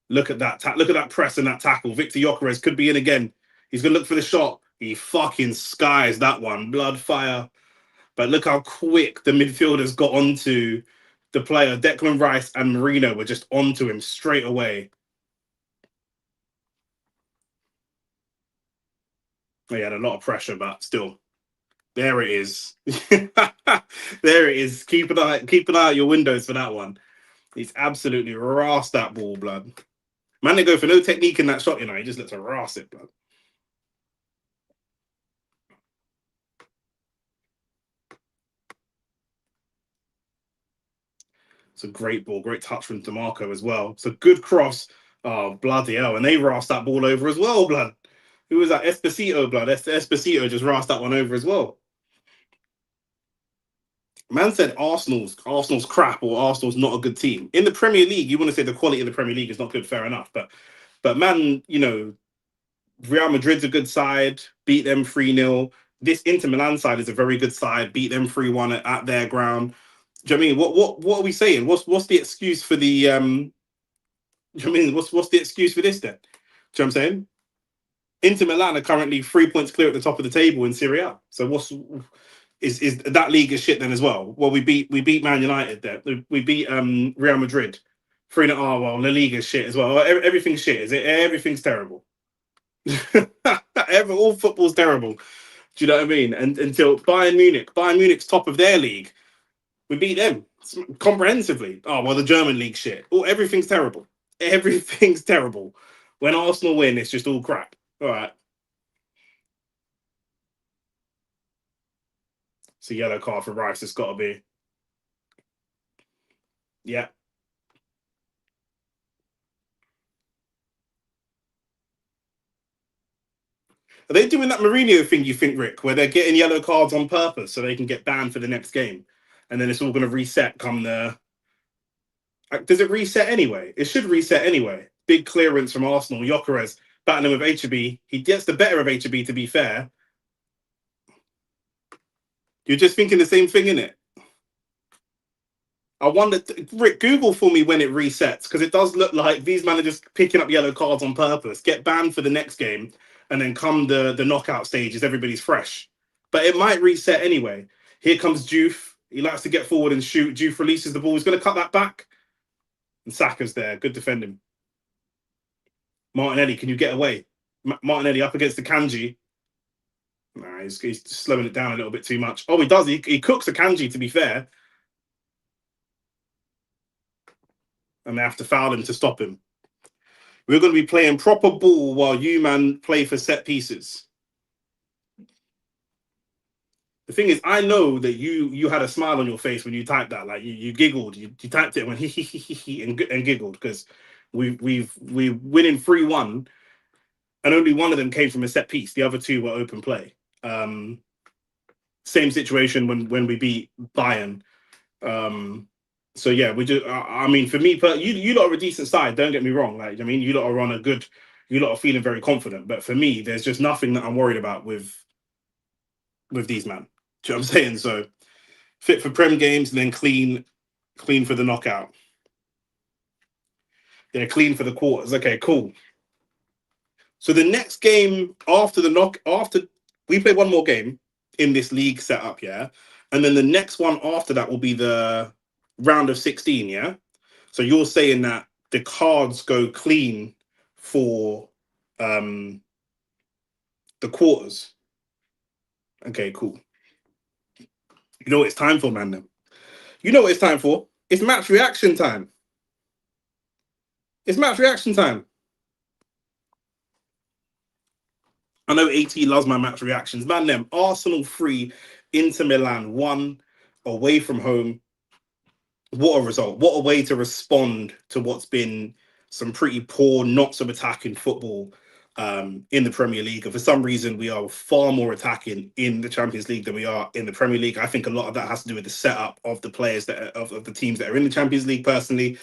Look at that. Look at that press and that tackle. Victor Gyökeres could be in again. He's gonna look for the shot. He fucking skies that one. Blood fire. But look how quick the midfielders got onto the player. Declan Rice and Marino were just onto him straight away. He had a lot of pressure, but still. There it is. There it is. Keep an eye out your windows for that one. He's absolutely rasped that ball, blood. Man, they go for no technique in that shot, you know. He just lets her rasp it, blood. It's a great ball, great touch from DeMarco as well. It's a good cross. Oh, bloody hell. And they rasped that ball over as well, blood. Who was that? Esposito, blood. Esposito just rasped that one over as well. Man said Arsenal's crap or Arsenal's not a good team. In the Premier League, you want to say the quality of the Premier League is not good, fair enough. But man, you know, Real Madrid's a good side, beat them 3-0. this Inter Milan side is a very good side. Beat them 3-1 at their ground. Do you know what I mean? What are we saying? What's the excuse for the do you know what I mean? What's the excuse for this then? Do you know what I'm saying? Inter Milan are currently 3 points clear at the top of the table in Serie A. So is that league is shit then as well? Well, we beat Man United there. We beat Real Madrid 3-0. Well, La Liga is shit as well. Everything's shit. Is it? Everything's terrible. All football's terrible. Do you know what I mean? And until Bayern Munich's top of their league, we beat them comprehensively. Oh well, the German league shit. Oh, everything's terrible. Everything's terrible. When Arsenal win, it's just all crap. All right. It's a yellow card for Rice. It's got to be. Yeah. Are they doing that Mourinho thing, you think, Rick, where they're getting yellow cards on purpose so they can get banned for the next game? And then it's all going to reset come the. Does it reset anyway? It should reset anyway. Big clearance from Arsenal. Gyökeres battling with HB. He gets the better of HB, to be fair. You're just thinking the same thing, innit? I wonder, Rick, Google for me when it resets, because it does look like these managers picking up yellow cards on purpose, get banned for the next game, and then come the knockout stages, everybody's fresh. But it might reset anyway. Here comes Juve. He likes to get forward and shoot. Juve releases the ball. He's going to cut that back. And Saka's there. Good defending. Martinelli, can you get away? Martinelli up against the Kanji. Nah, he's slowing it down a little bit too much. Oh, he does. He cooks a Kanji, to be fair. And they have to foul him to stop him. We're going to be playing proper ball while you, man, play for set pieces. The thing is, I know that you had a smile on your face when you typed that. Like you giggled. You typed it when he and giggled because we're winning 3-1, and only one of them came from a set piece. The other two were open play. Same situation when we beat Bayern. So yeah, we do. I mean, for me, you lot are a decent side. Don't get me wrong. Like I mean, you lot are on a good. You lot are feeling very confident. But for me, there's just nothing that I'm worried about with these man. Do you know what I'm saying? So fit for Prem games and then clean for the knockout. They're clean for the quarters. Okay, cool. So the next game after we play one more game in this league setup, yeah, and then the next one after that will be the round of 16, yeah. So you're saying that the cards go clean for the quarters. Okay, cool. You know what it's time for, man. Then you know what it's time for. It's match reaction time. It's match reaction time. I know AT loves my match reactions. Man, them Arsenal 3, Inter Milan 1, away from home. What a result. What a way to respond to what's been some pretty poor, not so attacking football in the Premier League. And for some reason, we are far more attacking in the Champions League than we are in the Premier League. I think a lot of that has to do with the setup of the players of the teams that are in the Champions League personally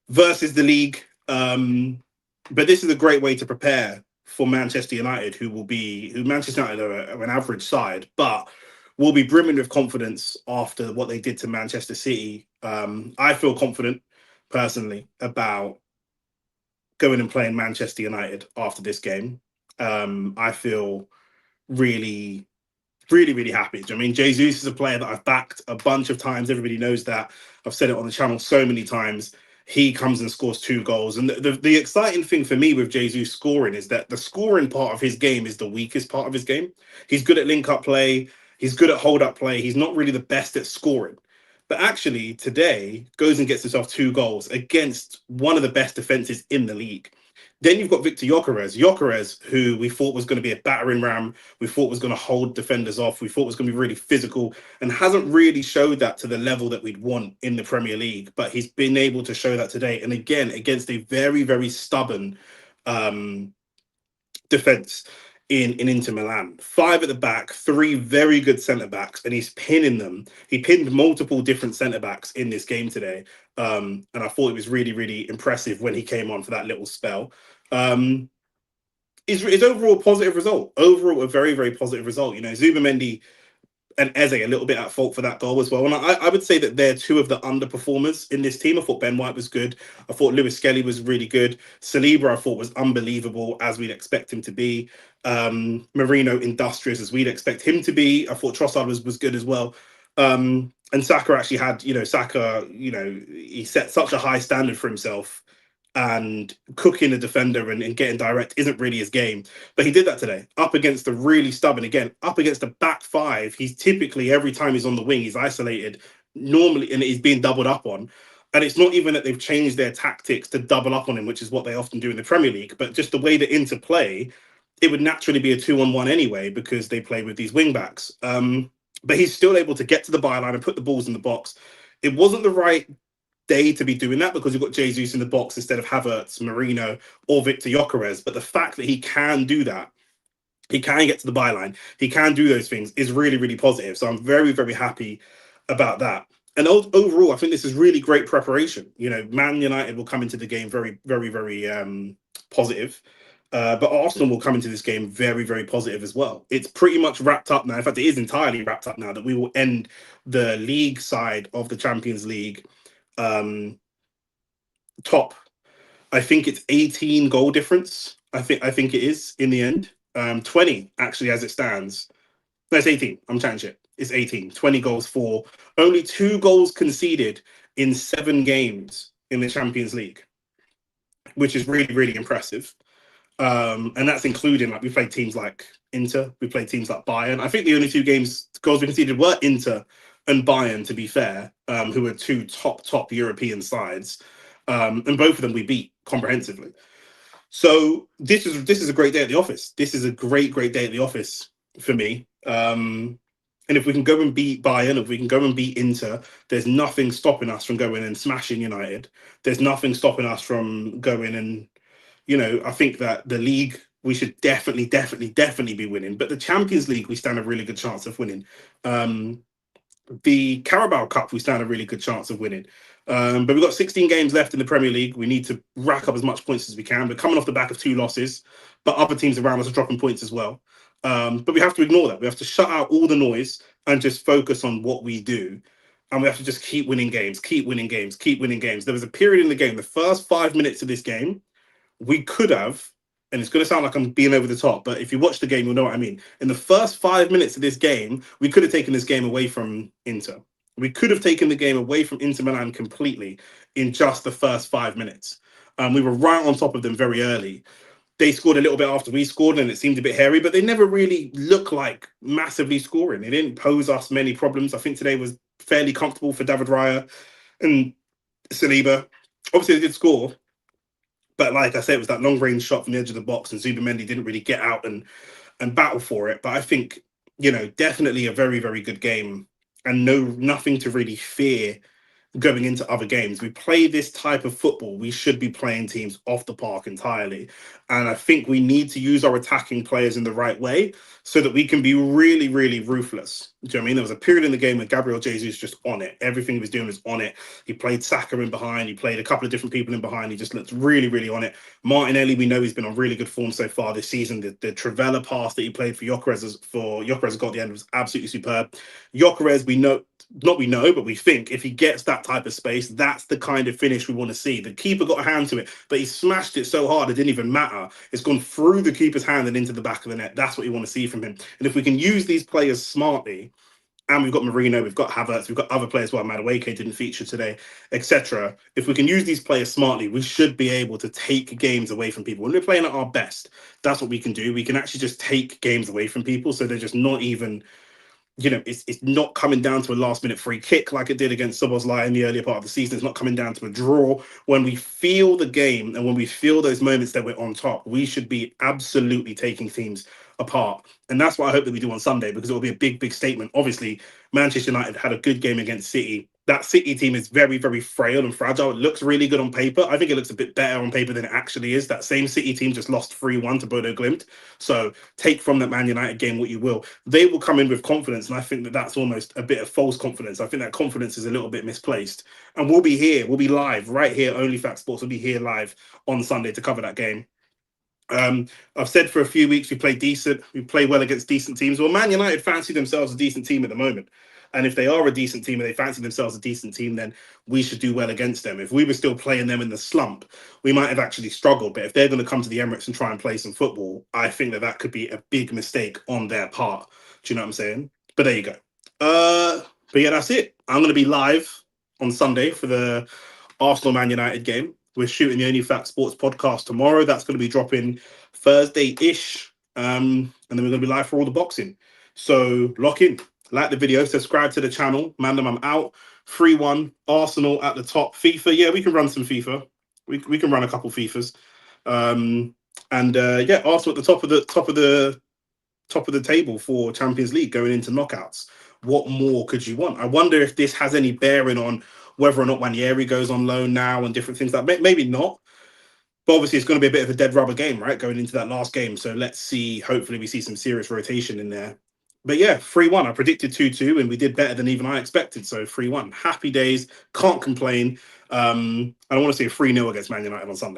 versus the league. But this is a great way to prepare for Manchester United, who Manchester United are an average side, but will be brimming with confidence after what they did to Manchester City. I feel confident personally about going and playing Manchester United after this game. I feel really, really, really happy. I mean, Jesus is a player that I've backed a bunch of times. Everybody knows that. I've said it on the channel so many times. He comes and scores 2 goals. And the exciting thing for me with Jesus scoring is that the scoring part of his game is the weakest part of his game. He's good at link-up play. He's good at hold-up play. He's not really the best at scoring. But actually, today, goes and gets himself 2 goals against one of the best defenses in the league. Then you've got Victor Gyökeres, who we thought was going to be a battering ram. We thought was going to hold defenders off. We thought was going to be really physical and hasn't really showed that to the level that we'd want in the Premier League. But he's been able to show that today. And again, against a very, very stubborn defense in Inter Milan. 5 at the back, 3 very good centre-backs, and he's pinning them. He pinned multiple different centre-backs in this game today. And I thought it was really, really impressive when he came on for that little spell. is overall a positive result. Overall, a very, very positive result. You know, Zubimendi and Eze a little bit at fault for that goal as well. And I would say that they're two of the underperformers in this team. I thought Ben White was good. I thought Lewis Skelly was really good. Saliba, I thought, was unbelievable, as we'd expect him to be. Marino, industrious, as we'd expect him to be. I thought Trossard was good as well. And Saka actually had, Saka, he set such a high standard for himself, and cooking a defender and getting direct isn't really his game. But he did that today, up against the really stubborn, again, up against the back five. He's typically, every time he's on the wing, he's isolated normally, and he's being doubled up on. And it's not even that they've changed their tactics to double up on him, which is what they often do in the Premier League, but just the way that Inter play, it would naturally be a 2-on-1 anyway, because they play with these wing backs. But he's still able to get to the byline and put the balls in the box. It wasn't the right day to be doing that, because you've got Jesus in the box instead of Havertz, Marino, or Victor Gyökeres. But the fact that he can do that, he can get to the byline, he can do those things, is really, really positive. So I'm very, very happy about that. And overall, I think this is really great preparation. You know, Man United will come into the game very, very, very positive. But Arsenal will come into this game very, very positive as well. It's pretty much wrapped up now. In fact, it is entirely wrapped up now that we will end the league side of the Champions League top. I think it's 18 goal difference. I think it is in the end. 20 actually as it stands. No, it's 18. I'm chatting shit. It's 18. 20 goals for, only 2 goals conceded in 7 games in the Champions League, which is really, really impressive. And that's including, like, we played teams like Inter, we played teams like Bayern. I think the only 2 goals we conceded were Inter and Bayern, to be fair, who were 2 top European sides. And both of them we beat comprehensively. So this is a great day at the office. This is a great day at the office for me. And if we can go and beat Bayern, if we can go and beat Inter, there's nothing stopping us from going and smashing United. There's nothing stopping us from going and, I think that the league, we should definitely be winning. But the Champions League, we stand a really good chance of winning. The Carabao Cup, we stand a really good chance of winning. But we've got 16 games left in the Premier League. We need to rack up as much points as we can. We're coming off the back of 2 losses, but other teams around us are dropping points as well. But we have to ignore that. We have to shut out all the noise and just focus on what we do. And we have to just keep winning games. There was a period in the game, the first 5 minutes of this game, we could have, and it's going to sound like I'm being over the top, but if you watch the game, you'll know what I mean. In the first 5 minutes of this game, we could have taken this game away from Inter. We could have taken the game away from Inter Milan completely in just the first 5 minutes. We were right on top of them very early. They scored a little bit after we scored, and it seemed a bit hairy, but they never really looked like massively scoring. They didn't pose us many problems. I think today was fairly comfortable for David Raya and Saliba. Obviously, they did score, but like I said, it was that long-range shot from the edge of the box, and Zubimendi didn't really get out and battle for it. But I think, definitely a very, very good game, and nothing to really fear going into other games. We play this type of football, we should be playing teams off the park entirely. And I think we need to use our attacking players in the right way so that we can be really, really ruthless. Do you know what I mean? There was a period in the game where Gabriel Jesus just on it. Everything he was doing was on it. He played Saka in behind. He played a couple of different people in behind. He just looked really, really on it. Martinelli, we know he's been on really good form so far this season. The Trivela pass that he played for Gyökeres got at the end was absolutely superb. Gyökeres, but we think if he gets that type of space, that's the kind of finish we want to see. The keeper got a hand to it, but he smashed it so hard it didn't even matter. It's gone through the keeper's hand and into the back of the net. That's what you want to see from him. And if we can use these players smartly, and we've got Marino, we've got Havertz, we've got other players, well, Madueke didn't feature today, etc. If we can use these players smartly, we should be able to take games away from people. When we're playing at our best, that's what we can do. We can actually just take games away from people, so they're just not even, it's not coming down to a last-minute free kick like it did against Szoboszlai in the earlier part of the season. It's not coming down to a draw. When we feel the game and when we feel those moments that we're on top, we should be absolutely taking teams apart. And that's what I hope that we do on Sunday, because it will be a big, big statement. Obviously, Manchester United had a good game against City. That City team is very, very frail and fragile. It looks really good on paper. I think it looks a bit better on paper than it actually is. That same City team just lost 3-1 to Bodo Glimt. So take from that Man United game what you will. They will come in with confidence, and I think that that's almost a bit of false confidence. I think that confidence is a little bit misplaced. And we'll be here. We'll be live right here. OnlyFacts Sports will be here live on Sunday to cover that game. I've said for a few weeks we play decent, we play well against decent teams. Well, Man United fancy themselves a decent team at the moment. And if they are a decent team and they fancy themselves a decent team, then we should do well against them. If we were still playing them in the slump, we might have actually struggled. But if they're going to come to the Emirates and try and play some football, I think that could be a big mistake on their part. Do you know what I'm saying? But there you go. But yeah, that's it. I'm going to be live on Sunday for the Arsenal Man United game. We're shooting the OnlyFacts Sports podcast tomorrow. That's going to be dropping Thursday-ish. And then we're going to be live for all the boxing. So lock in. Like the video, subscribe to the channel. Mandem, I'm out. 3-1. Arsenal at the top. FIFA, yeah, we can run some FIFA. We can run a couple FIFAs. Yeah, Arsenal at the top of the table for Champions League going into knockouts. What more could you want? I wonder if this has any bearing on whether or not Ranieri goes on loan now and different things. That maybe not. But obviously, it's going to be a bit of a dead rubber game, right? Going into that last game. So let's see. Hopefully, we see some serious rotation in there. But yeah, 3-1. I predicted 2-2, and we did better than even I expected. So 3-1. Happy days. Can't complain. I don't want to see a 3-0 against Man United on Sunday.